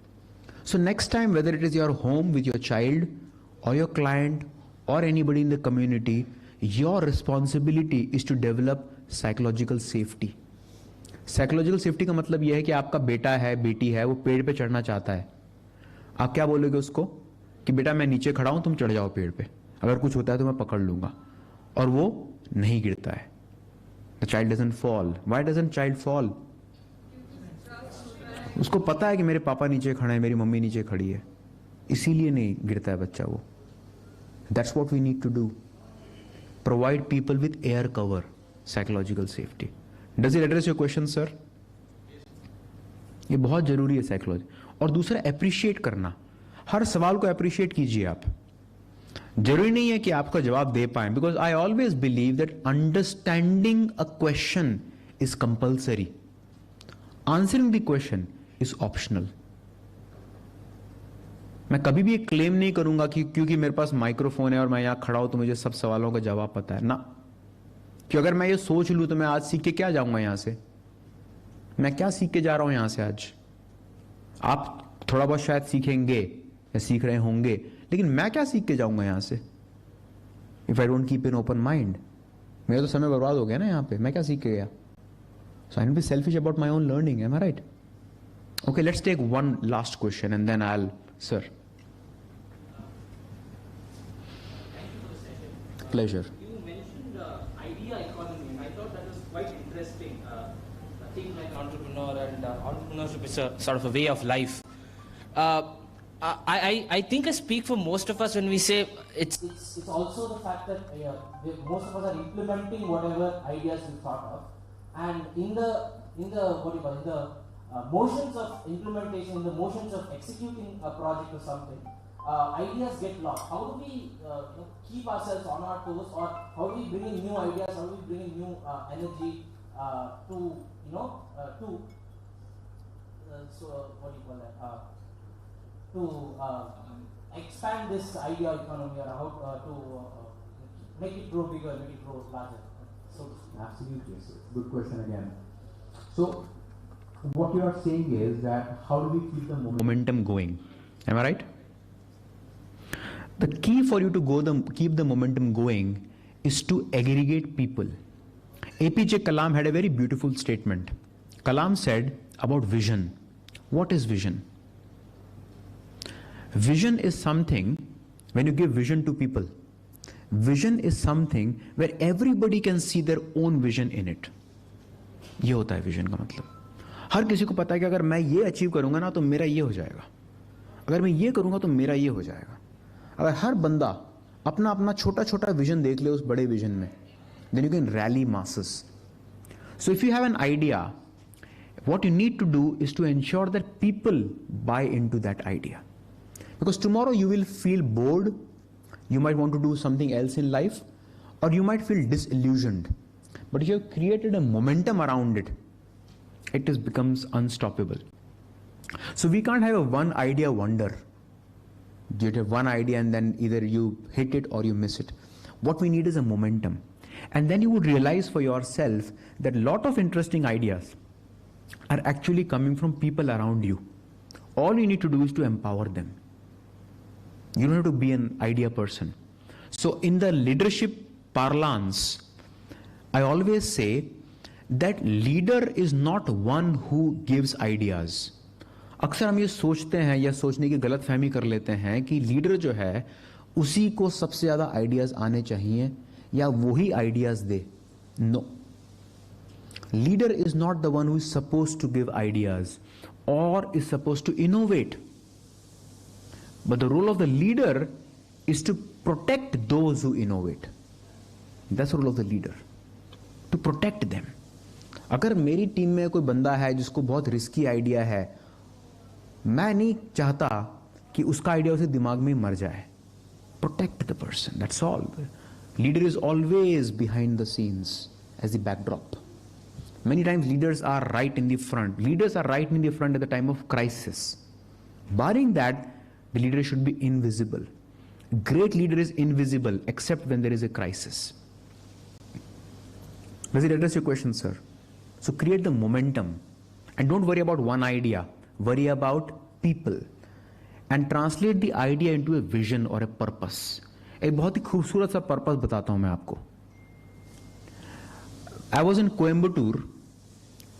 So next time, whether it is your home with your child और योर क्लाइंट और anybody in the community, your responsibility is to develop psychological safety. Psychological safety का मतलब यह है कि आपका बेटा है, बेटी है, वो पेड़ पे चढ़ना चाहता है. आप क्या बोलोगे उसको कि बेटा मैं नीचे खड़ा हूं, तुम चढ़ जाओ पेड़ पे, अगर कुछ होता है तो मैं पकड़ लूंगा. और वो नहीं गिरता है. The child doesn't fall. Why doesn't child fall? उसको पता है कि मेरे पापा नीचे खड़े हैं, मेरी मम्मी नीचे खड़ी है, इसीलिए नहीं गिरता है बच्चा वो. That's what we need to do. Provide people with air cover, psychological safety. Does it address your question, sir? ये बहुत जरूरी है साइकोलॉजी. और दूसरा, अप्रिशिएट करना. हर सवाल को अप्रिशिएट कीजिए आप. जरूरी नहीं है कि आपका जवाब दे पाए, because I always believe that understanding a question is compulsory, answering the question is optional. मैं कभी भी एक क्लेम नहीं करूंगा कि क्योंकि मेरे पास माइक्रोफोन है और मैं यहां खड़ा हूं तो मुझे सब सवालों का जवाब पता है ना. कि अगर मैं ये सोच लूं तो मैं आज सीख के क्या जाऊंगा यहां से? मैं क्या सीख के जा रहा हूं यहां से आज? आप थोड़ा बहुत शायद सीखेंगे या सीख रहे होंगे, लेकिन मैं क्या सीख के जाऊंगा यहां से? If I don't keep an open mind, मेरा तो समय बर्बाद हो गया ना यहां पे. मैं क्या सीख के गया? So I will be selfish about my own learning. Am I right? Okay, let's take one last question and then I will. Sir, pleasure. You mentioned idea economy, and I thought that was quite interesting. Things like entrepreneur and entrepreneurship is a sort of a way of life. I think I speak for most of us when we say it's also the fact that most of us are implementing whatever ideas we thought of, and in the in the what do you call it, the motions of implementation, in the motions of executing a project or something, ideas get lost. How do we keep ourselves on our toes, or how do we bring in new ideas? How do we bring in new energy to so what do you call that? To expand this idea economy, or how to make it grow bigger, make it grow larger. So absolutely, so good question again. So what you are saying is that how do we keep the momentum going? Am I right? The key for you to keep the momentum going is to aggregate people. APJ Kalam had a very beautiful statement. Kalam said about vision. What is vision? Vision is something, when you give vision to people, vision is something where everybody can see their own vision in it. ये होता है vision का मतलब. हर किसी को पता है कि अगर मैं ये अचीव करूंगा ना तो मेरा ये हो जाएगा, अगर मैं ये करूंगा तो मेरा ये हो जाएगा. अगर हर बंदा अपना अपना छोटा छोटा विजन देख ले उस बड़े विजन में, then you can rally masses. So if you have an idea, what you need to do is to ensure that people buy into that idea. Because tomorrow you will feel bored, you might want to do something else in life, or you might feel disillusioned. But if you have created a momentum around it, it becomes unstoppable. So we can't have a one idea wonder. You have one idea and then either you hit it or you miss it. What we need is a momentum. And then you would realize for yourself that a lot of interesting ideas are actually coming from people around you. All you need to do is to empower them. You don't have to be an idea person. So in the leadership parlance, I always say that leader is not one who gives ideas. अक्सर हम ये सोचते हैं या सोचने की गलत फहमी कर लेते हैं कि लीडर जो है उसी को सबसे ज्यादा आइडियाज आने चाहिए या वही आइडियाज दे. No, leader is not the one who is supposed to give ideas और is supposed to innovate. But the role of the leader is to protect those who innovate. That's the role of the leader, to protect them. अगर मेरी team में कोई बंदा है जिसको बहुत risky idea है, मैं नहीं चाहता कि उसका आइडिया उसे दिमाग में मर जाए. Protect the person, that's all. Leader is always behind the scenes as the backdrop. Many times leaders are right in the front. Leaders are right in the front at the time of crisis. Barring that, the leader should be invisible. Great leader is invisible except when there is a crisis. Does it address your question, sir? So create the momentum and don't worry about one idea. Worry about people and translate the idea into a vision or a purpose. एक बहुत ही खूबसूरत सा purpose बताता हूं मैं आपको. I was in Coimbatore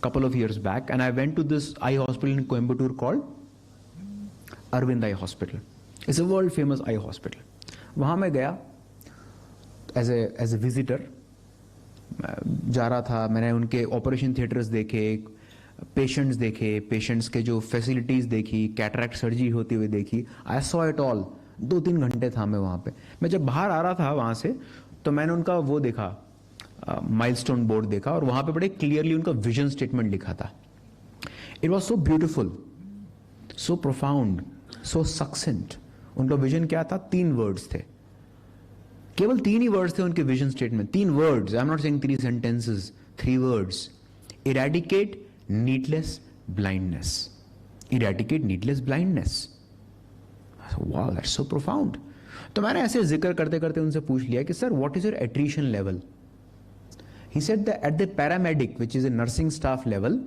couple of years back and I went to this eye hospital in Coimbatore called Arvind Eye Hospital. It's a world famous eye hospital. वहाँ मैं गया as a visitor. जा रहा था, मैंने उनके ऑपरेशन थिएटर्स देखे, patients देखे, पेशेंट्स के जो फैसिलिटीज देखी, कैटरैक्ट सर्जरी होती हुई देखी. I saw it all. 2-3 घंटे था मैं वहाँ पे. मैं जब बाहर आ रहा था वहाँ से तो मैंने उनका वो देखा, माइलस्टोन बोर्ड देखा और वहाँ पे बड़े क्लियरली उनका विजन स्टेटमेंट लिखा था. It was so beautiful, so profound, सो सक्सेंट. उनका विजन क्या था? 3 वर्ड्स थे, केवल 3 ही वर्ड्स थे उनके vision statement. 3 words, I am not saying 3 sentences, 3 words. Eradicate needless blindness. Eradicate needless blindness. Wow, that's so profound. तो मैंने ऐसे जिक्र करते करते उनसे पूछ लिया कि sir what is your attrition level? He said that at the paramedic which is a nursing staff level,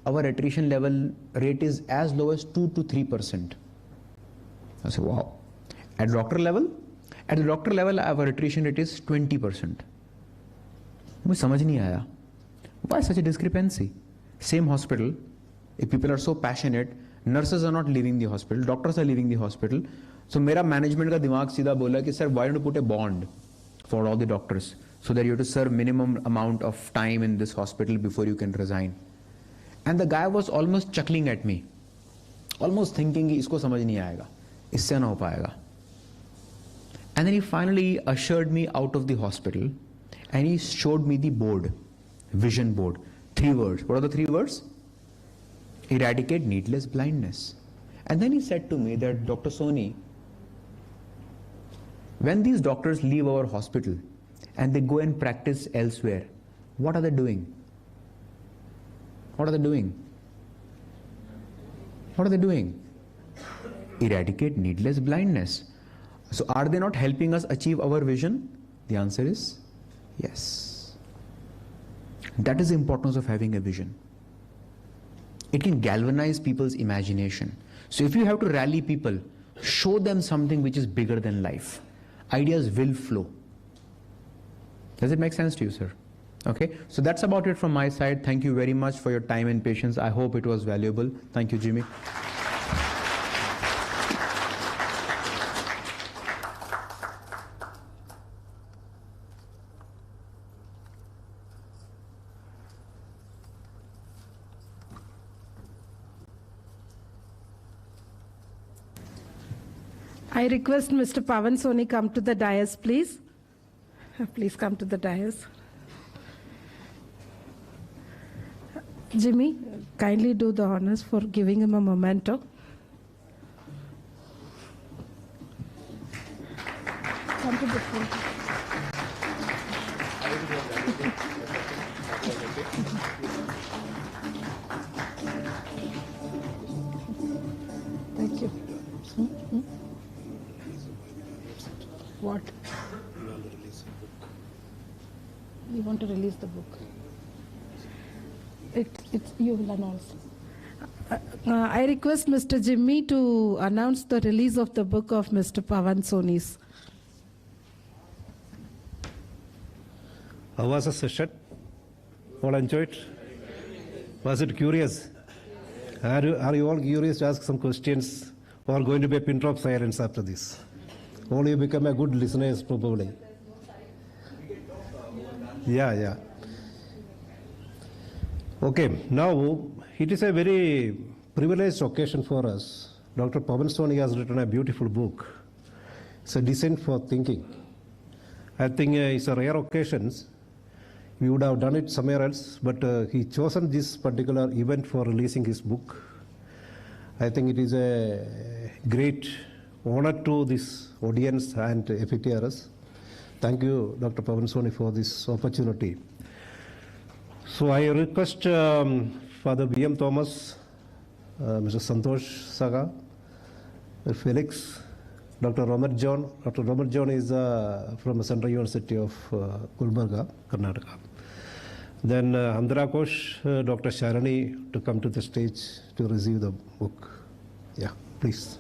our attrition level rate is as low as 2 to 3%. I said, wow. At doctor level? At the doctor level, our attrition rate is 20%. मुझे समझ नहीं आया. Why such a discrepancy? Same hospital, if people are so passionate, nurses are not leaving the hospital, doctors are leaving the hospital. So मेरा management का दिमाग सीधा बोला कि sir, why don't you put a bond for all the doctors so that you have to serve minimum amount of time in this hospital before you can resign. And the guy was almost chuckling at me, almost thinking कि इसको समझ नहीं आएगा, इससे ना हो पाएगा. And then he finally ushered me out of the hospital and he showed me the board, vision board. 3 words. What are the 3 words? Eradicate needless blindness. And then he said to me that, Dr. Soni, when these doctors leave our hospital and they go and practice elsewhere, what are they doing? What are they doing? What are they doing? Eradicate needless blindness. So are they not helping us achieve our vision? The answer is yes. That is the importance of having a vision. It can galvanize people's imagination. So if you have to rally people, show them something which is bigger than life. Ideas will flow. Does it make sense to you, sir? Okay, so that's about it from my side. Thank you very much for your time and patience. I hope it was valuable. Thank you, Jimmy. I request Mr. Pavan Soni come to the dais, please. Please come to the dais. Jimmy, kindly do the honors for giving him a memento. Come to the front. Thank you. What? You want to release the book? You will announce. I request Mr. Jimmy to announce the release of the book of Mr. Pavan Soni's. How was the session? All enjoyed? Was it curious? Are you all curious to ask some questions, or going to be a pin drop silence after this? All you become a good listeners probably. Yeah. Okay, now it is a very privileged occasion for us. Dr. Pavan Soni has written a beautiful book. It's a descent for thinking. I think it's a rare occasion. We would have done it somewhere else, but he chosen this particular event for releasing his book. I think it is a great honor to this audience and FETRS. Thank you, Dr. Pavan Soni, for this opportunity. So I request Father B.M. Thomas, Mr. Santosh Saga, Felix, Dr. Robert John. Dr. Robert John is from Central University of Gulbarga, Karnataka. Then Andhra Kosh, Dr. Sharani to come to the stage to receive the book. Yeah, please.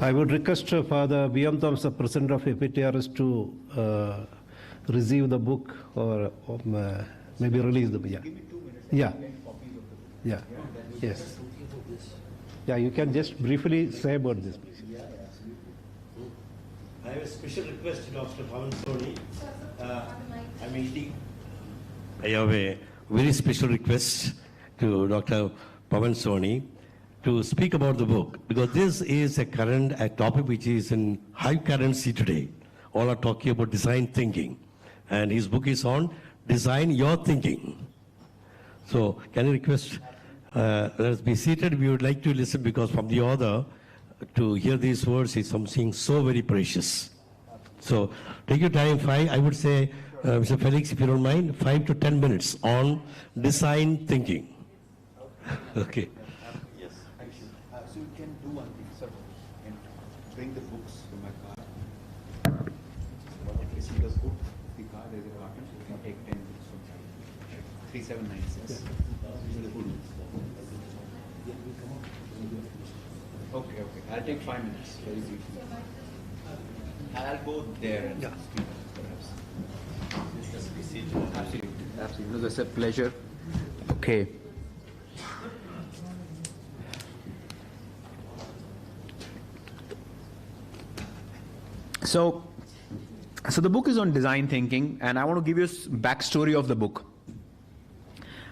I would request Father B.M. Thomas, the President of FETRS, to receive the book or maybe release the book. Yeah. Yes. Yeah, you can just briefly say about this, please. I have a special request to Dr. Pavan Soni. I have a very special request to Dr. Pavan Soni to speak about the book, because this is a topic which is in high currency today. All are talking about design thinking, and his book is on design your thinking. So can I request, let us be seated. We would like to listen, because from the author to hear these words is something so very precious. So take your time, I would say, Mr. Felix, if you don't mind, 5 to 10 minutes on design thinking. Okay. So you can do one thing, sir, and bring the books to my car. If you see the book, the car, there's a carton, so you can take 10 books from there. 3796. Okay. I'll take 5 minutes, very briefly. I'll go there and speak, perhaps. Absolutely. No, that's a pleasure. Okay. So the book is on design thinking, and I want to give you a backstory of the book,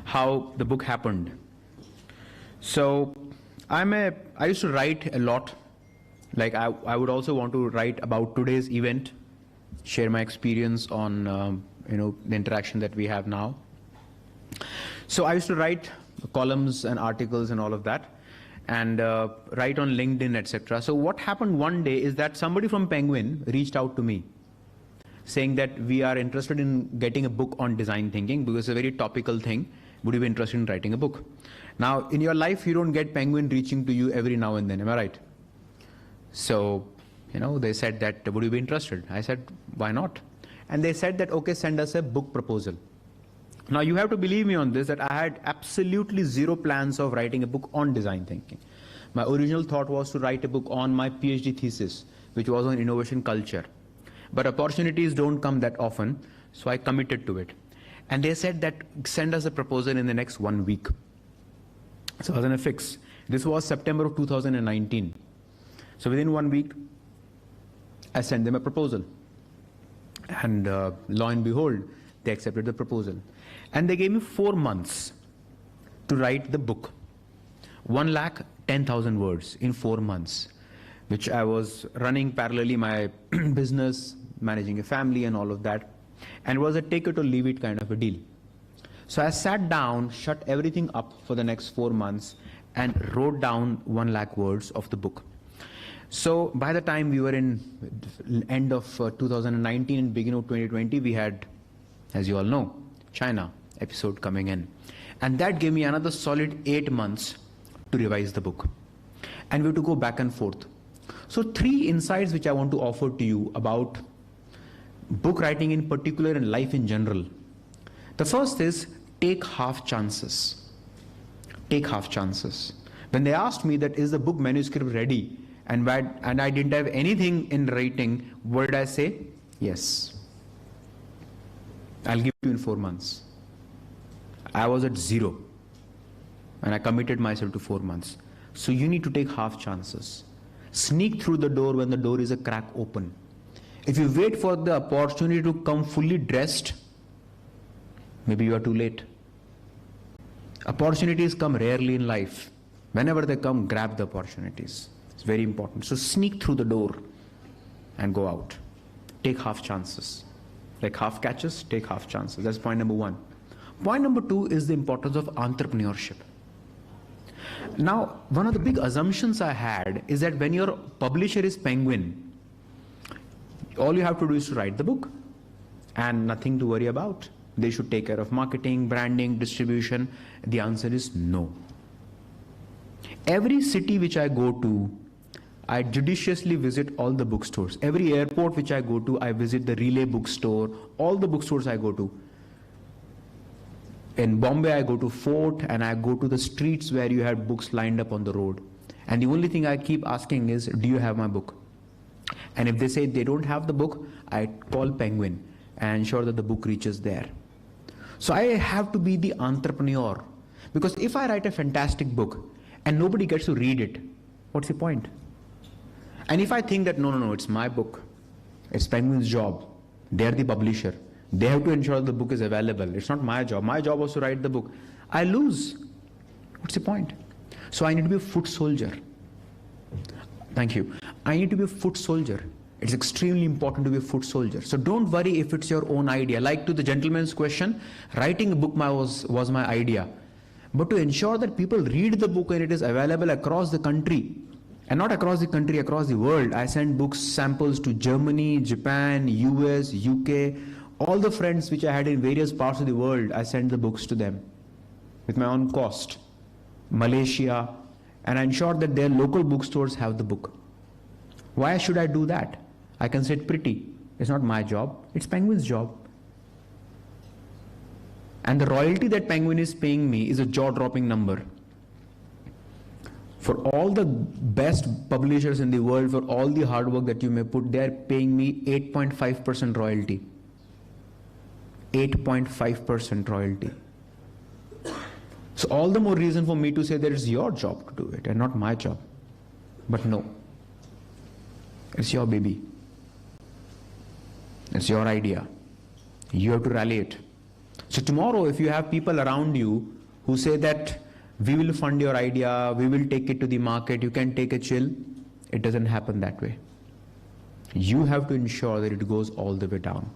how the book happened. So I used to write a lot. Like I would also want to write about today's event, share my experience on the interaction that we have now. So I used to write columns and articles and all of that, and write on LinkedIn, etc. So what happened one day is that somebody from Penguin reached out to me saying that we are interested in getting a book on design thinking because it's a very topical thing. Would you be interested in writing a book? Now, in your life, you don't get Penguin reaching to you every now and then, am I right? So, they said that, would you be interested? I said, why not? And they said that, okay, send us a book proposal. Now, you have to believe me on this, that I had absolutely zero plans of writing a book on design thinking. My original thought was to write a book on my PhD thesis, which was on innovation culture. But opportunities don't come that often, so I committed to it. And they said that send us a proposal in the next 1 week. So I was in a fix. This was September of 2019. So within 1 week, I sent them a proposal. And lo and behold, they accepted the proposal. And they gave me 4 months to write the book. 1,10,000 words in 4 months, which I was running parallelly my business, managing a family and all of that. And it was a take it or leave it kind of a deal. So I sat down, shut everything up for the next 4 months, and wrote down 1 lakh words of the book. So by the time we were in end of 2019 and beginning of 2020, we had, as you all know, China episode coming in. And that gave me another solid 8 months to revise the book. And we have to go back and forth. So 3 insights which I want to offer to you about book writing in particular and life in general. The first is take half chances. Take half chances. When they asked me that is the book manuscript ready and I didn't have anything in writing, what did I say? Yes. I'll give it to you in 4 months. I was at 0 and I committed myself to 4 months. So you need to take half chances. Sneak through the door when the door is a crack open. If you wait for the opportunity to come fully dressed, maybe you are too late. Opportunities come rarely in life. Whenever they come, grab the opportunities. It's very important. So sneak through the door and go out. Take half chances. Like half catches, take half chances. That's point number 1. Point number 2 is the importance of entrepreneurship. Now, one of the big assumptions I had is that when your publisher is Penguin, all you have to do is to write the book and nothing to worry about. They should take care of marketing, branding, distribution. The answer is no. Every city which I go to, I judiciously visit all the bookstores. Every airport which I go to, I visit the Relay bookstore, all the bookstores I go to. In Bombay, I go to Fort and I go to the streets where you had books lined up on the road. And the only thing I keep asking is, do you have my book? And if they say they don't have the book, I call Penguin and ensure that the book reaches there. So I have to be the entrepreneur. Because if I write a fantastic book and nobody gets to read it, what's the point? And if I think that, no, it's my book, it's Penguin's job, they're the publisher, they have to ensure the book is available, it's not my job was to write the book, I lose. What's the point? So I need to be a foot soldier. Thank you. I need to be a foot soldier. It's extremely important to be a foot soldier. So don't worry if it's your own idea. Like to the gentleman's question, writing a book was my idea. But to ensure that people read the book and it is available across the country, and not across the country, across the world, I send books samples to Germany, Japan, US, UK, all the friends which I had in various parts of the world, I sent the books to them with my own cost. Malaysia, and I ensured that their local bookstores have the book. Why should I do that? I can sit pretty. It's not my job, it's Penguin's job. And the royalty that Penguin is paying me is a jaw-dropping number. For all the best publishers in the world, for all the hard work that you may put, they are paying me 8.5% royalty. 8.5% royalty. So all the more reason for me to say that it's your job to do it and not my job. But no, it's your baby. It's your idea. You have to rally it. So tomorrow, if you have people around you who say that we will fund your idea, we will take it to the market, you can take a chill, it doesn't happen that way. You have to ensure that it goes all the way down.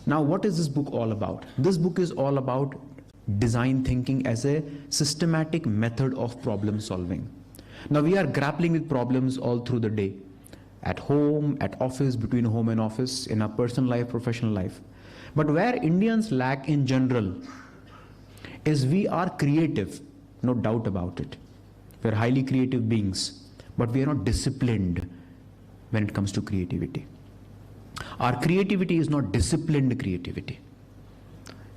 Now, what is this book all about? This book is all about design thinking as a systematic method of problem solving. Now, we are grappling with problems all through the day, at home, at office, between home and office, in our personal life, professional life. But where Indians lack in general is we are creative, no doubt about it. We are highly creative beings, but we are not disciplined when it comes to creativity. Our creativity is not disciplined creativity.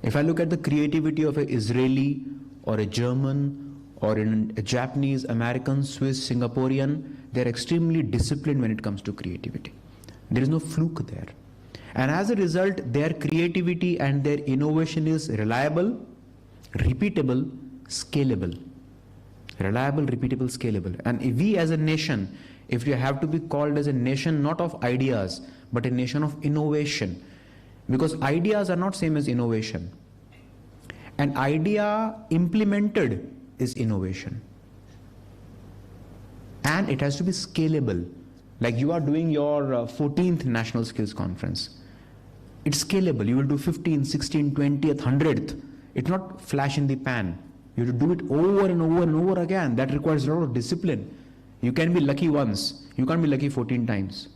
If I look at the creativity of an Israeli or a German or a Japanese, American, Swiss, Singaporean, they're extremely disciplined when it comes to creativity. There is no fluke there. And as a result, their creativity and their innovation is reliable, repeatable, scalable. Reliable, repeatable, scalable. And if we as a nation, if we have to be called as a nation not of ideas, but a nation of innovation, because ideas are not same as innovation. An idea implemented is innovation. And it has to be scalable. Like you are doing your 14th National Skills Conference. It's scalable. You will do 15th, 16th, 20th, 100th. It's not flash in the pan. You have to do it over and over and over again. That requires a lot of discipline. You can be lucky once. You can't be lucky 14 times.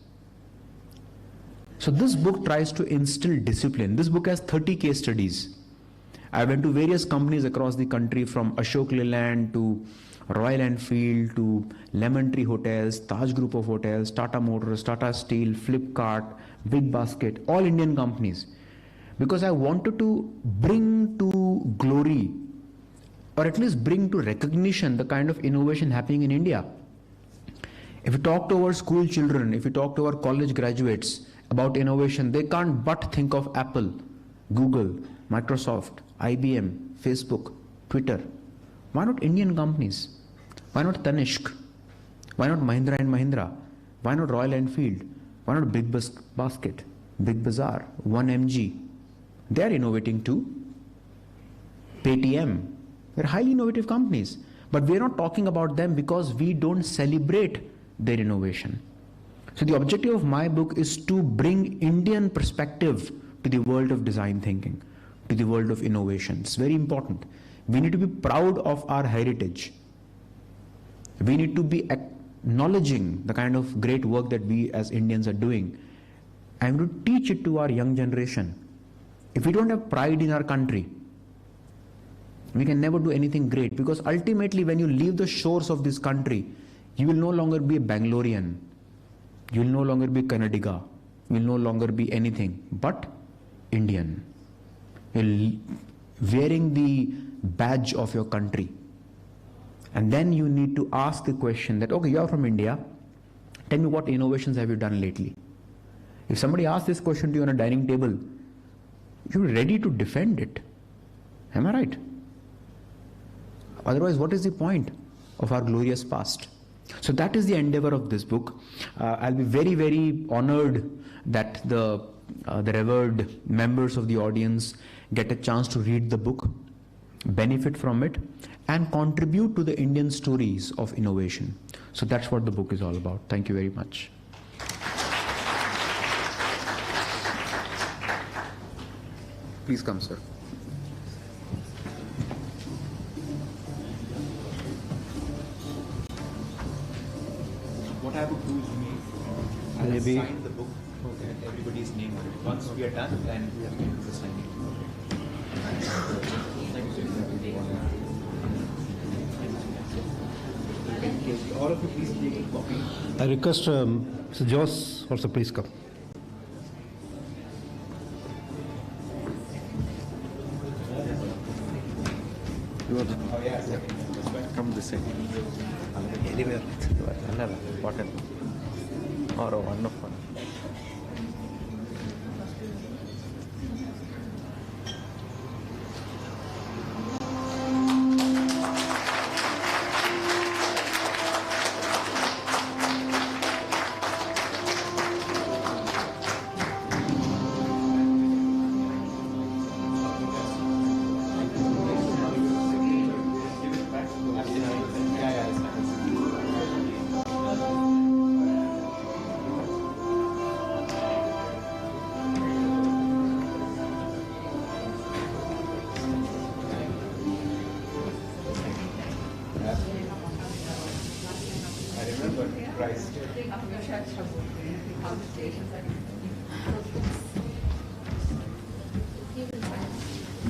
So this book tries to instill discipline. This book has 30 case studies. I went to various companies across the country, from Ashok Leyland to Royal Enfield to Lemon Tree Hotels, Taj Group of Hotels, Tata Motors, Tata Steel, Flipkart, Big Basket, all Indian companies. Because I wanted to bring to glory, or at least bring to recognition, the kind of innovation happening in India. If you talk to our school children, if you talk to our college graduates about innovation, they can't but think of Apple, Google, Microsoft, IBM, Facebook, Twitter. Why not Indian companies? Why not Tanishq? Why not Mahindra and Mahindra? Why not Royal Enfield? Why not Big Basket, Big Bazaar, 1MG? They are innovating too. Paytm. They're highly innovative companies. But we're not talking about them because we don't celebrate their innovation. So the objective of my book is to bring Indian perspective to the world of design thinking, to the world of innovation. It's very important. We need to be proud of our heritage. We need to be acknowledging the kind of great work that we as Indians are doing, and to teach it to our young generation. If we don't have pride in our country, we can never do anything great, because ultimately when you leave the shores of this country, you will no longer be a Bangalorean, you will no longer be Kannadiga, you will no longer be anything but Indian. You're wearing the badge of your country. And then you need to ask the question that, okay, you are from India, tell me what innovations have you done lately? If somebody asks this question to you on a dining table, you're ready to defend it. Am I right? Otherwise, what is the point of our glorious past? So that is the endeavor of this book. I'll be very, very honored that the revered members of the audience get a chance to read the book, benefit from it, and contribute to the Indian stories of innovation. So that's what the book is all about. Thank you very much. Please come, sir. What I would do is I will sign the book and everybody's name on it. Once we are done, then we have to do the signing. All of you, please take a copy. I request Mr. Jose also please come. Oh, yeah. Come this side. Anywhere. Important. Or wonderful.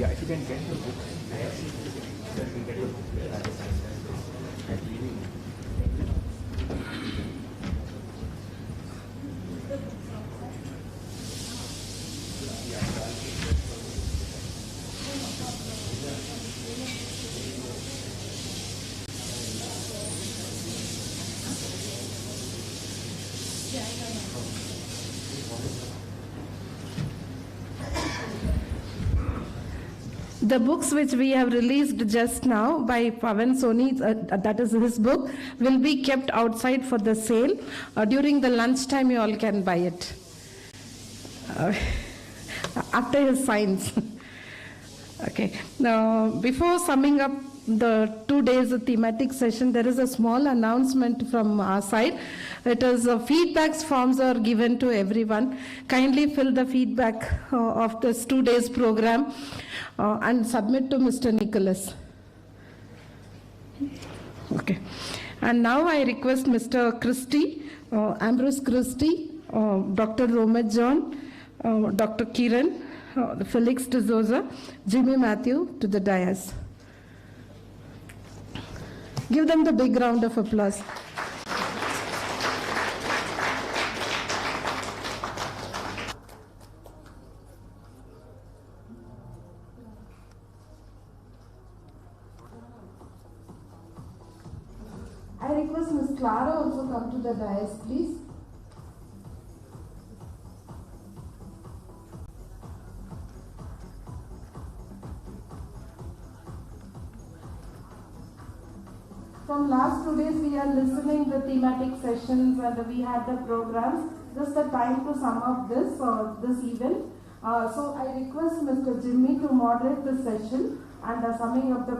Yeah, if you can get the books there, then we get the book there. The books which we have released just now by Pavan Soni, that is his book, will be kept outside for the sale. During the lunchtime, you all can buy it. After his signs. Okay. Now, before summing up the 2 days of thematic session, there is a small announcement from our side. It is feedbacks forms are given to everyone. Kindly fill the feedback of this 2 days program and submit to Mr. Nicholas. Okay. And now I request Mr. Christie, Ambrose Christie, Dr. Romet John, Dr. Kiran, Felix D'Souza, Jimmy Matthew to the dais. Give them the big round of applause. I request Ms. Clara also come to the dais, please. From last 2 days, we are listening the thematic sessions and we had the programs. Just the time to sum up this event. So I request Mr. Jimmy to moderate the session and summing up the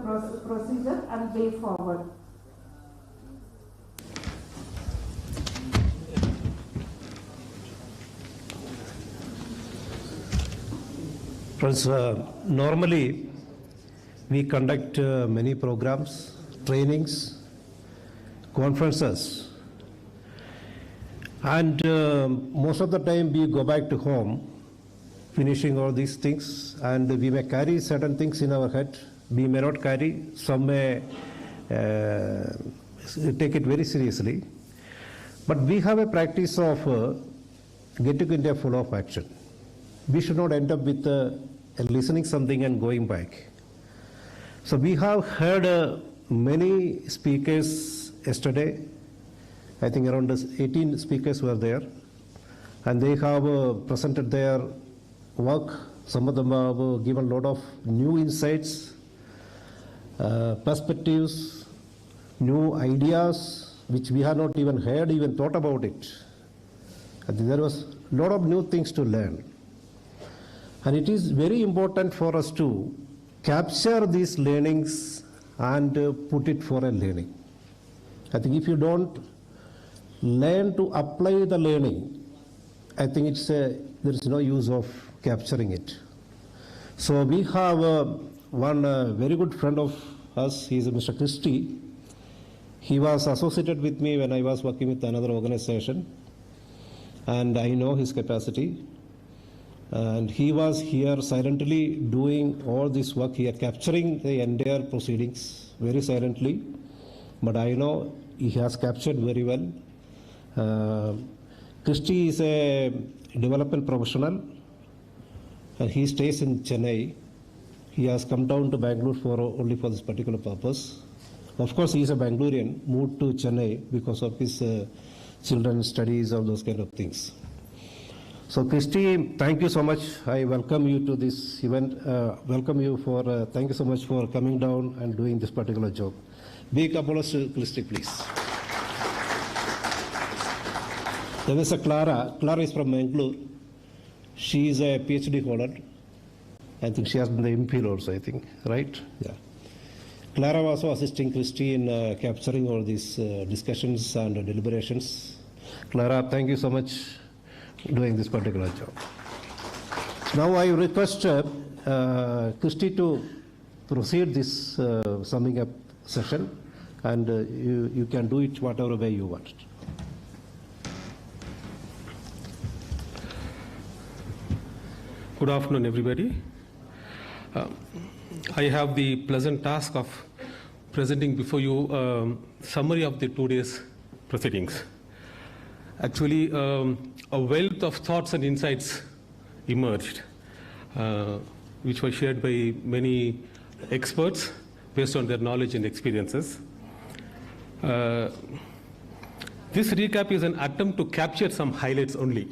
procedure and way forward. Friends, normally we conduct many programs, trainings, conferences, and most of the time we go back to home finishing all these things, and we may carry certain things in our head, we may not carry, some may take it very seriously, but we have a practice of getting into a flow of action. We should not end up with listening something and going back. So we have heard many speakers yesterday. I think around 18 speakers were there, and they have presented their work. Some of them have given a lot of new insights, perspectives, new ideas which we have not even heard, even thought about it. I think there was a lot of new things to learn. And it is very important for us to capture these learnings and put it for a learning. I think if you don't learn to apply the learning, I think there is no use of capturing it. So we have one very good friend of us, he is Mr. Christie. He was associated with me when I was working with another organization, and I know his capacity. And he was here silently doing all this work here, capturing the entire proceedings very silently. But I know he has captured very well. Christie is a development professional, and he stays in Chennai. He has come down to Bangalore only for this particular purpose. Of course, he is a Bangalorean, moved to Chennai because of his children's studies or those kind of things. So Christie, thank you so much. I welcome you to this event. Thank you so much for coming down and doing this particular job. Big applause to Christie, please. There is a Clara. Clara is from Mangalore. She is a PhD holder. I think she has been the MPhil also, I think, right? Yeah. Clara was also assisting Christie in capturing all these discussions and deliberations. Clara, thank you so much doing this particular job. Now I request Christie to proceed this summing up session, and you can do it whatever way you want. Good afternoon, everybody. I have the pleasant task of presenting before you a summary of the 2 days proceedings. Actually, a wealth of thoughts and insights emerged, which were shared by many experts based on their knowledge and experiences. This recap is an attempt to capture some highlights only,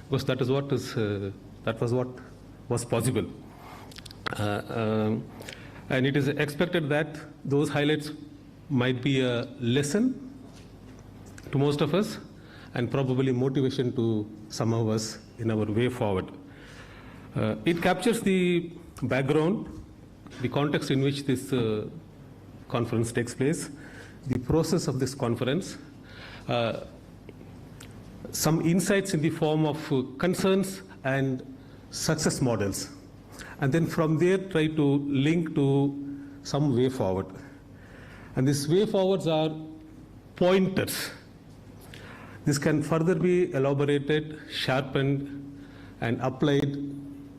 because that was what was possible. And it is expected that those highlights might be a lesson to most of us and probably motivation to some of us in our way forward. It captures the background, the context in which this conference takes place, the process of this conference, some insights in the form of concerns and success models, and then from there try to link to some way forward. And these way forwards are pointers. This can further be elaborated, sharpened, and applied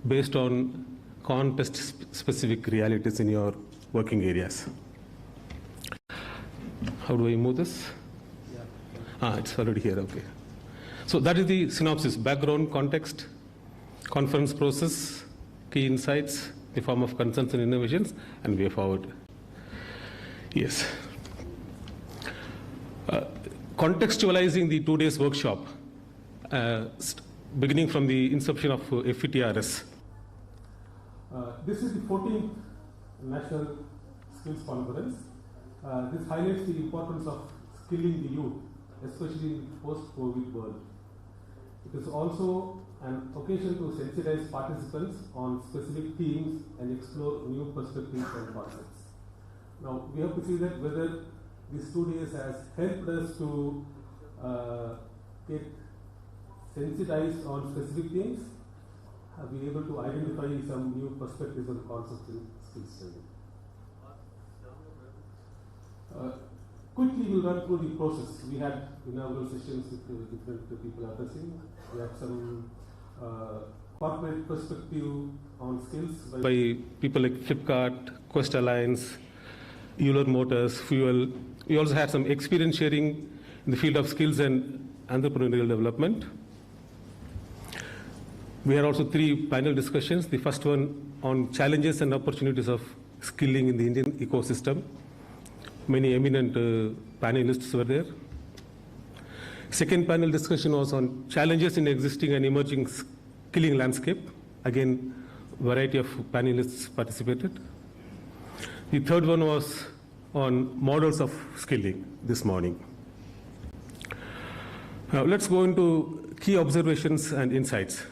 based on context-specific realities in your working areas. How do I move this? It's already here, okay. So that is the synopsis: background, context, conference process, key insights, the form of concerns and innovations, and way forward. Yes. Contextualizing the 2 days workshop, beginning from the inception of FETRS. This is the 14th National Skills Conference. This highlights the importance of skilling the youth, especially in the post-COVID world. It is also an occasion to sensitize participants on specific themes and explore new perspectives and concepts. Now, we have to see that whether these 2 days has helped us to get sensitized on specific themes, have been able to identify some new perspectives and concepts in skills training. Quickly, we'll run through the process. We had inaugural sessions with different people addressing. We had some corporate perspective on skills by people like Flipkart, Quest Alliance, Euler Motors, Fuel. We also had some experience sharing in the field of skills and entrepreneurial development. We had also 3 panel discussions. The first one on challenges and opportunities of skilling in the Indian ecosystem. Many eminent panelists were there. Second panel discussion was on challenges in existing and emerging skilling landscape. Again, variety of panelists participated. The third one was on models of skilling this morning. Now let's go into key observations and insights.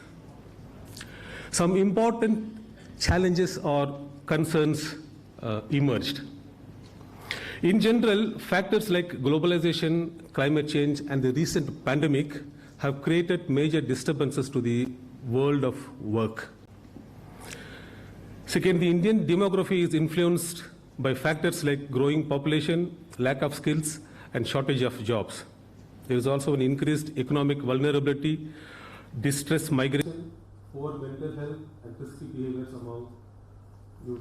Some important challenges or concerns emerged. In general, factors like globalization, climate change, and the recent pandemic have created major disturbances to the world of work. Second, the Indian demography is influenced by factors like growing population, lack of skills, and shortage of jobs. There is also an increased economic vulnerability, distress migration, poor mental health, and risky behaviors among youth.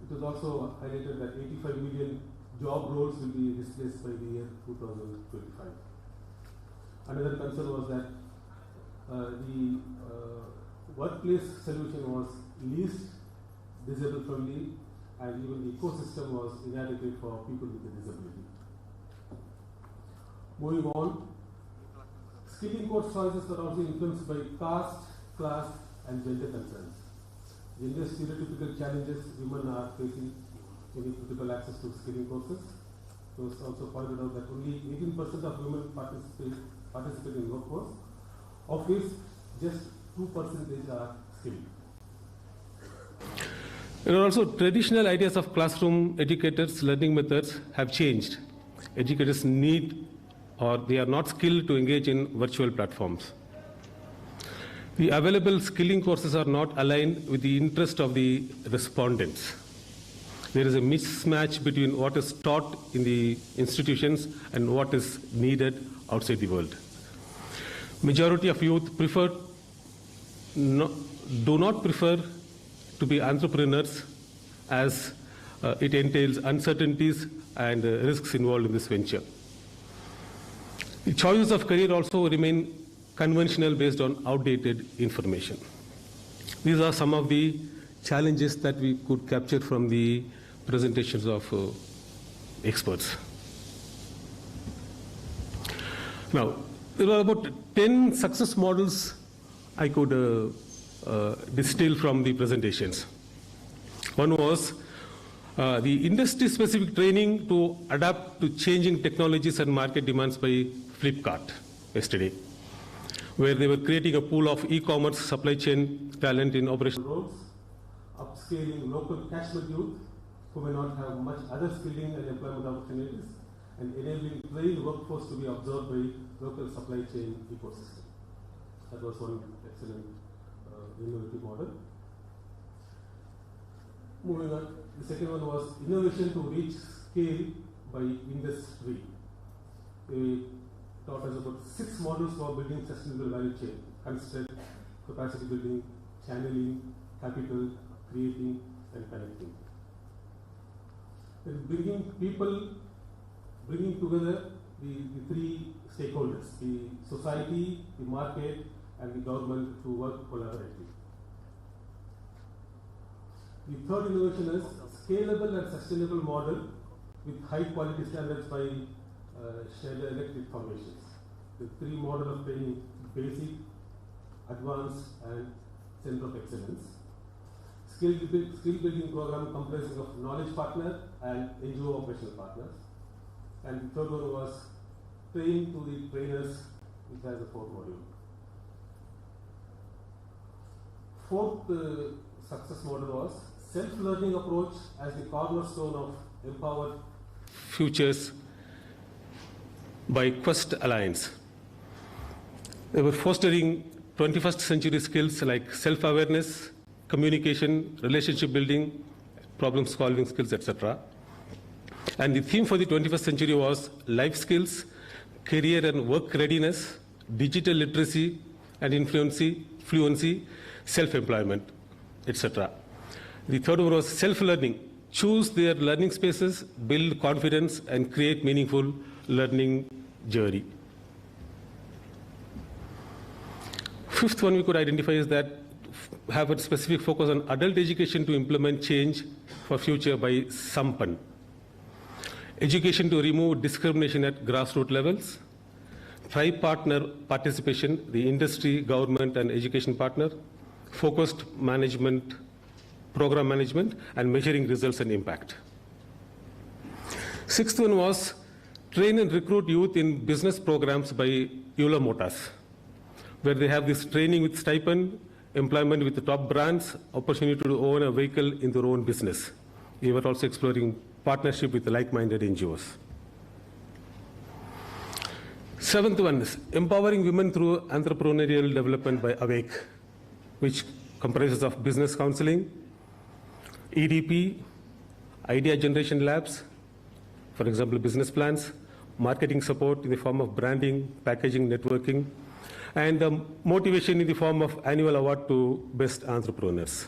It was also highlighted that 85 million job roles will be displaced by the year 2025. Another concern was that the workplace solution was least disabled friendly, and even the ecosystem was inadequate for people with a disability. Moving on, skilling course choices were also influenced by caste, class, and gender concerns. Gender stereotypical challenges women are facing in critical access to skilling courses. It was also pointed out that only 18% of women participate in workforce, of which just 2% are skilled. There are also traditional ideas of classroom educators' learning methods have changed. Educators need or they are not skilled to engage in virtual platforms. The available skilling courses are not aligned with the interest of the respondents. There is a mismatch between what is taught in the institutions and what is needed outside the world. Majority of youth prefer do not prefer to be entrepreneurs as it entails uncertainties and risks involved in this venture. The choices of career also remain conventional based on outdated information. These are some of the challenges that we could capture from the presentations of experts. Now, there are about 10 success models I could distill from the presentations. One was the industry-specific training to adapt to changing technologies and market demands by Flipkart yesterday, where they were creating a pool of e-commerce supply chain talent in operational roles, upscaling local catchment youth who may not have much other skilling and employment opportunities, and enabling trained workforce to be absorbed by local supply chain ecosystem. That was one excellent innovative model. Moving on, the second one was innovation to reach scale by industry. They taught us about 6 models for building sustainable value chain: construct, capacity building, channeling, capital, creating, and connecting. And bringing together the 3 stakeholders, the society, the market, and the government to work collaboratively. The third innovation is scalable and sustainable model with high quality standards by Schneider Electric Foundations. The 3 model of training: basic, advanced, and center of excellence. Skill building program comprising of knowledge partner and NGO operational partners. And the third one was training to the trainers, which has a 4th module. Fourth success model was self-learning approach as the cornerstone of Empowered Futures by Quest Alliance. They were fostering 21st century skills like self-awareness, communication, relationship building, problem-solving skills, etc. And the theme for the 21st century was life skills, career and work readiness, digital literacy and fluency, self-employment, etc. The third one was self-learning. Choose their learning spaces, build confidence, and create meaningful learning journey. Fifth one we could identify is that have a specific focus on adult education to implement change for future by Sampan. Education to remove discrimination at grassroots levels. Tri-partner participation, the industry, government, and education partner. Focused management, program management, and measuring results and impact. Sixth one was train and recruit youth in business programs by Euler Motors, where they have this training with stipend, employment with the top brands, opportunity to own a vehicle in their own business. We were also exploring partnership with like-minded NGOs. Seventh one is empowering women through entrepreneurial development by Awake, which comprises of business counseling, EDP, idea generation labs, for example, business plans, marketing support in the form of branding, packaging, networking, and motivation in the form of annual award to best entrepreneurs.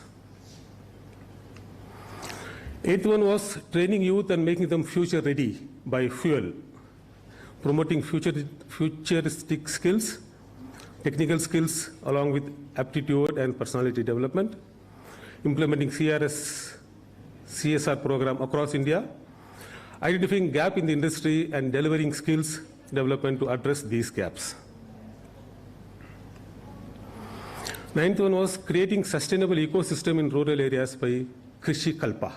Eighth one was training youth and making them future ready by Fuel, promoting futuristic skills, technical skills along with aptitude and personality development, implementing CSR program across India, identifying gap in the industry and delivering skills development to address these gaps. Ninth one was creating sustainable ecosystem in rural areas by Krishi Kalpa,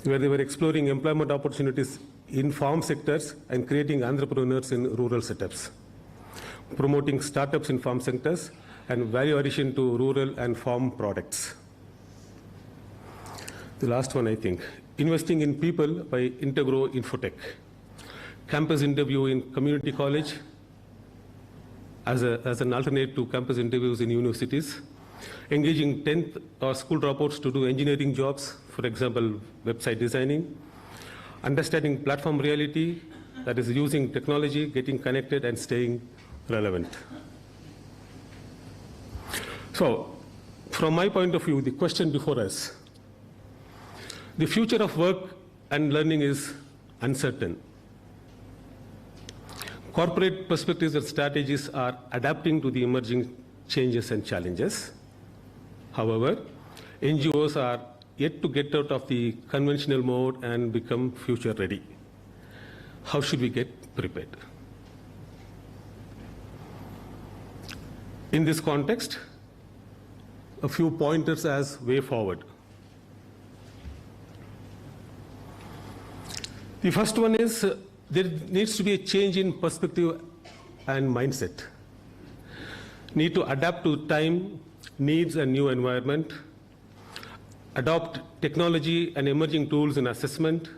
where they were exploring employment opportunities in farm sectors and creating entrepreneurs in rural setups, promoting startups in farm sectors and value addition to rural and farm products. The last one, I think, investing in people by Integro Infotech, campus interview in community college as an alternate to campus interviews in universities, engaging 10th or school dropouts to do engineering jobs, for example, website designing, understanding platform reality, that is using technology, getting connected and staying relevant. So, from my point of view, the question before us, the future of work and learning is uncertain. Corporate perspectives and strategies are adapting to the emerging changes and challenges. However, NGOs are yet to get out of the conventional mode and become future ready. How should we get prepared? In this context, a few pointers as way forward. The first one is there needs to be a change in perspective and mindset. Need to adapt to time, needs, and new environment. Adopt technology and emerging tools in assessment.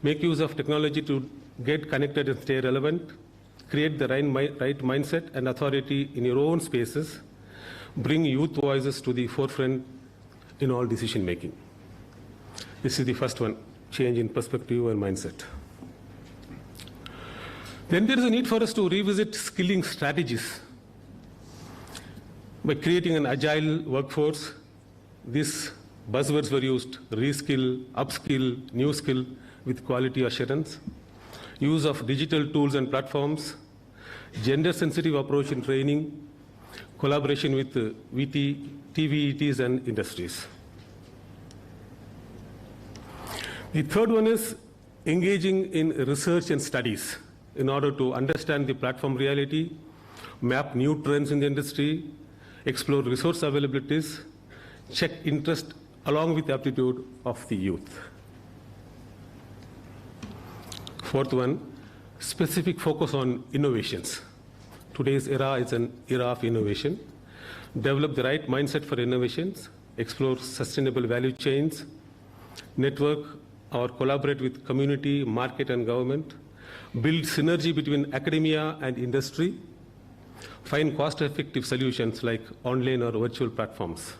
Make use of technology to get connected and stay relevant. Create the right mindset and authority in your own spaces. Bring youth voices to the forefront in all decision making. This is the first one, change in perspective and mindset. Then there is a need for us to revisit skilling strategies. By creating an agile workforce, these buzzwords were used: reskill, upskill, new skill with quality assurance, use of digital tools and platforms, gender-sensitive approach in training, collaboration with VT, TVETs and industries. The third one is engaging in research and studies in order to understand the platform reality, map new trends in the industry, explore resource availabilities, check interest along with the aptitude of the youth. Fourth one, specific focus on innovations. Today's era is an era of innovation. Develop the right mindset for innovations, explore sustainable value chains, network or collaborate with community, market and government, build synergy between academia and industry, find cost-effective solutions like online or virtual platforms.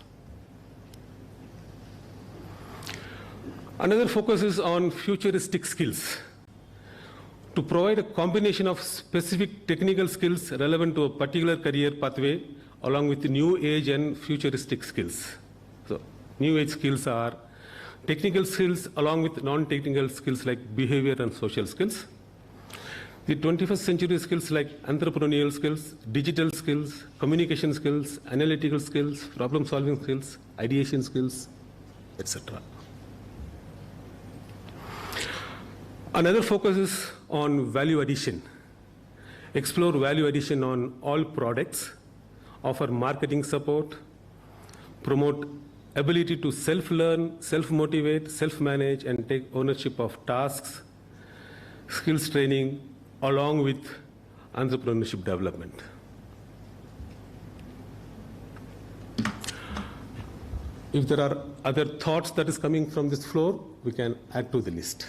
Another focus is on futuristic skills. To provide a combination of specific technical skills relevant to a particular career pathway along with new age and futuristic skills. So, new age skills are technical skills along with non-technical skills like behavior and social skills. The 21st century skills like entrepreneurial skills, digital skills, communication skills, analytical skills, problem-solving skills, ideation skills, etc. Another focus is on value addition. Explore value addition on all products, offer marketing support, promote ability to self-learn, self-motivate, self-manage, and take ownership of tasks, skills training, along with entrepreneurship development. If there are other thoughts that is coming from this floor, we can add to the list.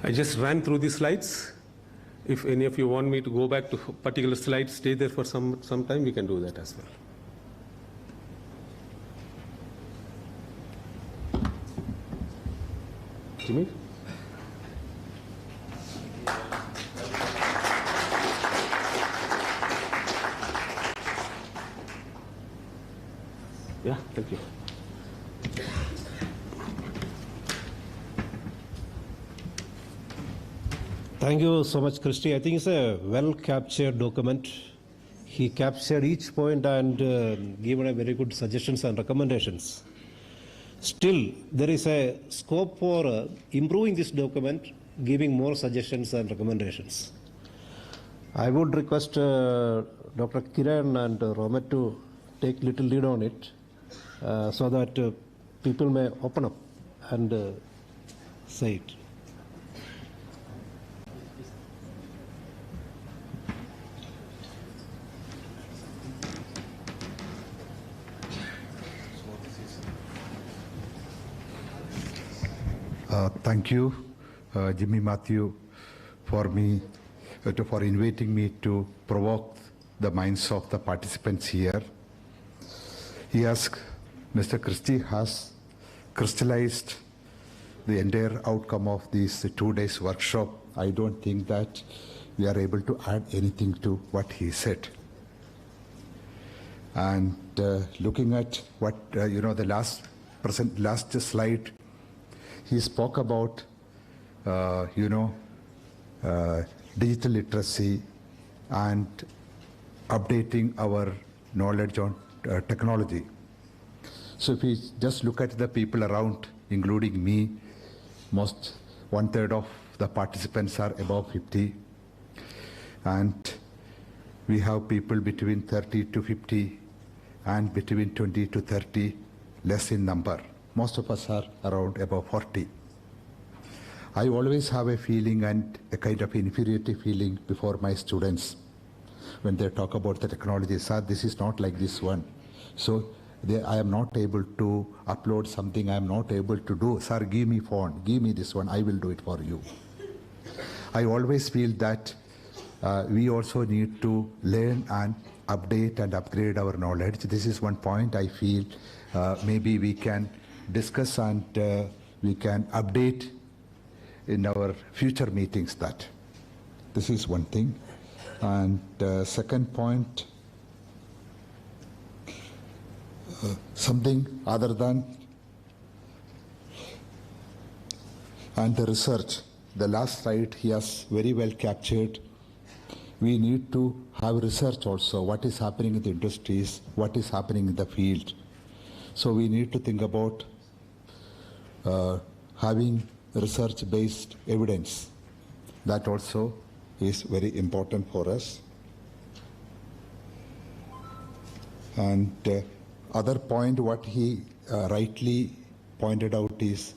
I just ran through the slides. If any of you want me to go back to particular slides, stay there for some time, we can do that as well. Jimmy? Yeah, thank you. Thank you so much, Christy. I think it's a well-captured document. He captured each point and given a very good suggestions and recommendations. Still, there is a scope for improving this document, giving more suggestions and recommendations. I would request Dr. Kiran and Romet to take little lead on it so that people may open up and say it. Thank you, Jimmy Matthew, for inviting me to provoke the minds of the participants here. Mr. Christie has crystallized the entire outcome of this 2 days workshop. I don't think that we are able to add anything to what he said. And looking at what, the last slide, he spoke about, digital literacy and updating our knowledge on technology. So if we just look at the people around, including me, most 1/3 of the participants are above 50. And we have people between 30 to 50 and between 20 to 30, less in number. Most of us are around above 40. I always have a feeling and a kind of inferiority feeling before my students when they talk about the technology. Sir, this is not like this one. So I am not able to upload something, I am not able to do. Sir, give me phone, give me this one, I will do it for you. I always feel that we also need to learn and update and upgrade our knowledge. This is one point I feel maybe we can discuss and we can update in our future meetings. That this is one thing. And second point, something other than and the research. The last slide he has very well captured. We need to have research also, what is happening in the industries, what is happening in the field. So we need to think about having research-based evidence. That also is very important for us. And other point what he rightly pointed out is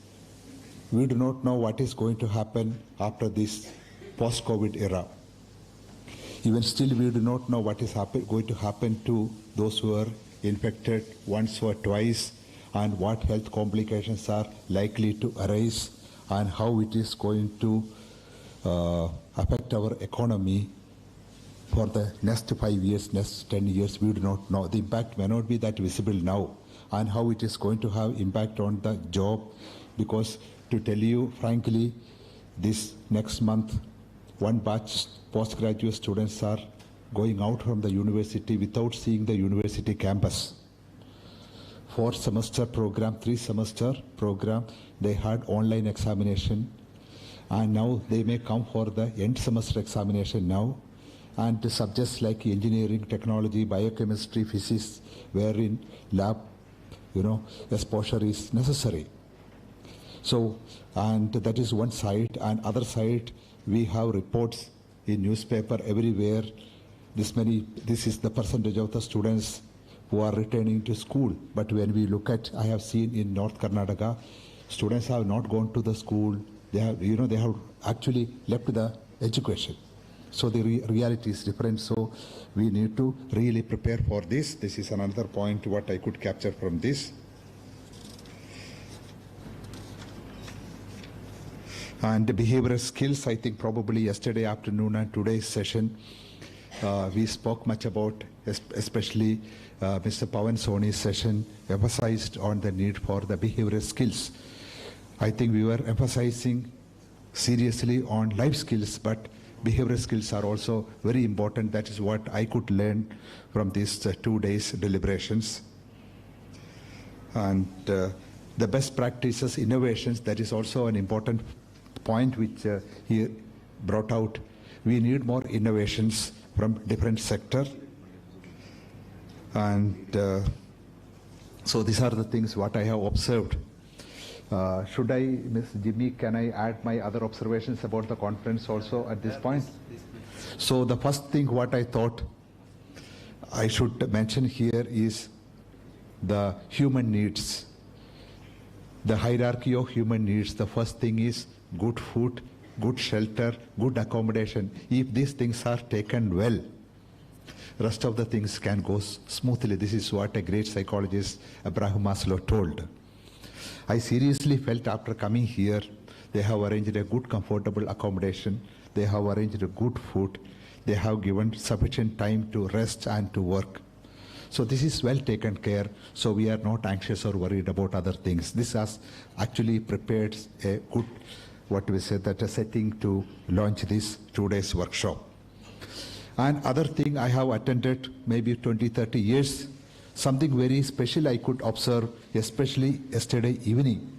we do not know what is going to happen after this post-COVID era. Even still, we do not know what is going to happen to those who are infected once or twice, and what health complications are likely to arise, and how it is going to affect our economy for the next 5 years, next 10 years. We do not know. The impact may not be that visible now, and how it is going to have impact on the job, because to tell you frankly, this next month, one batch postgraduate students are going out from the university without seeing the university campus. 4-semester program, 3-semester program, they had online examination, and now they may come for the end semester examination now. And the subjects like engineering, technology, biochemistry, physics, wherein lab, exposure is necessary. So, and that is one side, and other side, we have reports in newspaper everywhere. This is the percentage of the students who are returning to school. But when we look at, I have seen in North Karnataka, students have not gone to the school. They have, they have actually left the education. So the reality is different. So we need to really prepare for this. This is another point what I could capture from this. And the behavioral skills, I think probably yesterday afternoon and today's session, we spoke much about, especially Mr. Pawan Soni's session emphasized on the need for the behavioral skills. I think we were emphasizing seriously on life skills, but behavioral skills are also very important. That is what I could learn from these 2 days deliberations. And the best practices, innovations, that is also an important point which he brought out. We need more innovations from different sectors. And so these are the things what I have observed. Should I, Ms. Jimmy, can I add my other observations about the conference also at this point? So the first thing what I thought I should mention here is the human needs. The hierarchy of human needs. The first thing is good food, good shelter, good accommodation. If these things are taken well, rest of the things can go smoothly. This is what a great psychologist, Abraham Maslow, told. I seriously felt after coming here, they have arranged a good, comfortable accommodation. They have arranged a good food. They have given sufficient time to rest and to work. So this is well taken care. So we are not anxious or worried about other things. This has actually prepared a good what we say, that a setting to launch this 2 days workshop. And other thing, I have attended maybe 20, 30 years, something very special I could observe, especially yesterday evening.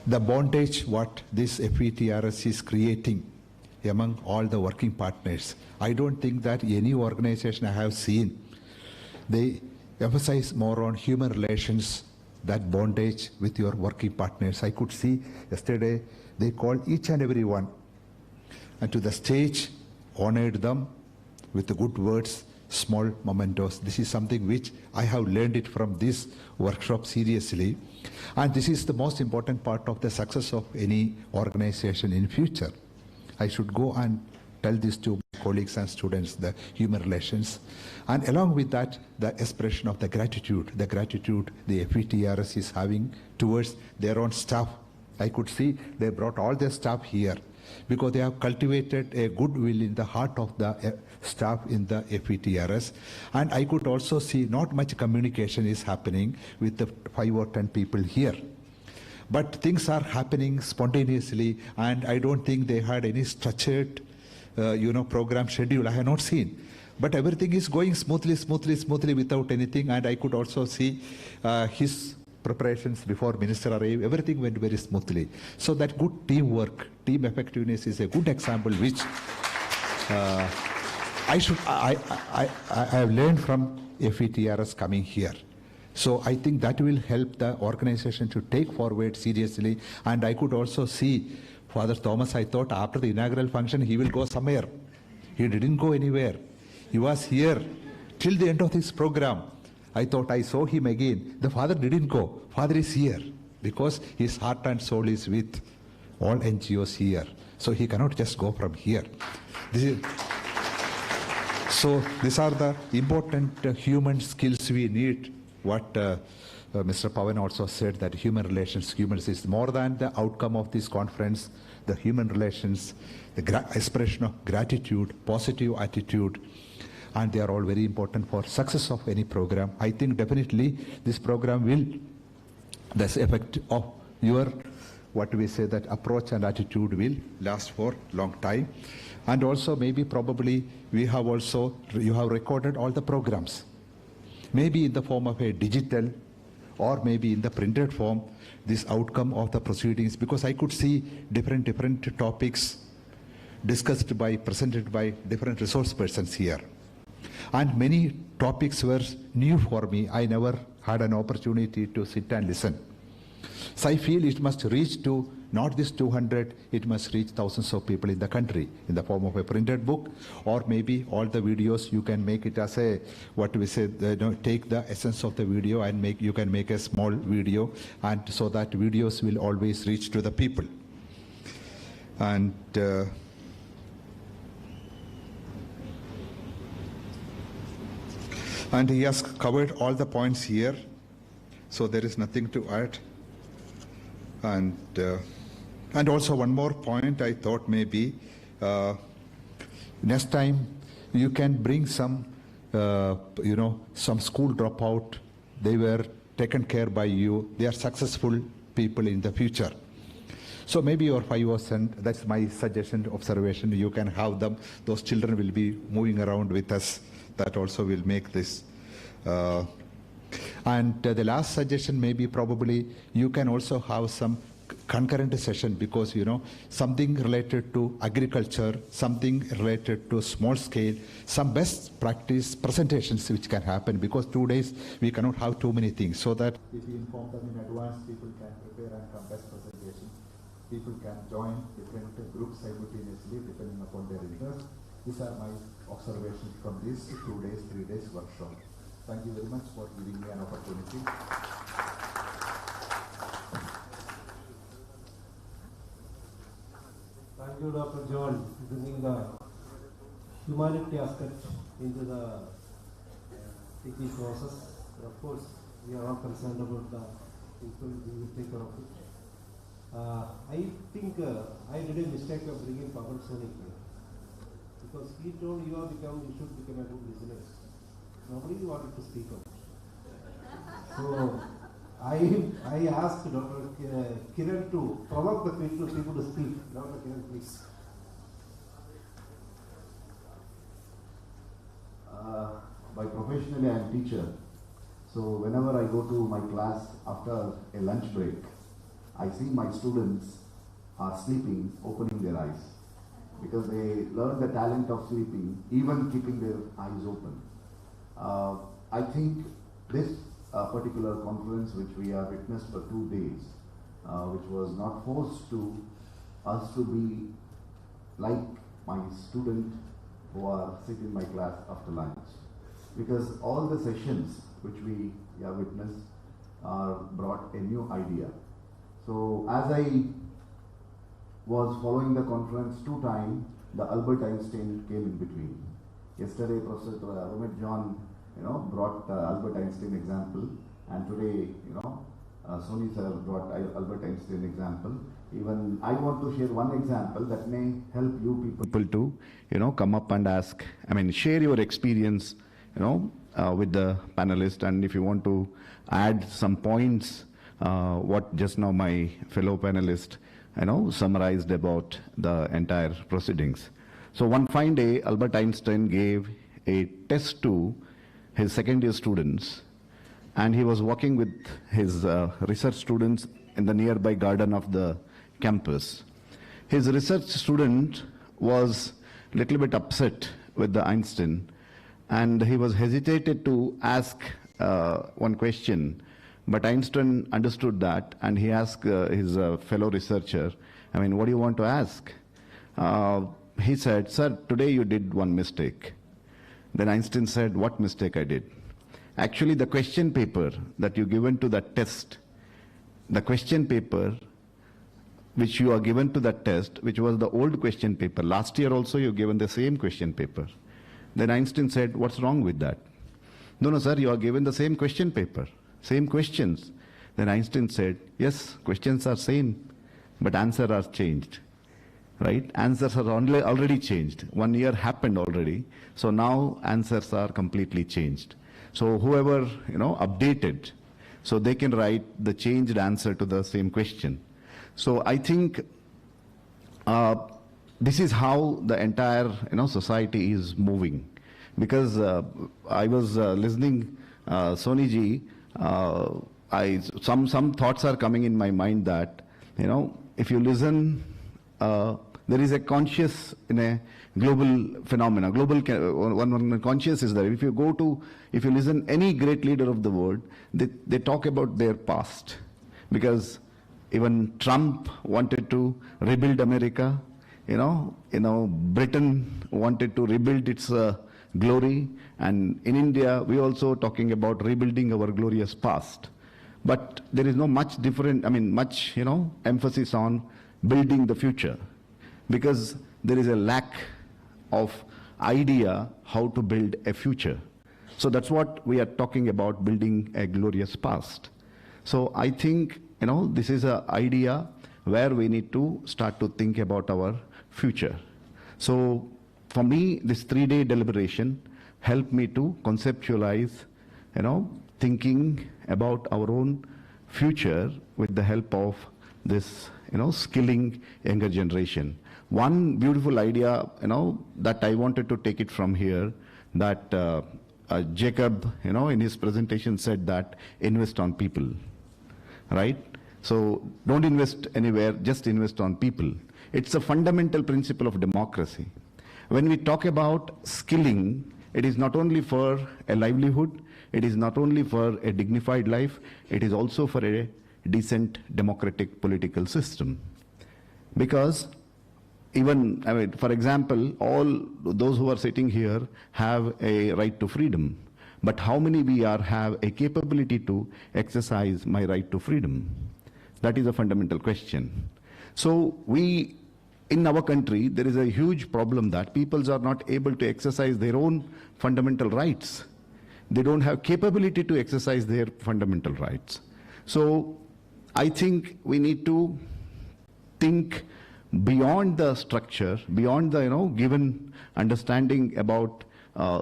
The bondage what this FETRS is creating among all the working partners. I don't think that any organization I have seen, they emphasize more on human relations, that bondage with your working partners. I could see yesterday they called each and every one and to the stage, honored them with the good words, small mementos. This is something which I have learned it from this workshop seriously. And this is the most important part of the success of any organization in future. I should go and tell this to my colleagues and students, the human relations. And along with that, the expression of the gratitude the FETRS is having towards their own staff. I could see they brought all their staff here because they have cultivated a goodwill in the heart of the staff in the FETRS. And I could also see not much communication is happening with the 5 or 10 people here. But things are happening spontaneously, and I don't think they had any structured program schedule. I have not seen. But everything is going smoothly without anything. And I could also see his preparations before Minister arrived. Everything went very smoothly. So that good teamwork, team effectiveness is a good example which I have learned from FETRS coming here. So I think that will help the organization to take forward seriously. And I could also see Father Thomas, I thought after the inaugural function, he will go somewhere. He didn't go anywhere. He was here till the end of this program. I thought I saw him again. The Father didn't go. Father is here because his heart and soul is with all NGOs here. So he cannot just go from here. So these are the important human skills we need. What Mr. Pavan also said, that human relations, humans is more than the outcome of this conference, the human relations, the expression of gratitude, positive attitude, and they are all very important for success of any program. I think definitely this program will, the effect of your, what we say, that approach and attitude will last for long time. And also maybe probably we have also, you have recorded all the programs, maybe in the form of a digital or maybe in the printed form, this outcome of the proceedings, because I could see different topics discussed by, presented by different resource persons here. And many topics were new for me. I never had an opportunity to sit and listen. So I feel it must reach to not this 200, it must reach thousands of people in the country in the form of a printed book, or maybe all the videos you can make it as a, what we say, take the essence of the video and you can make a small video, and so that videos will always reach to the people. And he has covered all the points here, so there is nothing to add. And also one more point, I thought maybe next time you can bring some, some school dropout. They were taken care by you. They are successful people in the future. So maybe your 5%, that's my suggestion, observation, you can have them. Those children will be moving around with us. That also will make this. And the last suggestion maybe probably you can also have some concurrent session, because something related to agriculture, something related to small scale, some best practice presentations which can happen, because 2 days we cannot have too many things. So that if we inform them in advance, people can prepare and come best presentation. People can join different groups simultaneously depending upon their interest. These are my observations from this 2 days, 3 days workshop. Thank you very much for giving me an opportunity. Thank you, Dr. John, bringing the humanity aspect into the thinking process. Of course, we are all concerned about the people who will take care of it. I think I did a mistake of bringing Pavan Soni here, because he told you should become a good listener. Nobody wanted to speak out. So I asked Dr. Kiran to provoke the people to speak. Dr. Kiran, please. By professionally, I am teacher. So whenever I go to my class after a lunch break, I see my students are sleeping, opening their eyes, because they learn the talent of sleeping, even keeping their eyes open. I think this particular conference, which we have witnessed for 2 days, which was not forced to us to be like my student who are sitting in my class after lunch, because all the sessions which we have witnessed brought a new idea. So as I was following the conference 2 times, the Albert Einstein came in between. Yesterday, Professor Romit John, brought Albert Einstein example, and today, Sony sir brought Albert Einstein example. Even I want to share one example that may help you people to, come up and ask. Share your experience, with the panelists, and if you want to add some points, what just now my fellow panelist, summarized about the entire proceedings. So one fine day, Albert Einstein gave a test to his second-year students, and he was walking with his research students in the nearby garden of the campus. His research student was a little bit upset with the Einstein, and he was hesitated to ask one question, but Einstein understood that, and he asked his fellow researcher, what do you want to ask? He said, sir, today you did one mistake. Then Einstein said, what mistake I did? Actually, the question paper that you given to that test, the question paper which you are given to that test, which was the old question paper. Last year also you given the same question paper. Then Einstein said, what's wrong with that? No, sir, you are given the same question paper, same questions. Then Einstein said, yes, questions are same, but answers are changed. Right? Answers are already changed. 1 year happened already. So now answers are completely changed. So whoever, updated, so they can write the changed answer to the same question. So I think this is how the entire, society is moving. Because I was listening, Sony ji, some thoughts are coming in my mind that, if you listen, there is a conscious in a global phenomena. One conscious is there. If you listen any great leader of the world, they talk about their past, because even Trump wanted to rebuild America. Britain wanted to rebuild its glory, and in India we also talking about rebuilding our glorious past. But there is no much emphasis on building the future, because there is a lack of idea how to build a future. So that's what we are talking about, building a glorious past. So I think, this is an idea where we need to start to think about our future. So for me, this 3-day deliberation helped me to conceptualize, thinking about our own future with the help of this, skilling younger generation. One beautiful idea, that I wanted to take it from here, that Jacob, in his presentation said that invest on people, right? So don't invest anywhere, just invest on people. It's a fundamental principle of democracy. When we talk about skilling, it is not only for a livelihood, it is not only for a dignified life, it is also for a decent democratic political system. Because even, for example, all those who are sitting here have a right to freedom. But how many we have a capability to exercise my right to freedom? That is a fundamental question. So in our country, there is a huge problem that people are not able to exercise their own fundamental rights. They don't have capability to exercise their fundamental rights. So I think we need to think beyond the structure, beyond the given understanding about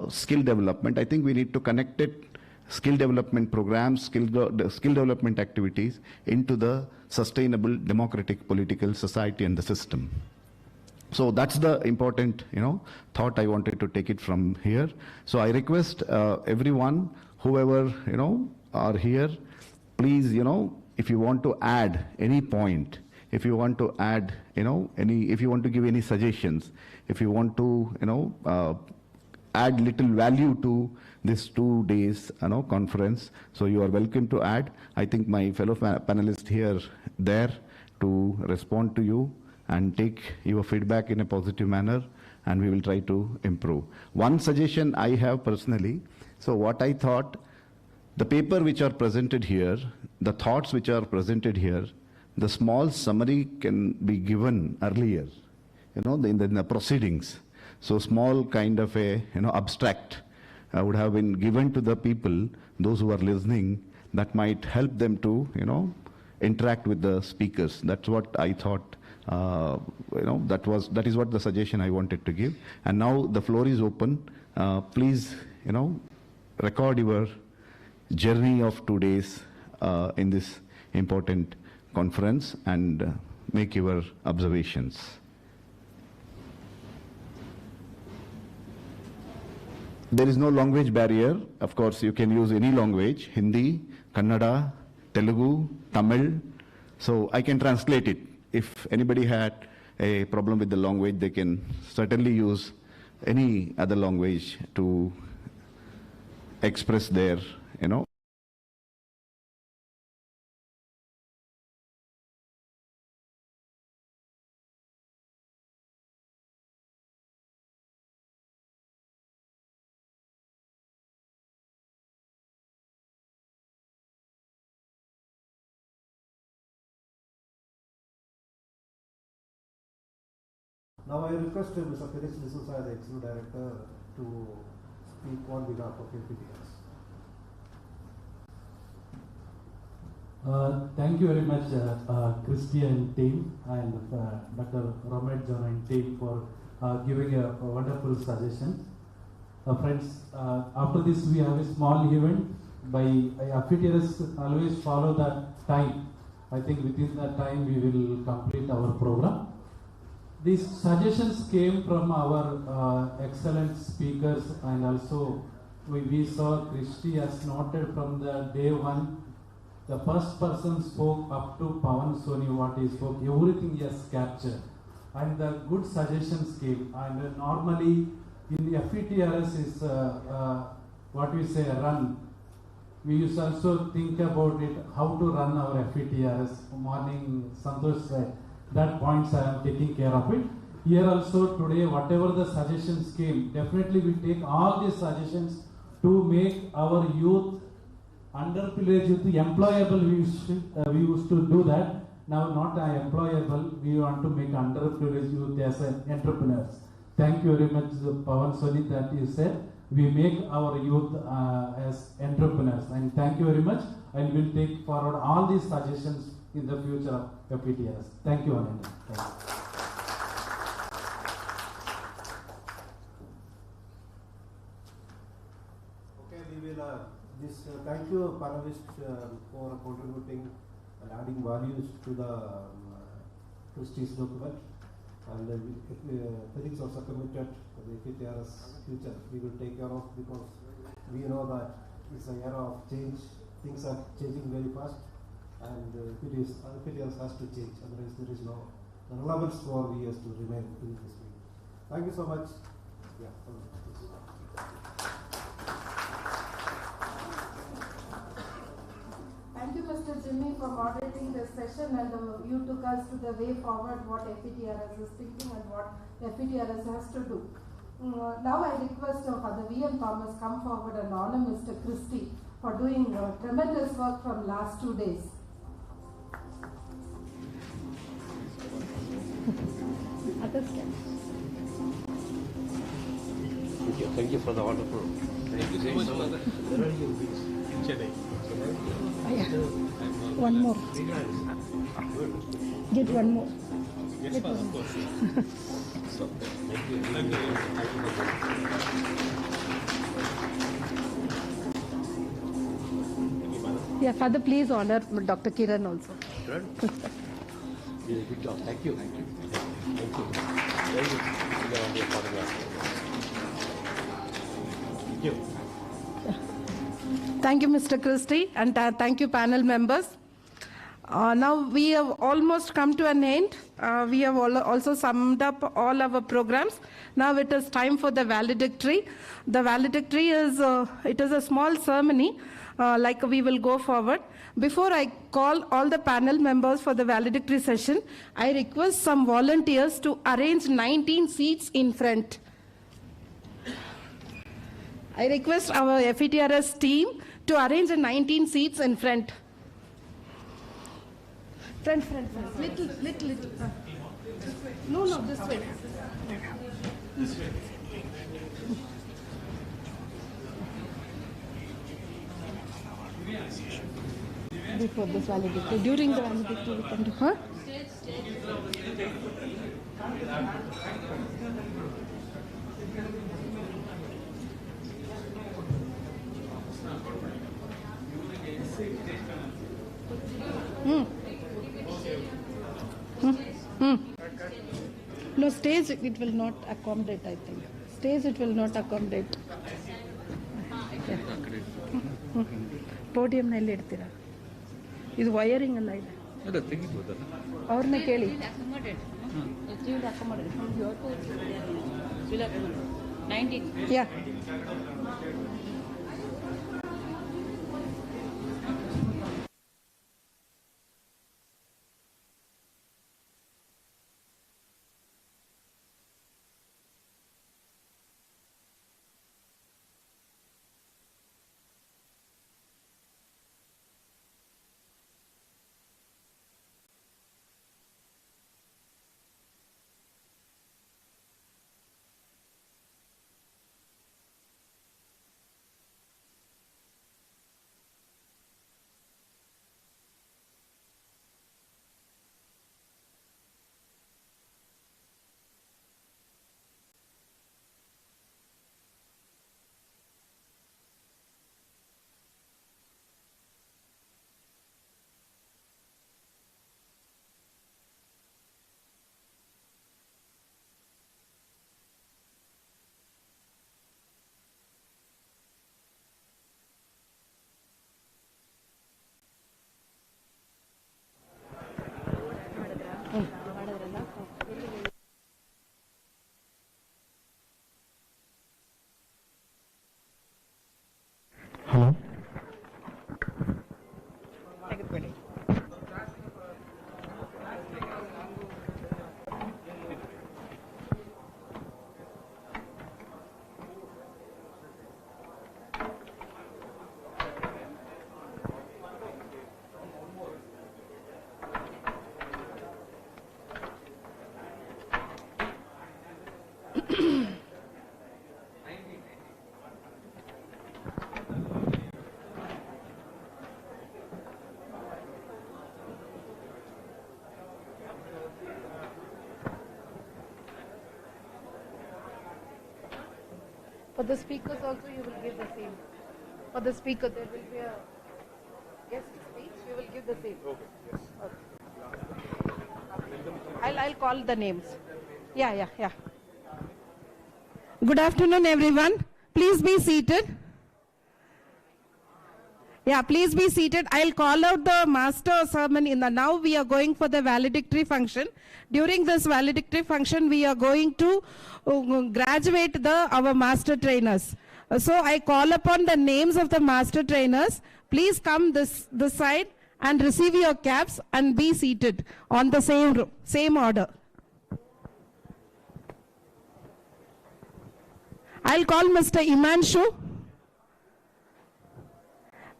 skill development. I think we need to connect it skill development programs, skill development activities into the sustainable democratic political society and the system. So that's the important, thought I wanted to take it from here. So I request everyone, whoever, are here, please, if you want to add any point, if you want to add, if you want to give any suggestions, if you want to, add little value to this 2 days, conference, so you are welcome to add. I think my fellow panelists here, there to respond to you and take your feedback in a positive manner, and we will try to improve. One suggestion I have personally, so what I thought, the paper which are presented here, the thoughts which are presented here, the small summary can be given earlier, in the proceedings. So small kind of a, abstract would have been given to the people, those who are listening, that might help them to, interact with the speakers. That's what I thought. That is what the suggestion I wanted to give. And now the floor is open. Please, record your journey of 2 days in this important conference and make your observations. There is no language barrier. Of course, you can use any language, Hindi, Kannada, Telugu, Tamil. So I can translate it. If anybody had a problem with the language, they can certainly use any other language to express their, Now I request Mr. Felix D'Souza, the Executive Director, to speak on behalf of FETRS. Thank you very much, Christian team and Dr. Romet John and team for giving a wonderful suggestion. Friends, after this we have a small event. By FETRS always follow the time. I think within that time we will complete our program. These suggestions came from our excellent speakers, and also we saw Christy has noted from the day one, the first person spoke up to Pavan Soni, what he spoke, everything he has captured. And the good suggestions came. And normally in the FETRS is what we say, run. We used to also think about it, how to run our FETRS. Morning, Santosh said, that points I am taking care of it. Here also today, whatever the suggestions came, definitely we take all these suggestions to make our youth, underprivileged youth, employable. We used to do that. Now not employable, we want to make underprivileged youth as entrepreneurs. Thank you very much, Pavan Soni, that you said. We make our youth as entrepreneurs. And thank you very much. And we'll take forward all these suggestions in the future of FETRS. Thank you, Ananda. Thank you. Okay, we will thank you, panelists, for contributing and adding values to the Christie's document. And Felix also committed the FETRS future we will take care of, because we know that it's an era of change. Things are changing very fast. And FETRS has to change, otherwise there is no relevance for years to remain in this field. Thank you so much. Yeah. Thank you, Mr. Jimmy, for moderating this session, and you took us to the way forward, what FETRS is thinking and what FETRS has to do. Now I request Father V.M. Thomas come forward and honor Mr. Christie for doing tremendous work from last 2 days. Thank you for the wonderful. Thank you so much. One more. Get one more. Yes, Get of one. course. So, thank you. Thank you. Yeah, Father, please honor Dr. Kiran also. Good. Good job. Thank you. Thank you. Thank you. Very good. Thank you. Thank you, Mr. Christie, and thank you, panel members. Now we have almost come to an end. We have also summed up all our programs. Now it is time for the valedictory. The valedictory is it is a small ceremony, like we will go forward. Before I call all the panel members for the valedictory session, I request some volunteers to arrange 19 seats in front. I request our FETRS team to arrange 19 seats in front. Front. Little. No, this way. This way. Before this valedictory, during the valedictory, we can do, huh? No, stage it will not accommodate, I think. Stage it will not accommodate. Podium ನಲ್ಲಿ ಇಡ್ತೀರಾ? ಇದು wiring ಅಲ್ಲ ಇದೆ. ಅದ ತೆಗಿಬಹುದಲ್ಲ? ಅವ್ರನ್ನ ಕೇಳಿ. Yeah. Hello. For the speakers also you will give the same. For the speaker there will be a guest speech, you will give the same. Okay, yes. Okay. I'll call the names. Yeah. Good afternoon everyone. Please be seated. Yeah, please be seated. I'll call out the master sermon now we are going for the valedictory function. During this valedictory function, we are going to graduate our master trainers. So I call upon the names of the master trainers. Please come this side and receive your caps and be seated on the same order. I'll call Mr. Imanshu.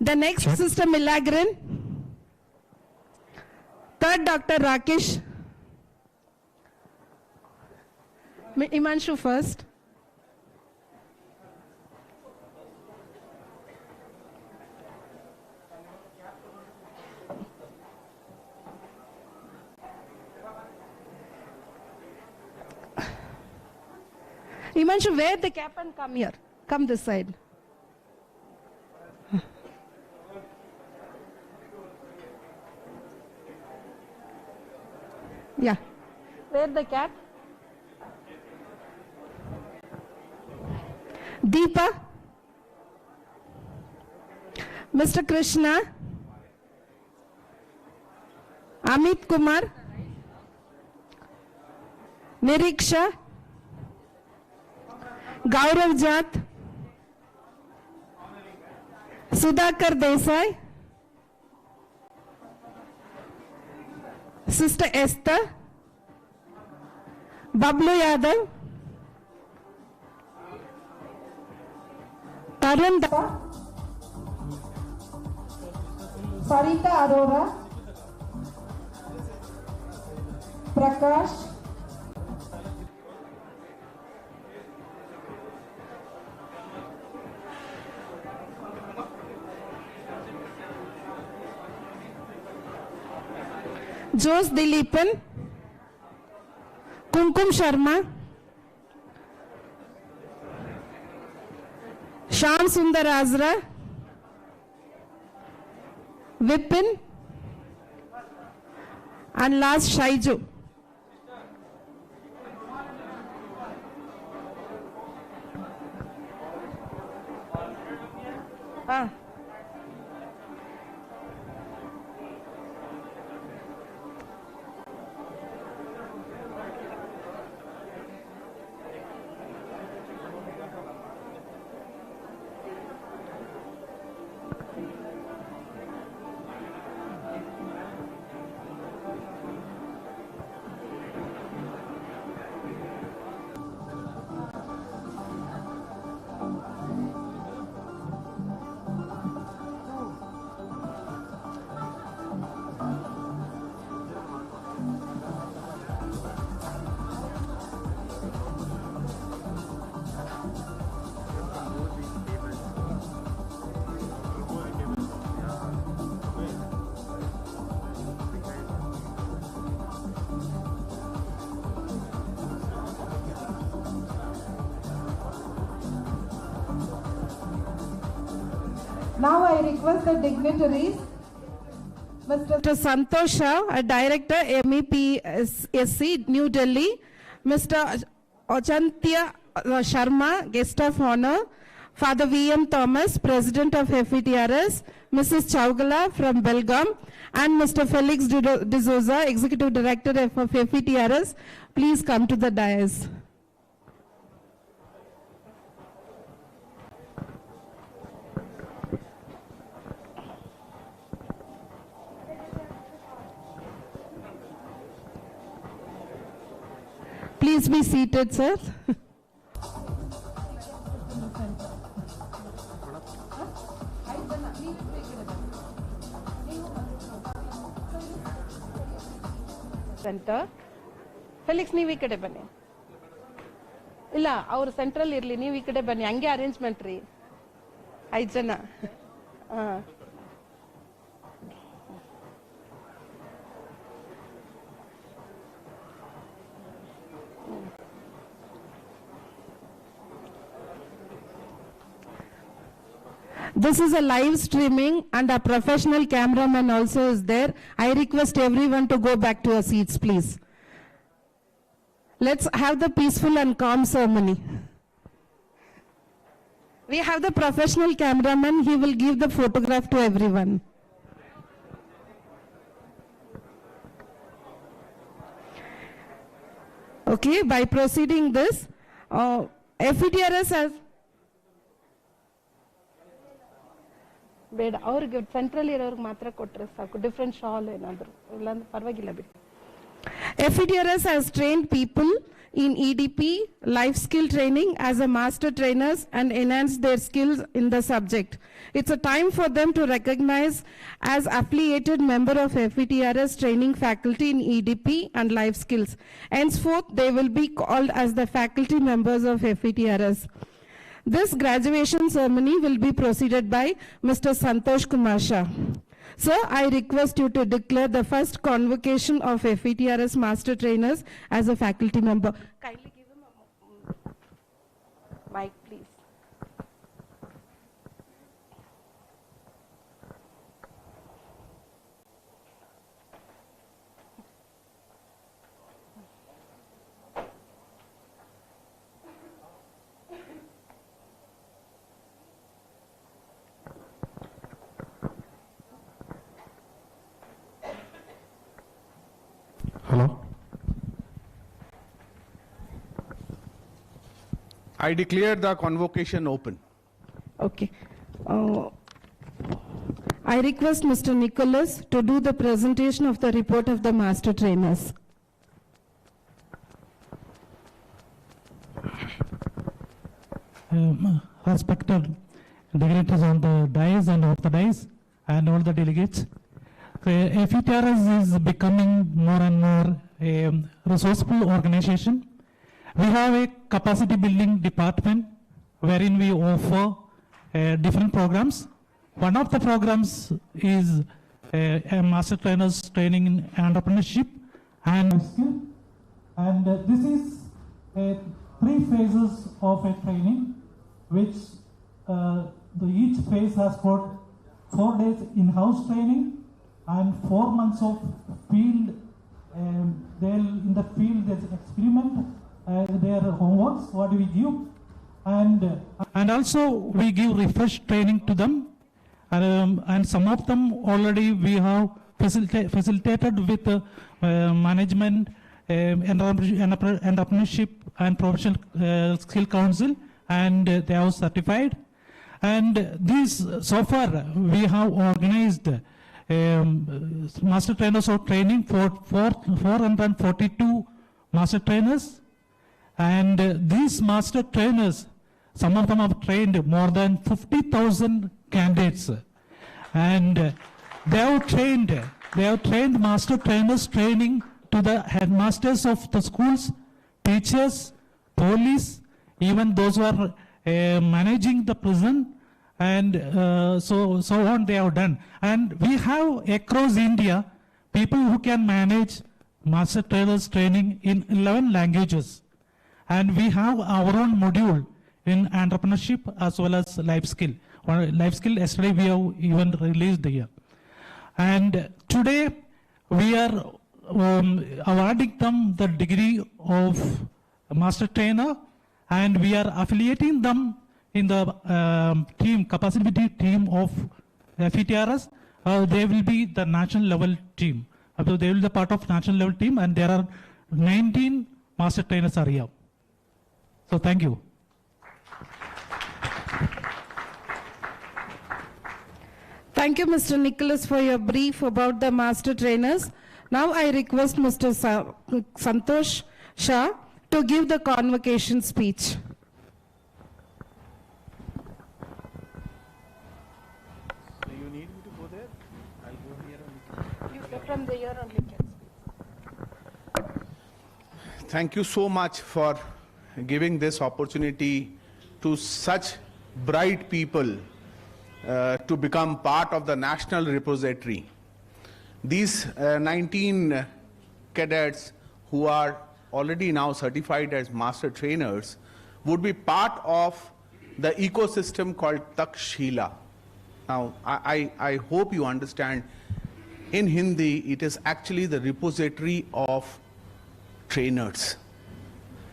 The next, Sister Milagrin. Third, Dr. Rakesh. Imanshu first. Imanshu, wear the cap and come here. Come this side. Where the cat? Deepa? Mr. Krishna? Amit Kumar? Niriksha? Gaurav Jat? Sudhakar Desai? Sister Esther? Bablu Yadav? Tarun Da? Sarita Arora? Prakash? Jose Dilipan? Kumkum Sharma? Shyam Sundar Azra? Vipin? And last Shaiju. Now I request the dignitaries, Mr. Santosh Shah, a Director, MEPSC, New Delhi, Mr. Ochantya Sharma, Guest of Honor, Father V.M. Thomas, President of FETRS, Mrs. Chaugala from Belgaum, and Mr. Felix D'Souza, Executive Director of FETRS, please come to the dais. Please be seated, sir. Center. Felix, ನೀವು ಈ ಕಡೆ ಬನ್ನಿ. ಇಲ್ಲ, ಅವರು central ಇರ್ಲಿ, ನೀವು ಈ ಕಡೆ ಬನ್ನಿ. ಹಂಗೆ ಅರೇಂಜ್ಮೆಂಟ್ ರೀ. 5 ಜನ. This is a live streaming and a professional cameraman also is there. I request everyone to go back to your seats, please. Let's have the peaceful and calm ceremony. We have the professional cameraman. He will give the photograph to everyone. Okay, by proceeding this, FETRS has ಬೇಡ, ಅವ್ರಿಗೆ central ಇರೋರ್ಗೆ ಮಾತ್ರ ಕೊಟ್ಟರೆ ಸಾಕು. Different shawl ಏನಾದರೂ, ಇಲ್ಲಾಂದ್ರೆ ಪರವಾಗಿಲ್ಲ ಬಿಡಿ. FETRS has trained people in EDP, life skill training as a master trainers and enhance their skills in the subject. It's a time for them to recognize as affiliated member of FETRS training faculty in EDP and life skills. Henceforth, they will be called as the faculty members of FETRS. This graduation ceremony will be proceeded by Mr. Santosh Kumar Shah. Sir, I request you to declare the first convocation of FETRS master trainers as a faculty member. Kindly give him a mic, please. I declare the convocation open. Okay. I request Mr. Nicholas to do the presentation of the report of the master trainers. Respected dignitaries on the dais and off the dais and all the delegates, FETRS is becoming more and more a resourceful organization. We have a capacity building department wherein we offer different programs. One of the programs is a master trainers training in entrepreneurship and skill. And this is 3 phases of a training, which each phase has got 4 days in-house training and 4 months of field. In the field, there's experiment, their homeworks, what do we give, and also we give refresh training to them, and some of them already we have facilitated with management, entrepreneurship and professional skill council, and they are certified. And this, so far we have organized master trainers of training for 442 master trainers, and these master trainers, some of them have trained more than 50,000 candidates, and they have trained master trainers training to the headmasters of the schools, teachers, police, even those who are managing the prison, and so on they have done. And we have across India people who can manage master trainers training in 11 languages. And we have our own module in entrepreneurship as well as life skill. Life skill, yesterday we have even released here. And today we are awarding them the degree of master trainer, and we are affiliating them in the team, capacity team of FETRS. They will be the national level team. So they will be the part of national level team, and there are 19 master trainers are here. So thank you. Thank you, Mr. Nicholas, for your brief about the master trainers. Now I request Mr. Santosh Shah to give the convocation speech. Do you need me to go there? I'll go here only. You go from there only. Thank you so much for giving this opportunity to such bright people to become part of the national repository. These 19 cadets who are already now certified as master trainers would be part of the ecosystem called Takshila. Now, I hope you understand, in Hindi, it is actually the repository of trainers.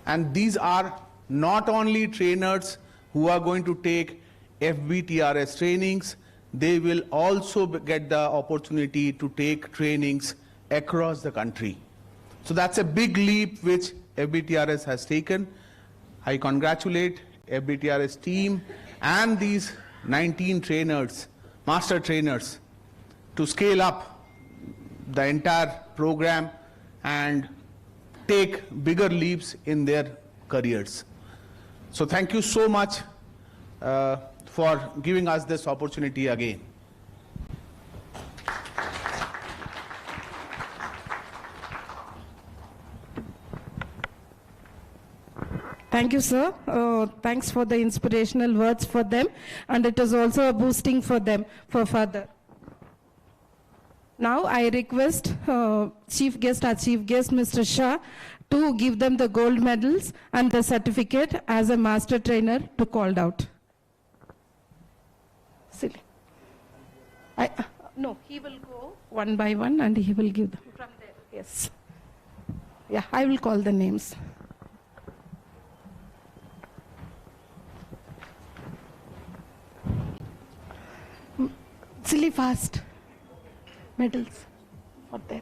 And these are not only trainers who are going to take FBTRS trainings, they will also get the opportunity to take trainings across the country. So that's a big leap which FBTRS has taken. I congratulate FBTRS team and these 19 trainers, master trainers, to scale up the entire program and take bigger leaps in their careers. So thank you so much for giving us this opportunity again. Thank you, sir. Thanks for the inspirational words for them, and it is also a boosting for them for further. Now I request our chief guest, Mr. Shah, to give them the gold medals and the certificate as a master trainer to called out. Silly. No, he will go one by one and he will give them from there. Yes. Yeah, I will call the names. Silly, fast. Medals. Not there.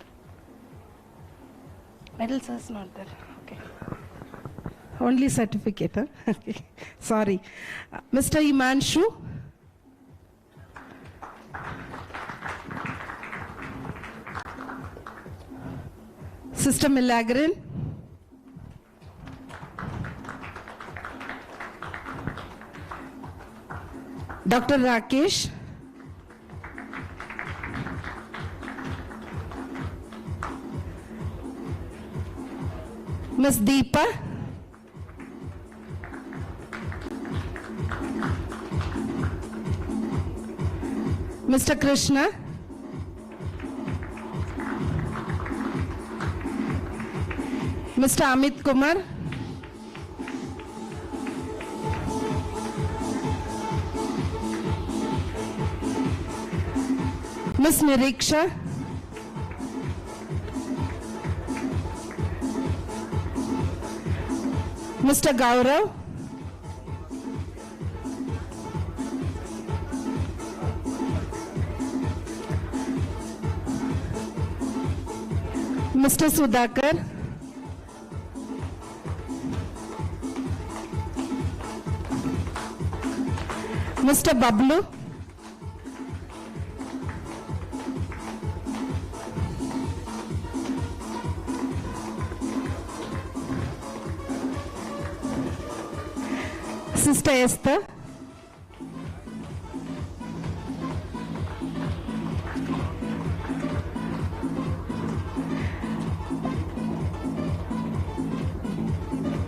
Medals is not there. Okay. Only certificate, huh? Okay. Sorry. Mr. Imanshu? Sister Milagrin? Dr. Rakesh? Ms. Deepa? Mr. Krishna? Mr. Amit Kumar? Ms. Niriksha? Mr. Gaurav? Mr. Sudhakar? Mr. Bablu? Sister Esther?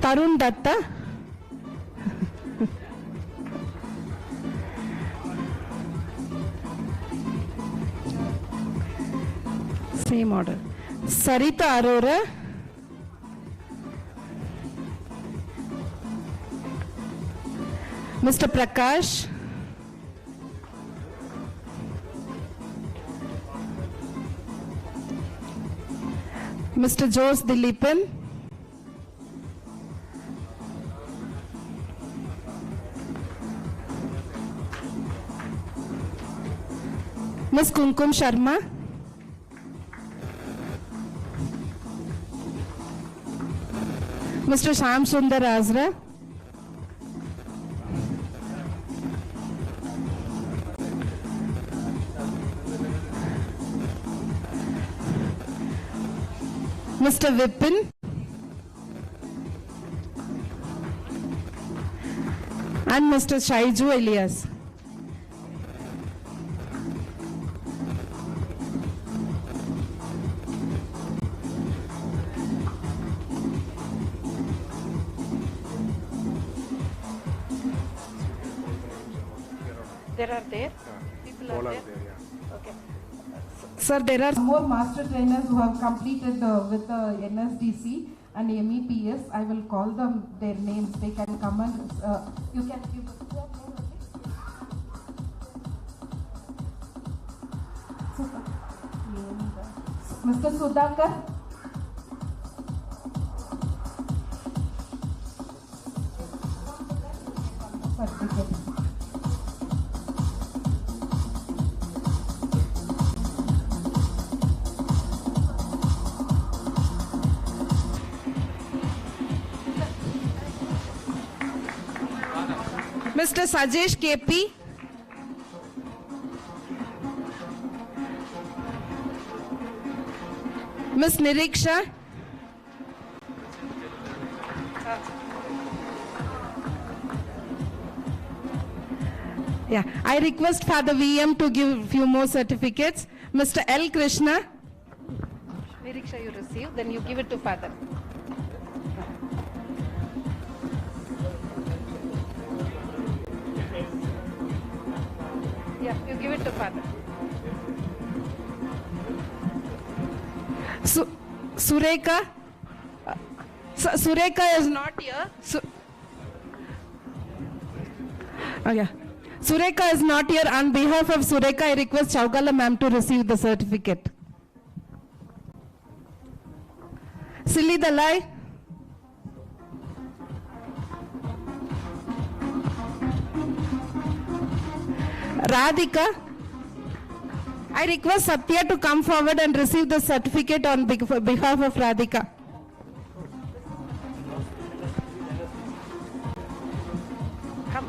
Tarun Datta? Same order. Sarita Arora? Mr. Prakash? Mr. Jose Dilipan? Ms. Kumkum Sharma? Mr. Sham Sundar Azra? Mr. Vipin? And Mr. Shaiju Elias? There are there? People are there? Okay. Sir, there are more master trainers who have completed with the NSDC and MEPS. I will call them their names. They can come and you can give Mr. Sudhakar. Certificate. Mr. Sajesh KP. Ms. Niriksha. Yeah, I request Father VM to give few more certificates. Mr. L. Krishna. Niriksha you receive, then you give it to Father. Yeah, you give it to Father. Sureka? Sureka is not here. Okay. Sureka is not here. On behalf of Sureka, I request Chaugala ma'am to receive the certificate. Silly Dalai? Radhika? I request Satya to come forward and receive the certificate on behalf of Radhika. Come.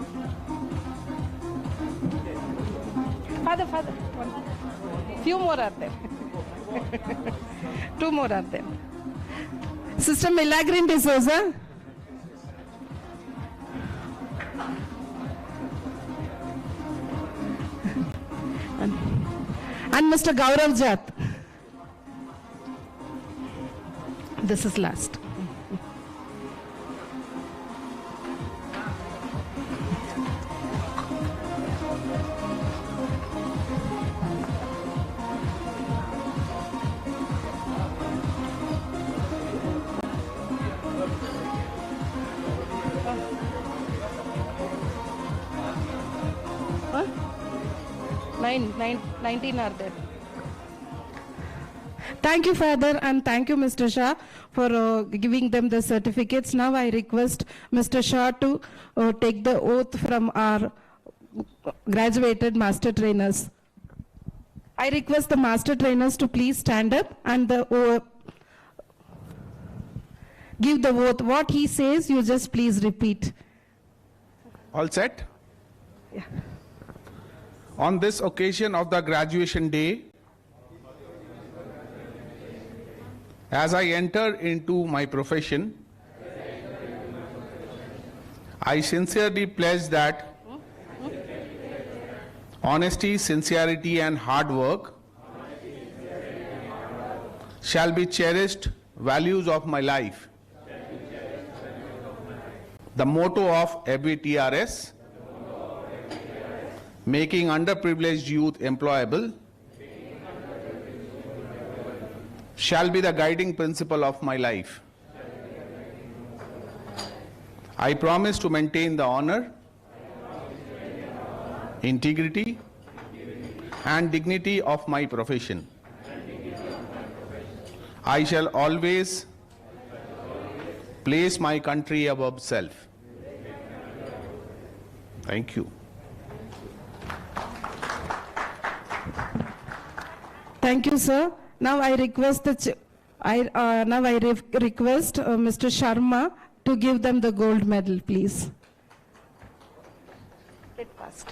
Father. Few more are there. 2 more are there. Sister Milagrin de Souza. And Mr. Gaurav Jat. This is last. Huh? 19 are there. Thank you, Father, and thank you, Mr. Shah, for giving them the certificates. Now I request Mr. Shah to take the oath from our graduated master trainers. I request the master trainers to please stand up and give the oath. What he says, you just please repeat. All set? Yeah. On this occasion of the graduation day, as I enter into my profession, I sincerely pledge that honesty, sincerity, and hard work shall be cherished values of my life. The motto of FBTRS, making underprivileged youth employable, shall be the guiding principle of my life. I promise to maintain the honor, integrity, and dignity of my profession. I shall always place my country above self. Thank you. Thank you, sir. Now I request request Mr. Sharma to give them the gold medal, please. Get past.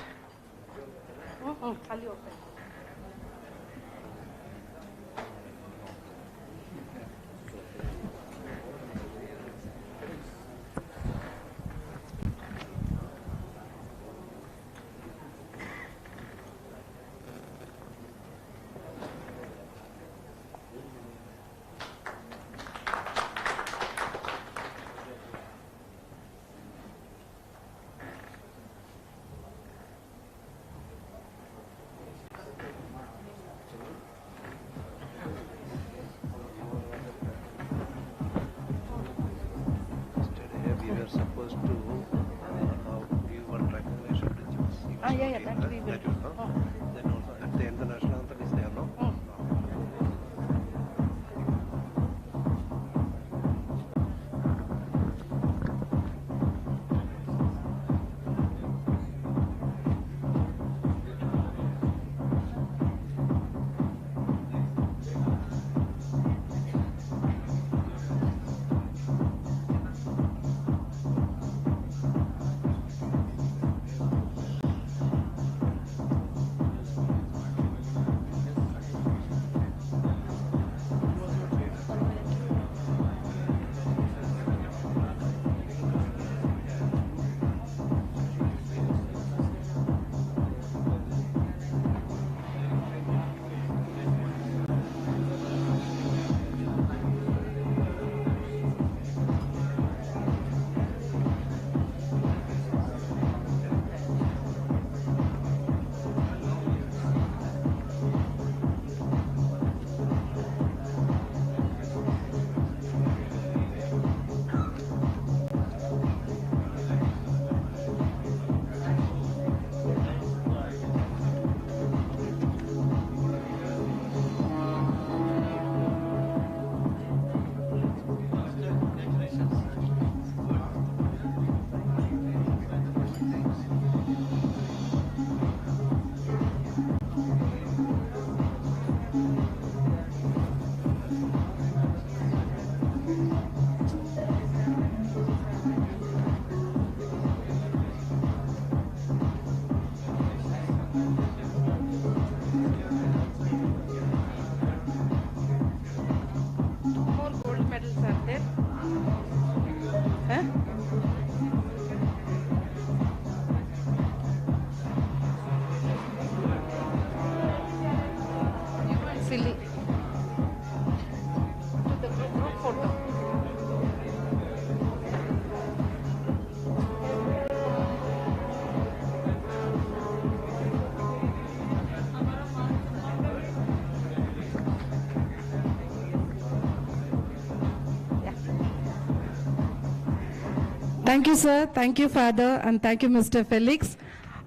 Thank you, sir. Thank you, Father, and thank you, Mr. Felix.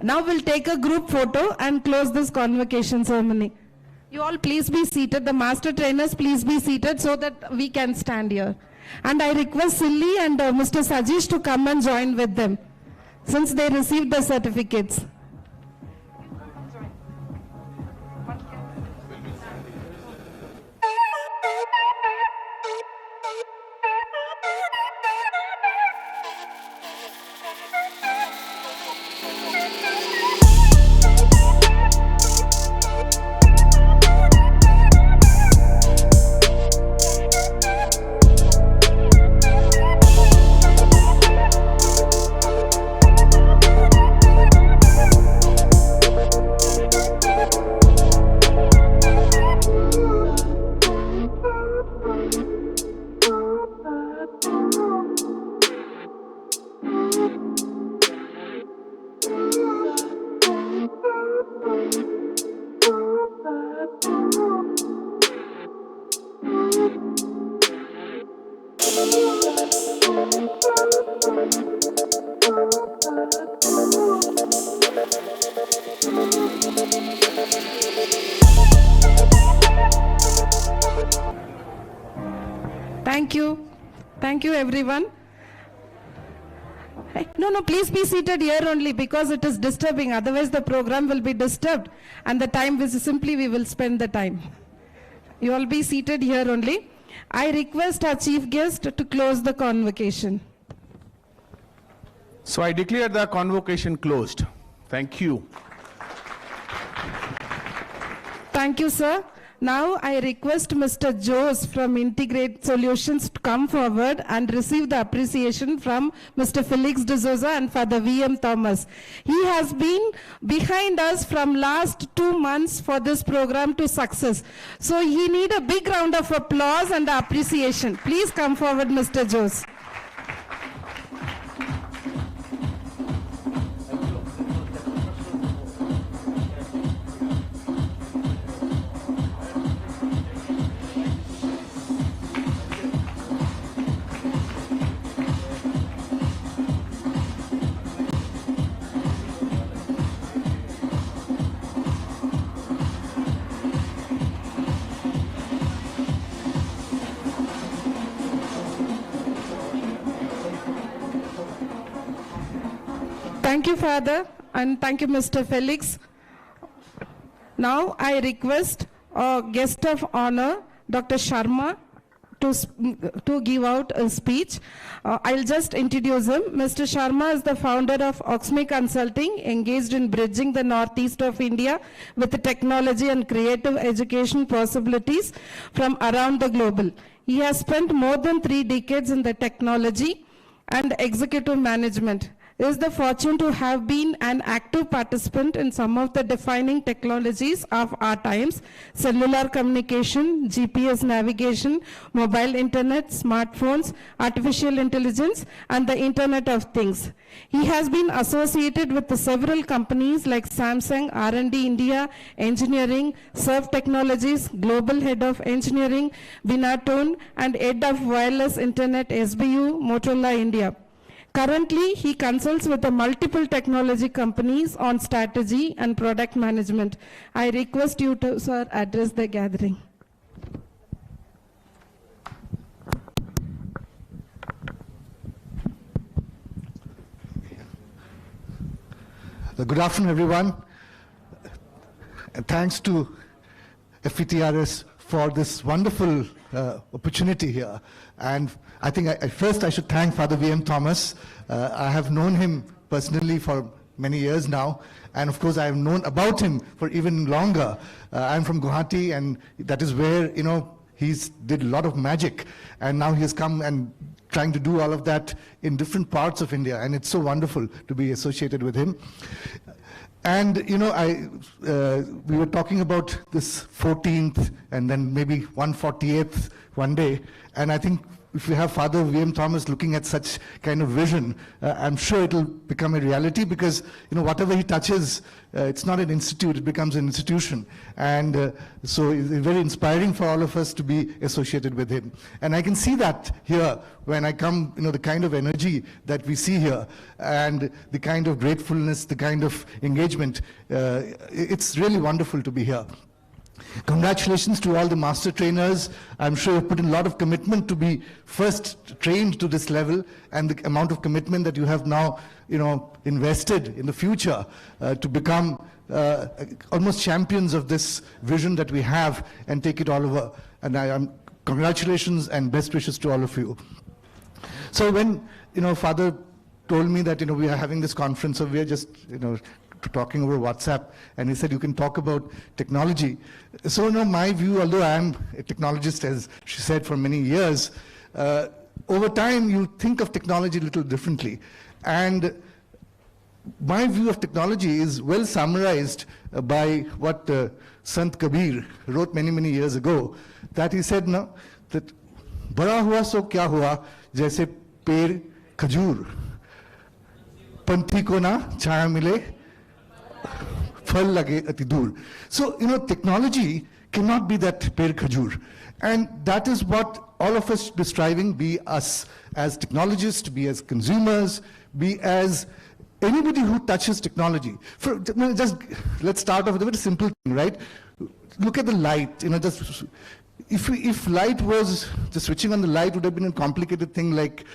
Now we'll take a group photo and close this convocation ceremony. You all please be seated. The master trainers, please be seated so that we can stand here. And I request Silly and Mr. Sajish to come and join with them, since they received the certificates. Thank you. Thank you, everyone. Hey, no, please be seated here only because it is disturbing. Otherwise, the program will be disturbed and the time is simply we will spend the time. You all be seated here only. I request our chief guest to close the convocation. So I declare the convocation closed. Thank you. Thank you, sir. Now I request Mr. Jose from Integrate Solutions to come forward and receive the appreciation from Mr. Felix D'Souza and Father V.M. Thomas. He has been behind us from last 2 months for this program to success. So he need a big round of applause and appreciation. Please come forward, Mr. Jose. Thank you, Father, and thank you, Mr. Felix. Now I request our guest of honor, Dr. Sharma, to give out a speech. I'll just introduce him. Mr. Sharma is the founder of Oxme Consulting, engaged in bridging the northeast of India with the technology and creative education possibilities from around the globe. He has spent more than 3 decades in the technology and executive management. It is the fortune to have been an active participant in some of the defining technologies of our times: cellular communication, GPS navigation, mobile internet, smartphones, artificial intelligence, and the Internet of Things. He has been associated with several companies like Samsung, R&D India, Engineering, Surf Technologies, Global Head of Engineering, Binatone, and Head of Wireless Internet, SBU, Motorola India. Currently, he consults with the multiple technology companies on strategy and product management. I request you to, sir, address the gathering. Good afternoon, everyone. Thanks to FETRS for this wonderful opportunity here. And I think first I should thank Father V.M. Thomas. I have known him personally for many years now. And of course, I have known about him for even longer. I'm from Guwahati, and that is where, he's did a lot of magic. And now he has come and trying to do all of that in different parts of India. And it's so wonderful to be associated with him. And, we were talking about this 14th and then maybe 148th one day. And I think if we have Father V.M. Thomas looking at such kind of vision, I'm sure it will become a reality, because whatever he touches, it's not an institute, it becomes an institution. And so it's very inspiring for all of us to be associated with him. And I can see that here when I come, the kind of energy that we see here and the kind of gratefulness, the kind of engagement. It's really wonderful to be here. Congratulations to all the master trainers. I'm sure you've put in a lot of commitment to be first trained to this level, and the amount of commitment that you have now, invested in the future to become almost champions of this vision that we have and take it all over. And congratulations and best wishes to all of you. So when, Father told me that, we are having this conference, so we are just, talking over WhatsApp, and he said, you can talk about technology. So, my view, although I am a technologist, as she said, for many years, over time you think of technology a little differently. And my view of technology is well summarized by what Sant Kabir wrote many, many years ago, that he said, that bada hua so kya hua, jaise per khajur, panthi ko na chaya mile, phal lage ati dur. So, technology cannot be that per khajur. And that is what all of us should be striving, be us as technologists, be as consumers, be as anybody who touches technology. Let's start off with a very simple thing, right? Look at the light, if light was, just switching on the light would have been a complicated thing like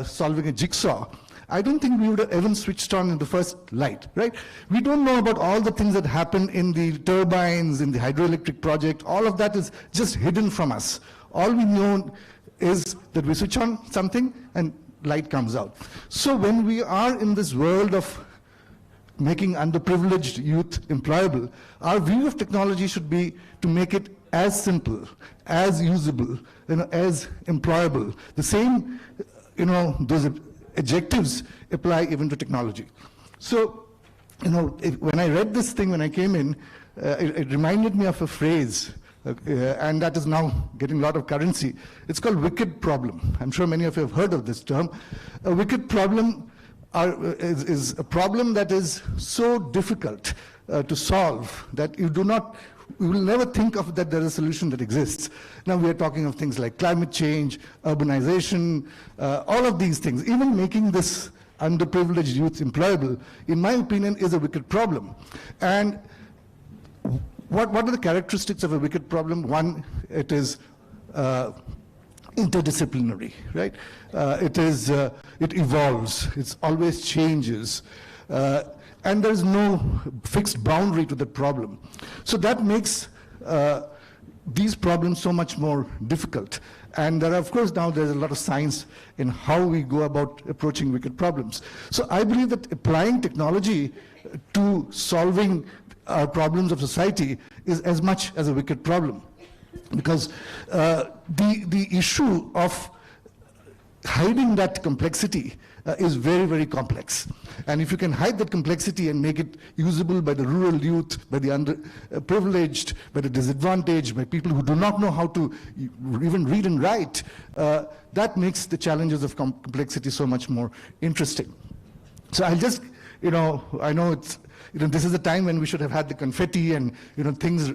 solving a jigsaw. I don't think we would have even switched on in the first light, right? We don't know about all the things that happen in the turbines, in the hydroelectric project. All of that is just hidden from us. All we know is that we switch on something and light comes out. So when we are in this world of making underprivileged youth employable, our view of technology should be to make it as simple, as usable, as employable. The same, those adjectives apply even to technology. So, when I read this thing when I came in, it reminded me of a phrase, and that is now getting a lot of currency. It's called wicked problem. I'm sure many of you have heard of this term. A wicked problem is a problem that is so difficult to solve that you will never think of that there's a solution that exists. Now we are talking of things like climate change, urbanization, all of these things. Even making this underprivileged youth employable, in my opinion, is a wicked problem. And what are the characteristics of a wicked problem? One, it is interdisciplinary, right? It evolves, it always changes. And there is no fixed boundary to the problem. So that makes these problems so much more difficult. And there are, of course, now there's a lot of science in how we go about approaching wicked problems. So I believe that applying technology to solving problems of society is as much as a wicked problem. Because the issue of hiding that complexity is very, very complex. And if you can hide that complexity and make it usable by the rural youth, by the underprivileged, by the disadvantaged, by people who do not know how to even read and write, that makes the challenges of complexity so much more interesting. So I'll just, I know it's, this is the time when we should have had the confetti and things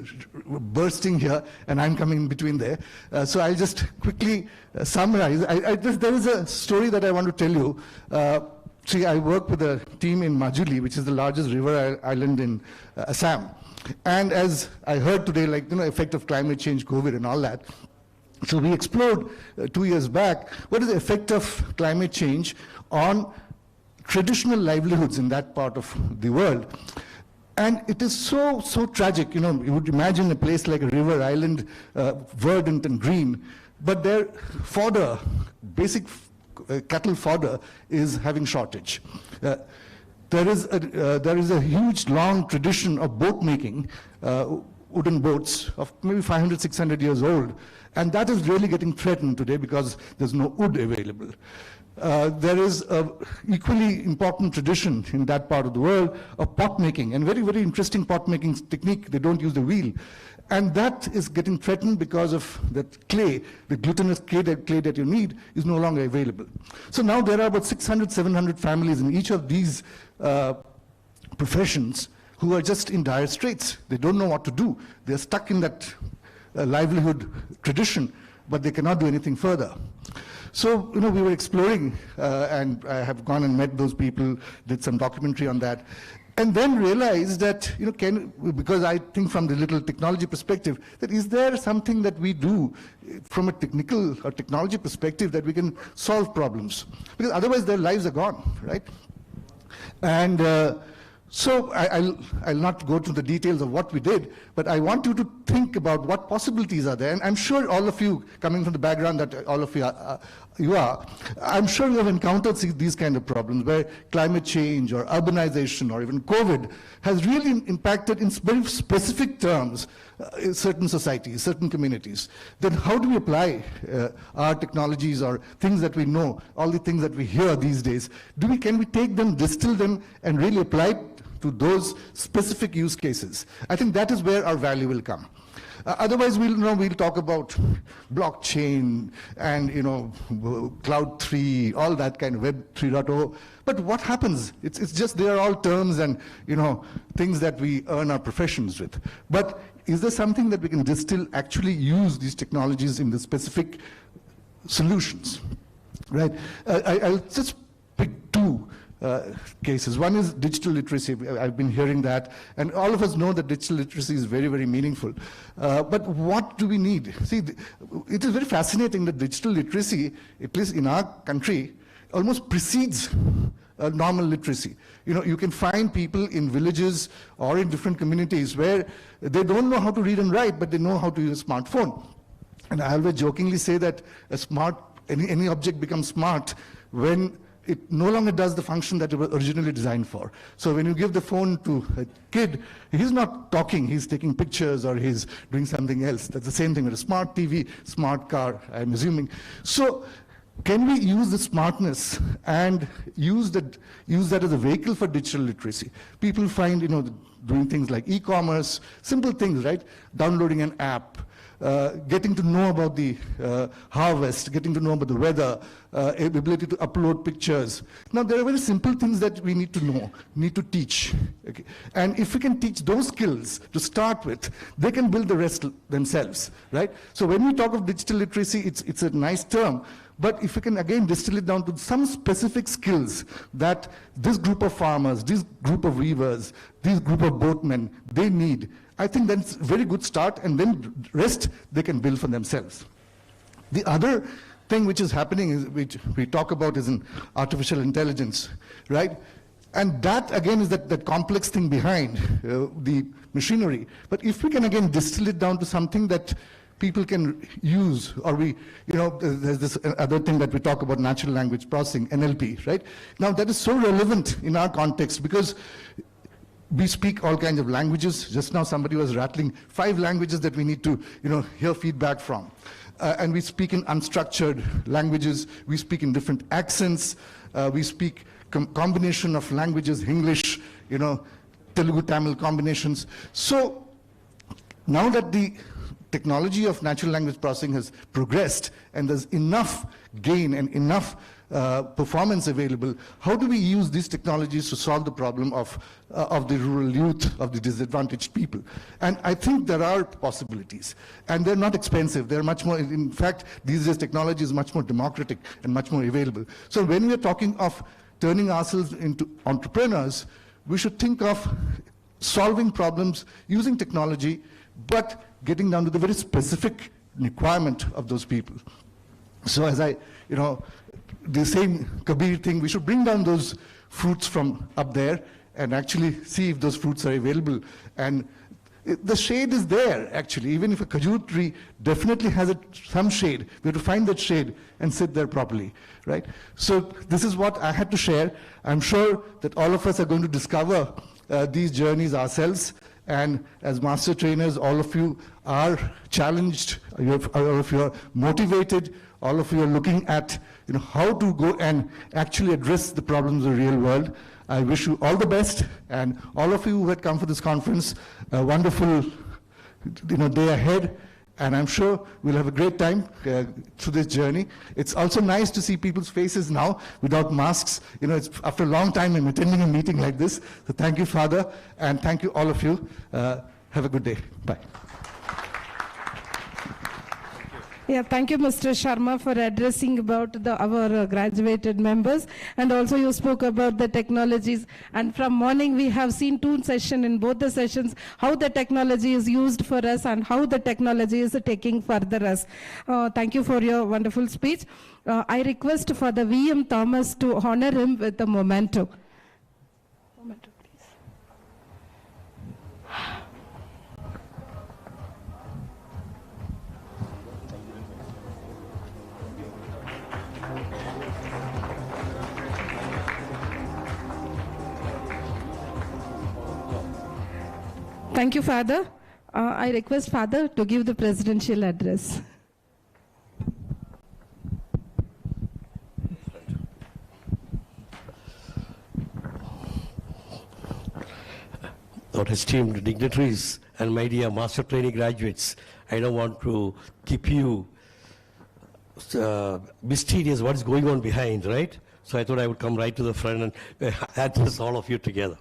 bursting here, and I'm coming in between there. So I'll just quickly summarize. There is a story that I want to tell you. See, I work with a team in Majuli, which is the largest river island in Assam. And as I heard today, effect of climate change, COVID and all that. So we explored 2 years back, what is the effect of climate change on traditional livelihoods in that part of the world. And it is so tragic. You would imagine a place like a river island, verdant and green, but their fodder, basic cattle fodder, is having shortage. There is a huge, long tradition of boat making, wooden boats of maybe 500, 600 years old, and that is really getting threatened today because there's no wood available. there is an equally important tradition in that part of the world of pot making, and very, very interesting pot making technique. They don't use the wheel. And that is getting threatened because of that clay, the glutinous clay that you need is no longer available. So now there are about 600, 700 families in each of these professions who are just in dire straits. They don't know what to do. They're stuck in that livelihood tradition, but they cannot do anything further. So, we were exploring, and I have gone and met those people, did some documentary on that, and then realized that, because I think from the little technology perspective, that is there something that we do from a technical or technology perspective that we can solve problems? Because otherwise their lives are gone, right? And so I'll not go to the details of what we did, but I want you to think about what possibilities are there. And I'm sure all of you, coming from the background that all of you are, I'm sure you have encountered these kind of problems where climate change or urbanization or even COVID has really impacted in very specific terms certain societies, certain communities. Then how do we apply our technologies or things that we know, all the things that we hear these days? Can we take them, distill them, and really apply it to those specific use cases? I think that is where our value will come. Otherwise, we'll talk about blockchain and Cloud 3, all that kind of Web 3.0. But what happens? It's just they are all terms and things that we earn our professions with. But is there something that we can distill, actually use these technologies in the specific solutions, right? I'll just pick two cases. One is digital literacy. I've been hearing that, and all of us know that digital literacy is very, very meaningful. But what do we need? See, it is very fascinating that digital literacy, at least in our country, almost precedes normal literacy. You can find people in villages or in different communities where they don't know how to read and write, but they know how to use a smartphone. And I always jokingly say that any object becomes smart when it no longer does the function that it was originally designed for. So when you give the phone to a kid, he's not talking, he's taking pictures or he's doing something else. That's the same thing with a smart TV, smart car, I'm assuming. So can we use the smartness and use that as a vehicle for digital literacy? People find, doing things like e-commerce, simple things, right? Downloading an app, getting to know about the harvest, getting to know about the weather, ability to upload pictures. Now, there are very simple things that we need to know, need to teach. Okay? And if we can teach those skills to start with, they can build the rest themselves, right? So when we talk of digital literacy, it's a nice term, but if we can again distill it down to some specific skills that this group of farmers, this group of weavers, this group of boatmen, they need, I think that's a very good start, and then rest they can build for themselves. The other thing which is happening, which we talk about, is in artificial intelligence, right? And that again is that complex thing behind the machinery. But if we can again distill it down to something that people can use, or there's this other thing that we talk about, natural language processing, NLP, right? Now that is so relevant in our context because we speak all kinds of languages. Just now somebody was rattling 5 languages that we need to hear feedback from. And we speak in unstructured languages. We speak in different accents. We speak combination of languages, English, Telugu, Tamil combinations. So now that the technology of natural language processing has progressed and there's enough gain and enough performance available, how do we use these technologies to solve the problem of the rural youth, of the disadvantaged people? And I think there are possibilities, and they're not expensive. They're much more, in fact, these days technology is much more democratic and much more available. So when we're talking of turning ourselves into entrepreneurs, we should think of solving problems using technology, but getting down to the very specific requirement of those people. So as the same Kabir thing, we should bring down those fruits from up there and actually see if those fruits are available. And the shade is there, actually. Even if a kajur tree definitely has some shade, we have to find that shade and sit there properly, right? So this is what I had to share. I'm sure that all of us are going to discover these journeys ourselves. And as master trainers, all of you are challenged, all of you are motivated, all of you are looking at how to go and actually address the problems of the real world. I wish you all the best, and all of you who had come for this conference, a wonderful day ahead. And I'm sure we'll have a great time through this journey. It's also nice to see people's faces now without masks. It's after a long time I'm attending a meeting like this. So thank you, Father, and thank you all of you. Have a good day. Bye. Yeah, thank you, Mr. Sharma, for addressing about our graduated members, and also you spoke about the technologies. And from morning, we have seen two sessions in both the sessions, how the technology is used for us and how the technology is taking further us. Thank you for your wonderful speech. I request for the V.M. Thomas to honor him with a memento. Memento, please. Thank you, Father. I request Father to give the presidential address. Our esteemed dignitaries and my dear master training graduates, I don't want to keep you mysterious what is going on behind, right? So I thought I would come right to the front and address all of you together.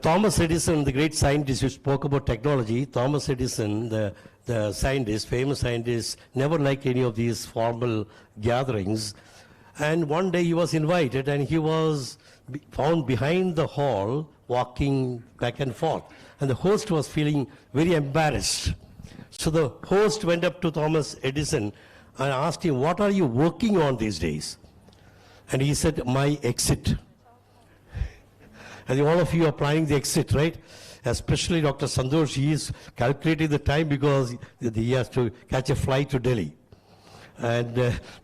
Thomas Edison, the great scientist who spoke about technology, Thomas Edison, the scientist, famous scientist, never liked any of these formal gatherings. And one day he was invited and he was found behind the hall walking back and forth. And the host was feeling very embarrassed. So the host went up to Thomas Edison and asked him, "What are you working on these days?" And he said, "My exit." And all of you are planning the exit, right? Especially Dr. Santosh, he is calculating the time because he has to catch a flight to Delhi. And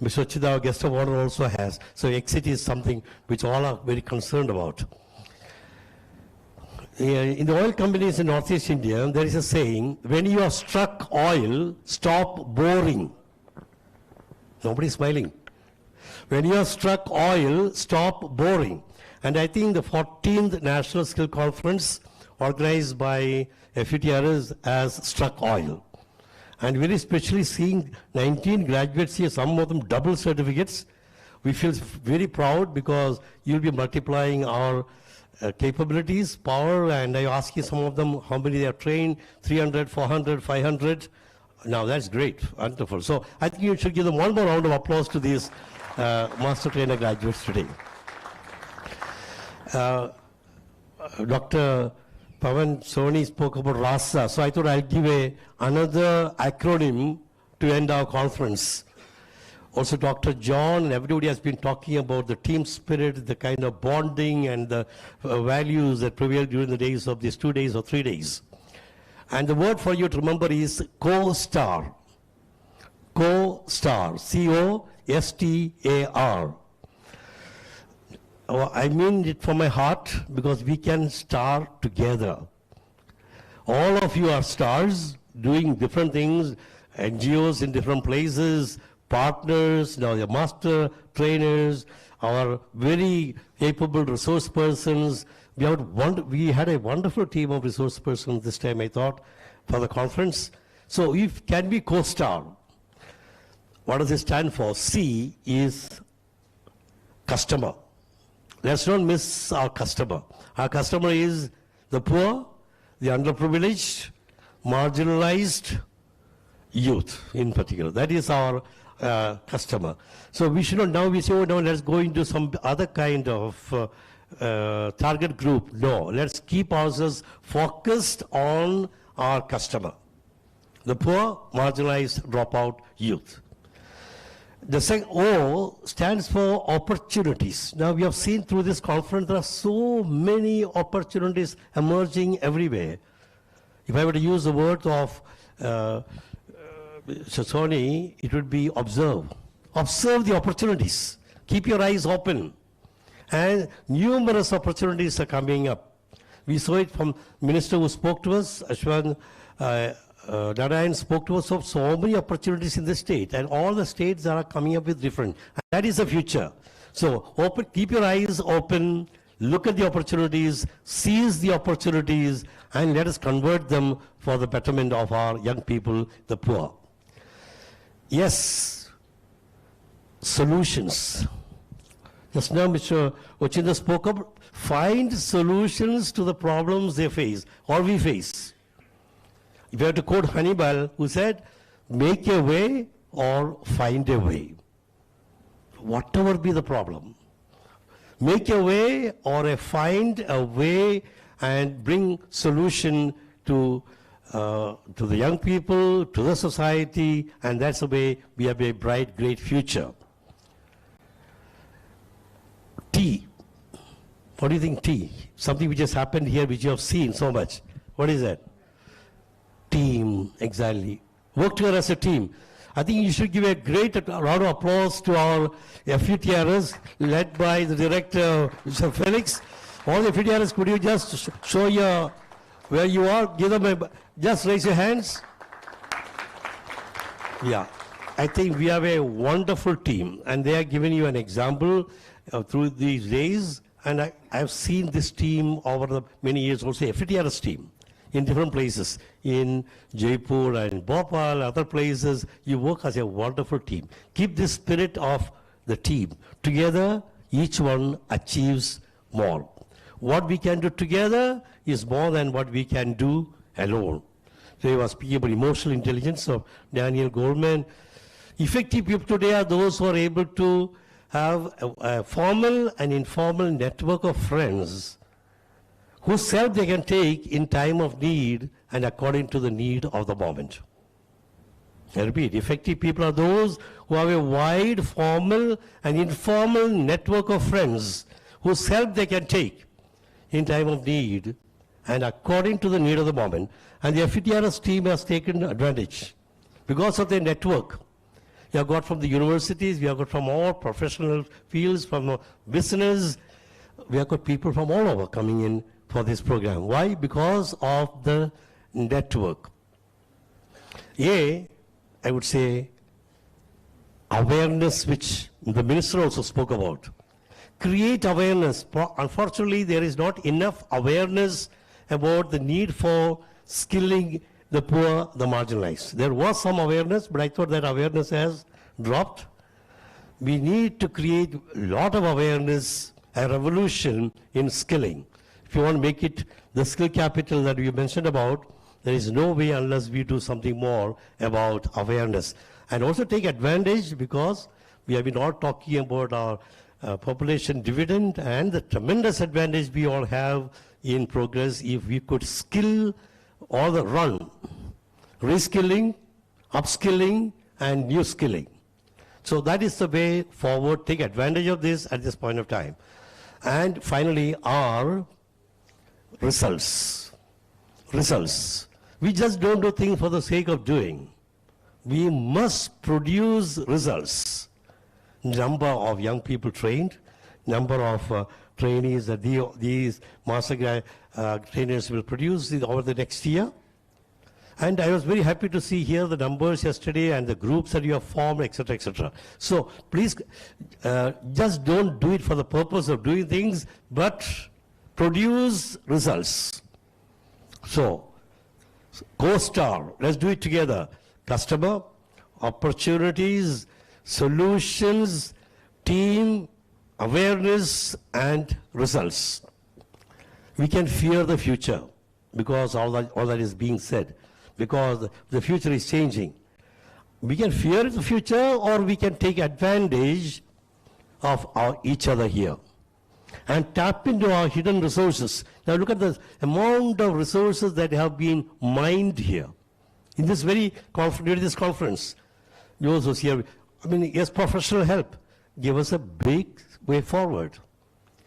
Mr. Chida, our guest of honor, also has. So exit is something which all are very concerned about. In the oil companies in Northeast India, there is a saying, when you are struck oil, stop boring. Nobody's smiling. When you are struck oil, stop boring. And I think the 14th National Skill Conference organized by FETRS has struck oil. And very especially seeing 19 graduates here, some of them double certificates, we feel very proud because you'll be multiplying our capabilities, power, and I ask you some of them how many they are trained, 300, 400, 500. Now that's great, wonderful. So I think you should give them one more round of applause to these master trainer graduates today. Dr. Pavan Soni spoke about RASA, so I thought I'll give another acronym to end our conference. Also, Dr. John and everybody has been talking about the team spirit, the kind of bonding and the values that prevail during the days of these 2 days or 3 days. And the word for you to remember is co-star. Co-star, C-O-S-T-A-R. I mean it from my heart because we can star together. All of you are stars doing different things, NGOs in different places, partners, now the master trainers, our very capable resource persons. We had a wonderful team of resource persons this time, I thought, for the conference. So if can we co-star? What does it stand for? C is customer. Let's not miss our customer. Our customer is the poor, the underprivileged, marginalized youth in particular. That is our customer. So we should not now we say, oh no, let's go into some other kind of target group. No, let's keep ourselves focused on our customer. The poor, marginalized, dropout youth. The second O stands for opportunities. Now we have seen through this conference there are so many opportunities emerging everywhere. If I were to use the word of Sasoni, it would be observe. Observe the opportunities. Keep your eyes open. And numerous opportunities are coming up. We saw it from Minister who spoke to us, Ashwan Narayan spoke to us of so many opportunities in the state, and all the states are coming up with different. And that is the future. So keep your eyes open, look at the opportunities, seize the opportunities, and let us convert them for the betterment of our young people, the poor. Yes, solutions. Just now, Mr. Ochinda spoke up. Find solutions to the problems they face, or we face. If you have to quote Hannibal, who said, make a way or find a way. Whatever be the problem, make a way or find a way and bring solution to the young people, to the society, and that's the way we have a bright, great future. Tea. What do you think, tea? Something which has happened here, which you have seen so much. What is that? Team, exactly. Work together as a team. I think you should give a great round of applause to our FUTRs, led by the director, Mr. Felix. All the FUTRs, could you just show your, where you are? Give them just raise your hands. Yeah, I think we have a wonderful team, and they are giving you an example through these days. And I have seen this team over the many years, also FUTRs team, in different places, in Jaipur and Bhopal, other places. You work as a wonderful team. Keep the spirit of the team. Together, each one achieves more. What we can do together is more than what we can do alone. So he was speaking about emotional intelligence of Daniel Goleman. Effective people today are those who are able to have a formal and informal network of friends whose help they can take in time of need and according to the need of the moment. I repeat, effective people are those who have a wide formal and informal network of friends whose help they can take in time of need and according to the need of the moment. And the FUTRS team has taken advantage because of their network. We have got from the universities, we have got from all professional fields, from business, we have got people from all over coming in for this program. Why? Because of the network. I would say, awareness, which the minister also spoke about. Create awareness. Unfortunately, there is not enough awareness about the need for skilling the poor, the marginalized. There was some awareness, but I thought that awareness has dropped. We need to create a lot of awareness, a revolution in skilling. If you want to make it the skill capital that you mentioned about, there is no way unless we do something more about awareness. And also take advantage, because we have been all talking about our population dividend and the tremendous advantage we all have in progress if we could skill all the run, reskilling, upskilling, and new skilling. So that is the way forward. Take advantage of this at this point of time. And finally, our results. Results. We just don't do things for the sake of doing. We must produce results. Number of young people trained, number of trainees that these master trainers will produce over the next year. And I was very happy to see here the numbers yesterday and the groups that you have formed, etc., etc. So please, just don't do it for the purpose of doing things, but produce results. So, co-star, let's do it together. Customer, opportunities, solutions, team, awareness, and results. We can fear the future because all that is being said, because the future is changing. We can fear the future, or we can take advantage of each other here and tap into our hidden resources. Now look at the amount of resources that have been mined here in this very during this conference. Those who's here, I mean, yes, professional help give us a big way forward.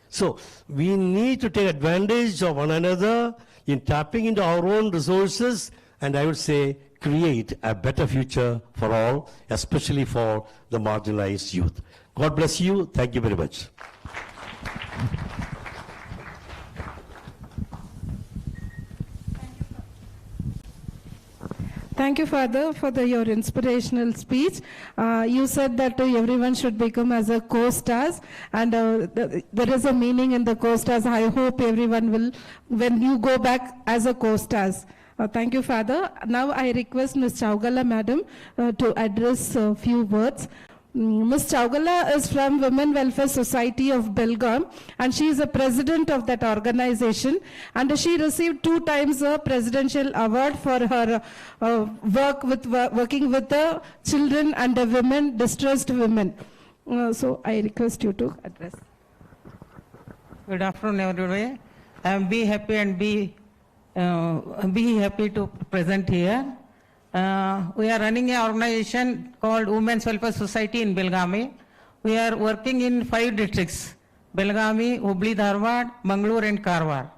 So we need to take advantage of one another in tapping into our own resources, and I would say create a better future for all, especially for the marginalized youth. God bless you. Thank you very much. Thank you, Father, for your inspirational speech. You said that everyone should become as a co-stars, and there is a meaning in the co-stars. I hope everyone will, when you go back as a co-stars. Thank you, Father. Now I request Ms. Chaugala, Madam, to address a few words. Ms. Chaugala is from Women Welfare Society of Belgaum, and she is a president of that organization, and she received 2 times a presidential award for her working with the children and the women, distressed women. So I request you to address. Good afternoon, everybody. I am be happy to present here. We are running an organization called Women's Welfare Society in Belgaum. We are working in 5 districts: Belgaum, Hubli, Dharwad, Mangalore and Karwar.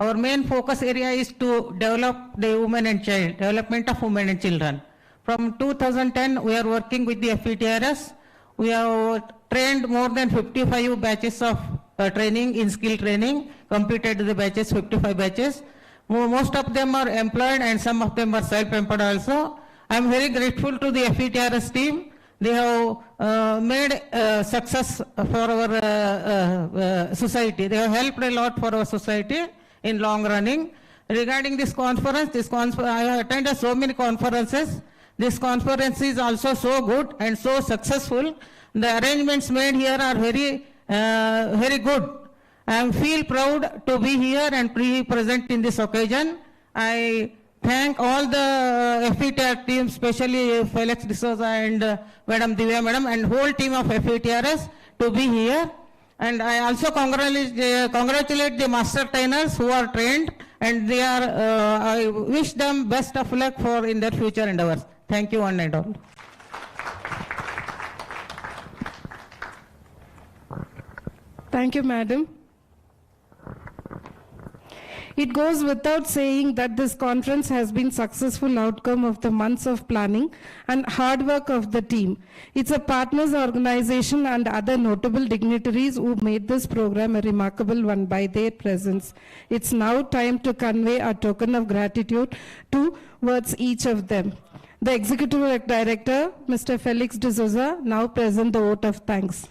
Our main focus area is to develop the women and child, development of women and children. From 2010, we are working with the FETRS. We have trained more than 55 batches of training in skill training, completed the batches, 55 batches. Most of them are employed and some of them are self-employed also. I am very grateful to the FETRS team. They have made success for our society. They have helped a lot for our society in long running. Regarding this conference, I have attended so many conferences. This conference is also so good and so successful. The arrangements made here are very good. I feel proud to be here and be present in this occasion. I thank all the FETR team, especially Felix D'Souza and Madam Divya Madam and whole team of FETRS to be here. And I also congratulate the master trainers who are trained, and they are. I wish them best of luck in their future endeavors. Thank you one and all. Thank you, Madam. It goes without saying that this conference has been successful outcome of the months of planning and hard work of the team. It's a partners organization and other notable dignitaries who made this program a remarkable one by their presence. It's now time to convey a token of gratitude towards each of them. The Executive Director, Mr. Felix D'Souza, now present the vote of thanks.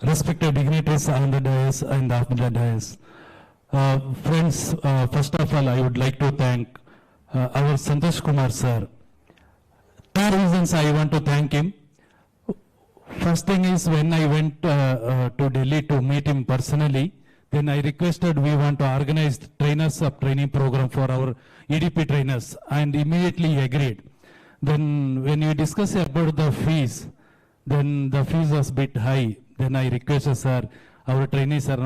Respected dignitaries on the dais and after the dais. Friends, first of all, I would like to thank our Santosh Kumar sir. 2 reasons I want to thank him. First thing is, when I went to Delhi to meet him personally, then I requested we want to organize trainers of training program for our EDP trainers, and immediately he agreed. Then when we discussed about the fees, then the fees was a bit high. Then I requested, sir, our trainers are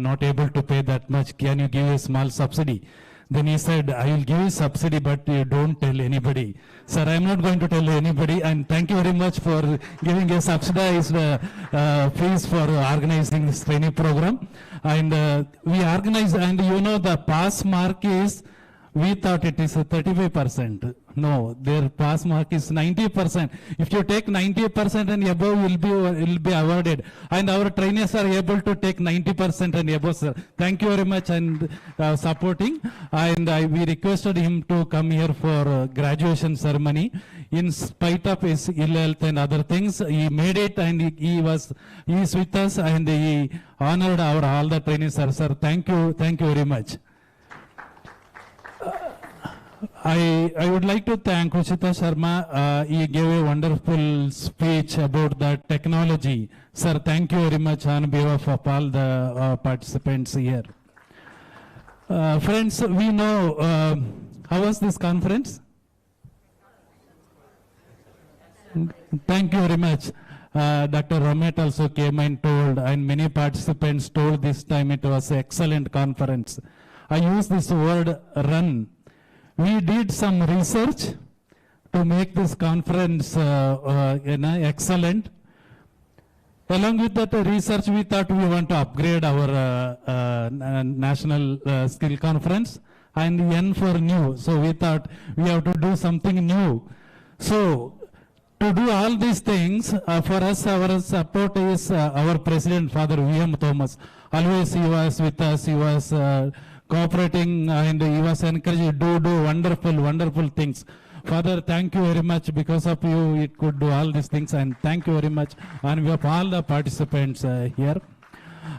not able to pay that much. Can you give a small subsidy? Then he said, I will give you subsidy, but you don't tell anybody. Sir, I am not going to tell anybody, and thank you very much for giving a subsidized fees for organizing this training program. And we organized, and you know the pass mark is, we thought it is 35%. No, their pass mark is 90%. If you take 90% and above, will be awarded. And our trainers are able to take 90% and above, sir. Thank you very much and supporting. And we requested him to come here for graduation ceremony. In spite of his ill health and other things, he made it, and he is with us, and he honored all the trainers, sir. Sir, thank you very much. I would like to thank Ruchita Sharma. He gave a wonderful speech about the technology. Sir, thank you very much on behalf of all the participants here. Friends, we know, how was this conference? Thank you very much. Dr. Romet also came and told, and many participants told this time it was an excellent conference. I use this word run. We did some research to make this conference excellent. Along with that research, we thought we want to upgrade our national skill conference, and N for new. So we thought we have to do something new. So to do all these things, for us, our support is our president, Father V.M. Thomas. Always he was with us. He was cooperating, and he was encouraged to do wonderful things. Father, thank you very much. Because of you, it could do all these things, and thank you very much on behalf of all the participants here.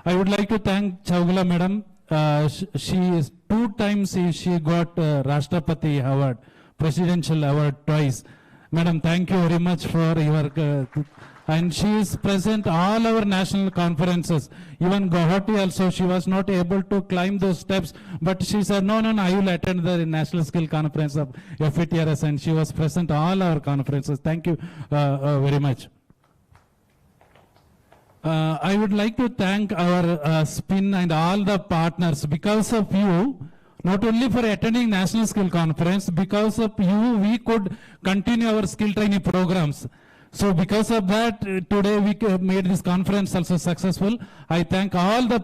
I would like to thank Chaugala Madam. She is 2 times she got Rashtrapati Award, Presidential Award twice. Madam, thank you very much for your and she is present all our national conferences. Even Guwahati also, she was not able to climb those steps, but she said, no, I will attend the National Skill Conference of FETRS, and she was present all our conferences. Thank you very much. I would like to thank our SPIN and all the partners. Because of you, not only for attending National Skill Conference, because of you, we could continue our skill training programs. So because of that, today we made this conference also successful. I thank all the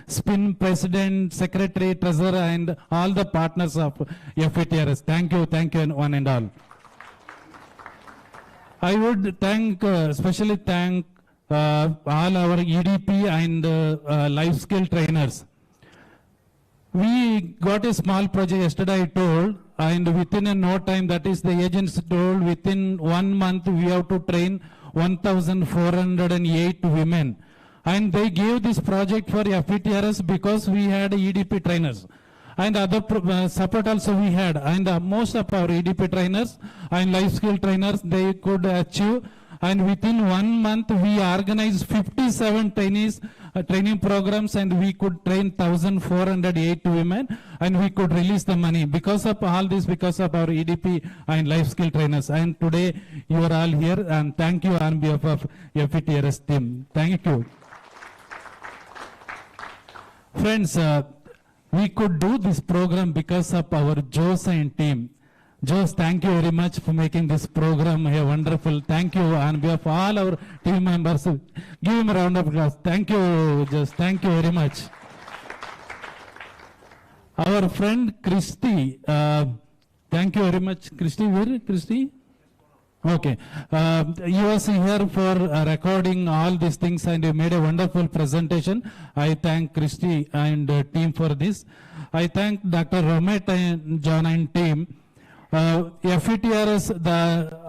SPIN president, secretary, treasurer, and all the partners of FETRS. Thank you, one and all. I would especially thank all our EDP and life skill trainers. We got a small project yesterday, I told, and within no time, that is the agents told, within 1 month we have to train 1,408 women. And they gave this project for FETRS because we had EDP trainers. And other support also we had. And most of our EDP trainers and life skill trainers, they could achieve. And within 1 month, we organized 57 training programs, and we could train 1,408 women, and we could release the money. Because of all this, because of our EDP and life skill trainers. And today, you are all here, and thank you on behalf of FETRS team. Thank you. Friends, we could do this program because of our Jose and team. Jose, thank you very much for making this program a wonderful. Thank you on behalf of all our team members. Give him a round of applause. Thank you, Jose. Thank you very much. Our friend Christy, thank you very much. Christy, where Christy? Okay. You was here for recording all these things, and you made a wonderful presentation. I thank Christy and team for this. I thank Dr. Romet and John and team. FETRS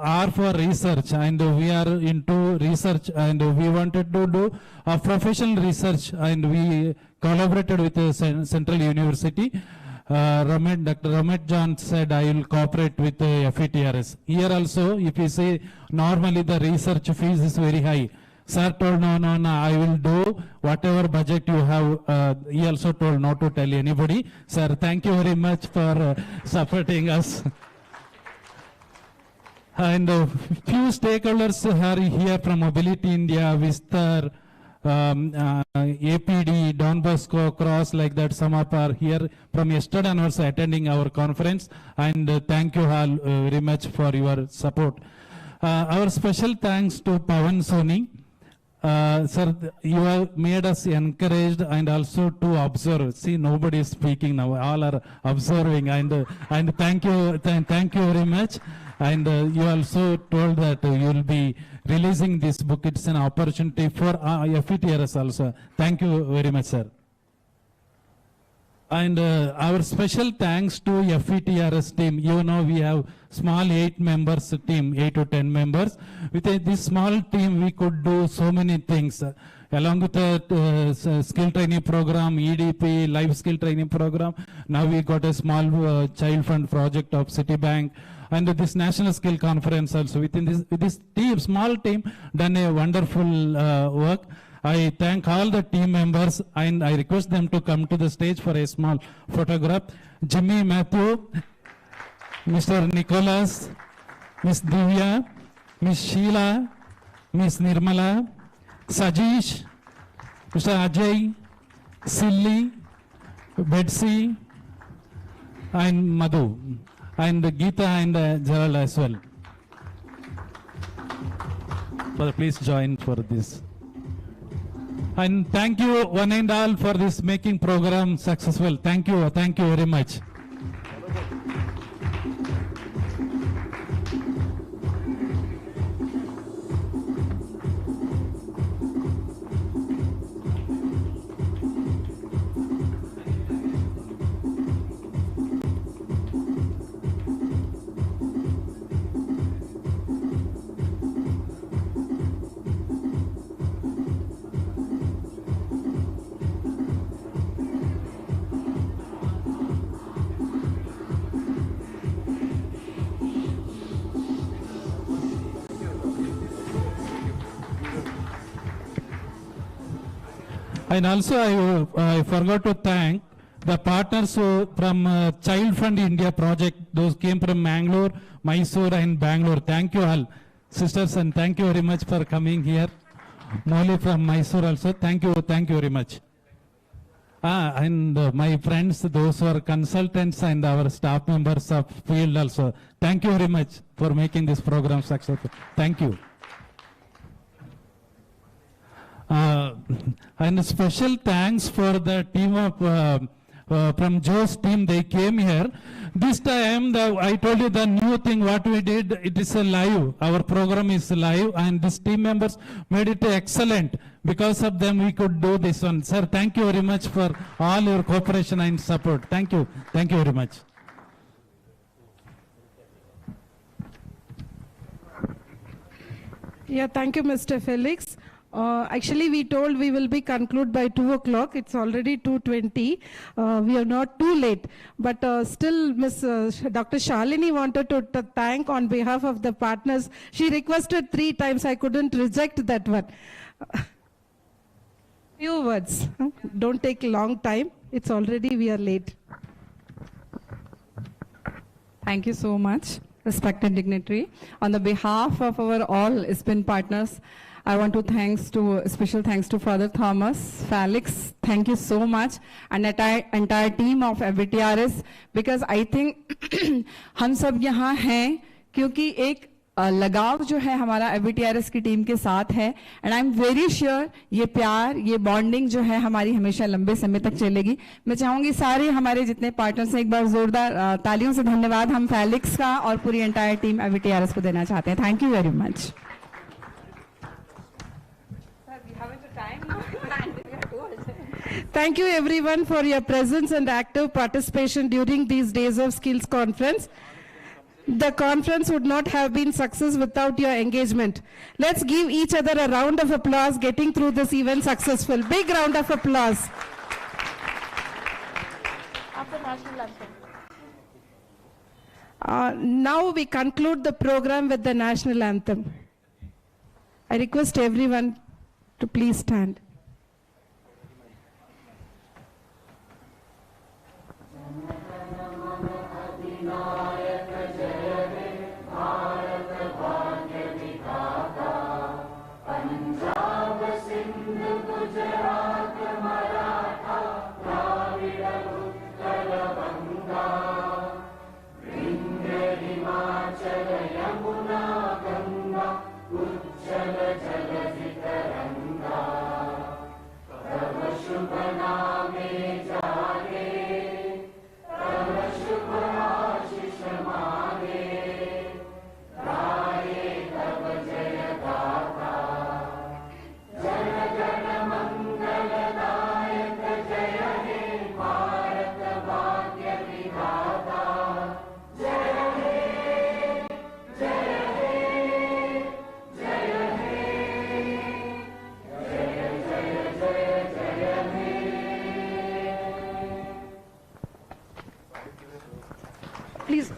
are for research, and we are into research, and we wanted to do a professional research, and we collaborated with the Central University. Dr. Romet John said, I will cooperate with FETRS. Here also, if you say, normally the research fees is very high. Sir told, no, I will do whatever budget you have. He also told not to tell anybody. Sir, thank you very much for supporting us. And few stakeholders are here from Mobility India, Vistar, APD, Don Bosco, Cross, like that. Some of are here from yesterday and also attending our conference. And thank you all very much for your support. Our special thanks to Pavan Soni. Sir, you have made us encouraged and also to observe. See, nobody is speaking now. All are observing. And thank you very much. And you also told that you will be releasing this book. It's an opportunity for FETRS also. Thank you very much, sir. And our special thanks to FETRS team. You know, we have small 8 members team, 8 to 10 members. With this small team, we could do so many things. Along with the skill training program, EDP, life skill training program. Now we got a small child fund project of Citibank. And this National Skill Conference also. With this team, small team, done a wonderful work. I thank all the team members, and I request them to come to the stage for a small photograph. Jimmy Matthew, Mr. Nicholas, Miss Divya, Miss Sheila, Miss Nirmala, Sajish, Mr. Ajay, Silly, Betsy, and Madhu, and Geeta and Gerald as well. Father, please join for this. And thank you one and all for this making program successful. Thank you very much. And also I forgot to thank the partners from Child Fund India project. Those came from Mangalore, Mysore and Bangalore. Thank you all, sisters, and thank you very much for coming here. Molly from Mysore also. Thank you very much. And my friends, those who are consultants and our staff members of field also. Thank you very much for making this program successful. Thank you. And special thanks for the team of from Joe's team. They came here. This time, I told you the new thing what we did, it is a live. Our program is live and these team members made it excellent. Because of them, we could do this one. Sir, thank you very much for all your cooperation and support. Thank you. Thank you very much. Yeah, thank you, Mr. Felix. Actually, we told we will be conclude by 2 o'clock. It's already 2:20. We are not too late. But still, Dr. Shalini wanted to thank on behalf of the partners. She requested 3 times. I couldn't reject that one. Few words. Don't take long time. It's already, we are late. Thank you so much, respected dignitary. On the behalf of our all ISPIN partners, I want to special thanks to Father Thomas, Felix, thank you so much, and entire team of FBTRS, because I think हम सब यहाँ हैं क्योंकि एक लगाव जो है हमारा FBTRS की टीम के साथ है, and I'm very sure ये प्यार, ये बॉन्डिंग जो है हमारी हमेशा लंबे समय तक चलेगी. मैं चाहूंगी सारे हमारे जितने पार्टनर्स हैं एक बार जोरदार तालियों से धन्यवाद हम फेलिक्स का और पूरी एंटायर टीम FBTRS को देना चाहते हैं. Thank you very much. Thank you everyone for your presence and active participation during these days of skills conference. The conference would not have been success without your engagement. Let's give each other a round of applause getting through this event successful. Big round of applause. Now we conclude the program with the national anthem. I request everyone to please stand.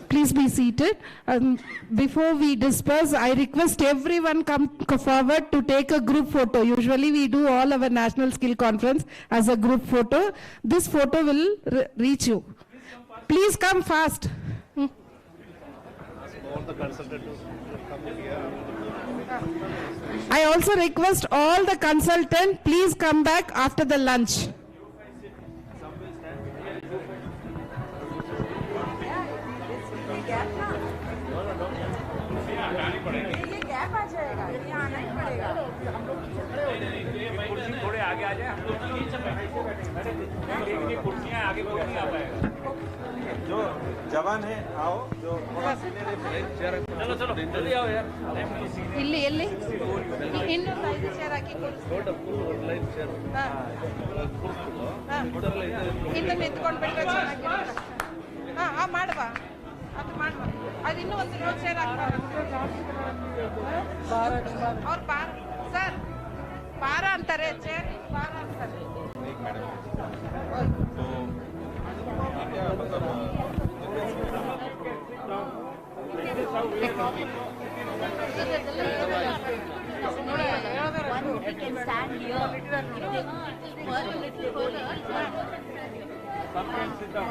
Please be seated. Before we disperse, I request everyone come forward to take a group photo. Usually we do all our national skill conference as a group photo. This photo will reach you. Please come fast. I also request all the consultants, please come back after the lunch. थोड़े आगे आ जाए हम लोग कुर्सियां आगे कोई नहीं आ पाएगा. जो जवान है आओ, जो चलो चलो जल्दी आओ यार. ಇಲ್ಲಿ ಎಲ್ಲಿ ಇನ್ನೊಂದು 5 ಚೇರ್ ಹಾಕಿ ಇನ್ನು ನಿಂತ್ಕೊಂಡು ಬಿಟ್ರೆ ಚೆನ್ನಾಗಿರುತ್ತೆ. ಮಾಡುವ ಅದು ಮಾಡುವ ಅದು ಇನ್ನೂ ಒಂದು ಚೇರ್ ಹಾಕ್ತಾರೆ ಅವ್ರು ಬಾರ ಸರ್ ಬಾರ ಅಂತಾರೆ ಚೇರ್ ಬಾರ ಅಂತಾರೆ. can stand here. If they fall a little further, Sometimes sit down.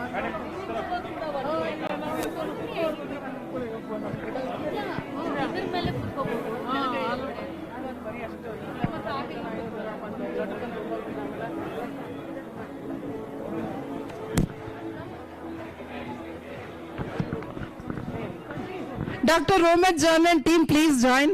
ಇದ್ರ ಮೇಲೆ ಕುತ್ಕೋಬಹುದು. Dr. Romet John and team, please join.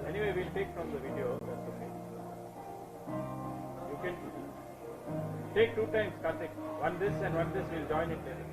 Anyway, we'll take from the video. That's okay. You can take 2 times, Karthik. One this and one this. We'll join it later.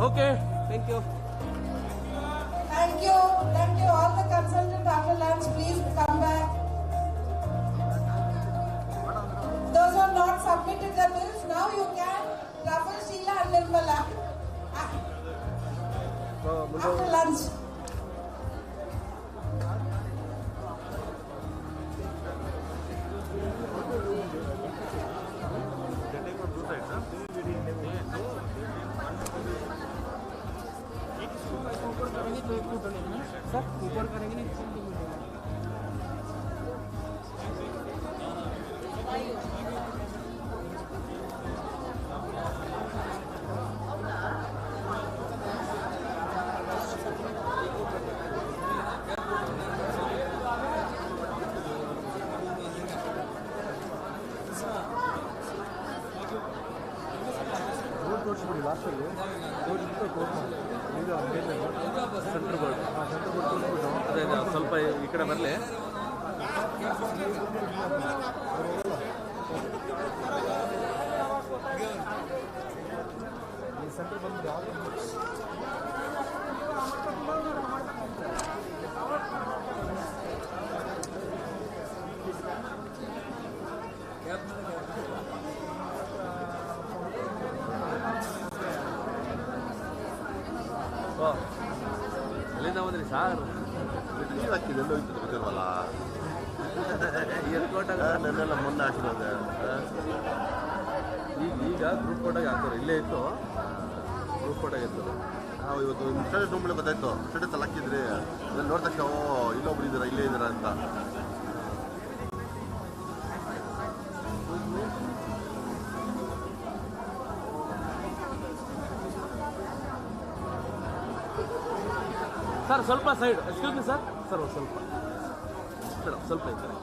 Okay, thank you. Thank you. Thank you. All the consultants after lunch, please come back. Those who have not submitted the bills, now you can. Rafal, Sheila and Nirmala. After lunch. Sir ऊपर करेंगे नहीं centre board ಅದೇ ಸ್ವಲ್ಪ ಈ ಕಡೆ ಬರಲಿ centre ಬಂದು ಎಲ್ಲಿಂದ ಬಂದ್ರಿ ಸಾರ್ ನೀರು ಹಾಕಿದೆ ಎಲ್ಲ ಹೋಯ್ತದೆ ಗೊತ್ತಿಲ್ವಲ್ಲ ನನ್ನೆಲ್ಲ ಮೊನ್ನೆ ಹಾಕಿರೋದೆ ಈಗ ಗ್ರೂಪ್ ಫೋಟೋಗೆ ಹಾಕೋರು ಇಲ್ಲೇ ಇತ್ತು ಗ್ರೂಪ್ ಫೋಟೋಗೆ ಇತ್ತು ನಾವು ಇವತ್ತು ಸ್ಟೇಟಸ್ ನೋಡ್ಬಿಟ್ಟು ಗೊತ್ತಾಯ್ತು ಸ್ಟೇಟಸ್ ಎಲ್ಲ ಹಾಕಿದ್ರಿ ಅದನ್ನು ನೋಡಿದ ತಕ್ಷಣ ಇಲ್ಲೊಬ್ರು ಇದ್ದೀರಾ ಇಲ್ಲೇ ಇದ್ದೀರಾ ಅಂತ ಸರ್ ಸ್ವಲ್ಪ side excuse me sir sir ಸ್ವಲ್ಪ ಮೇಡಮ್ ಸ್ವಲ್ಪ ಇದ್ದಾರೆ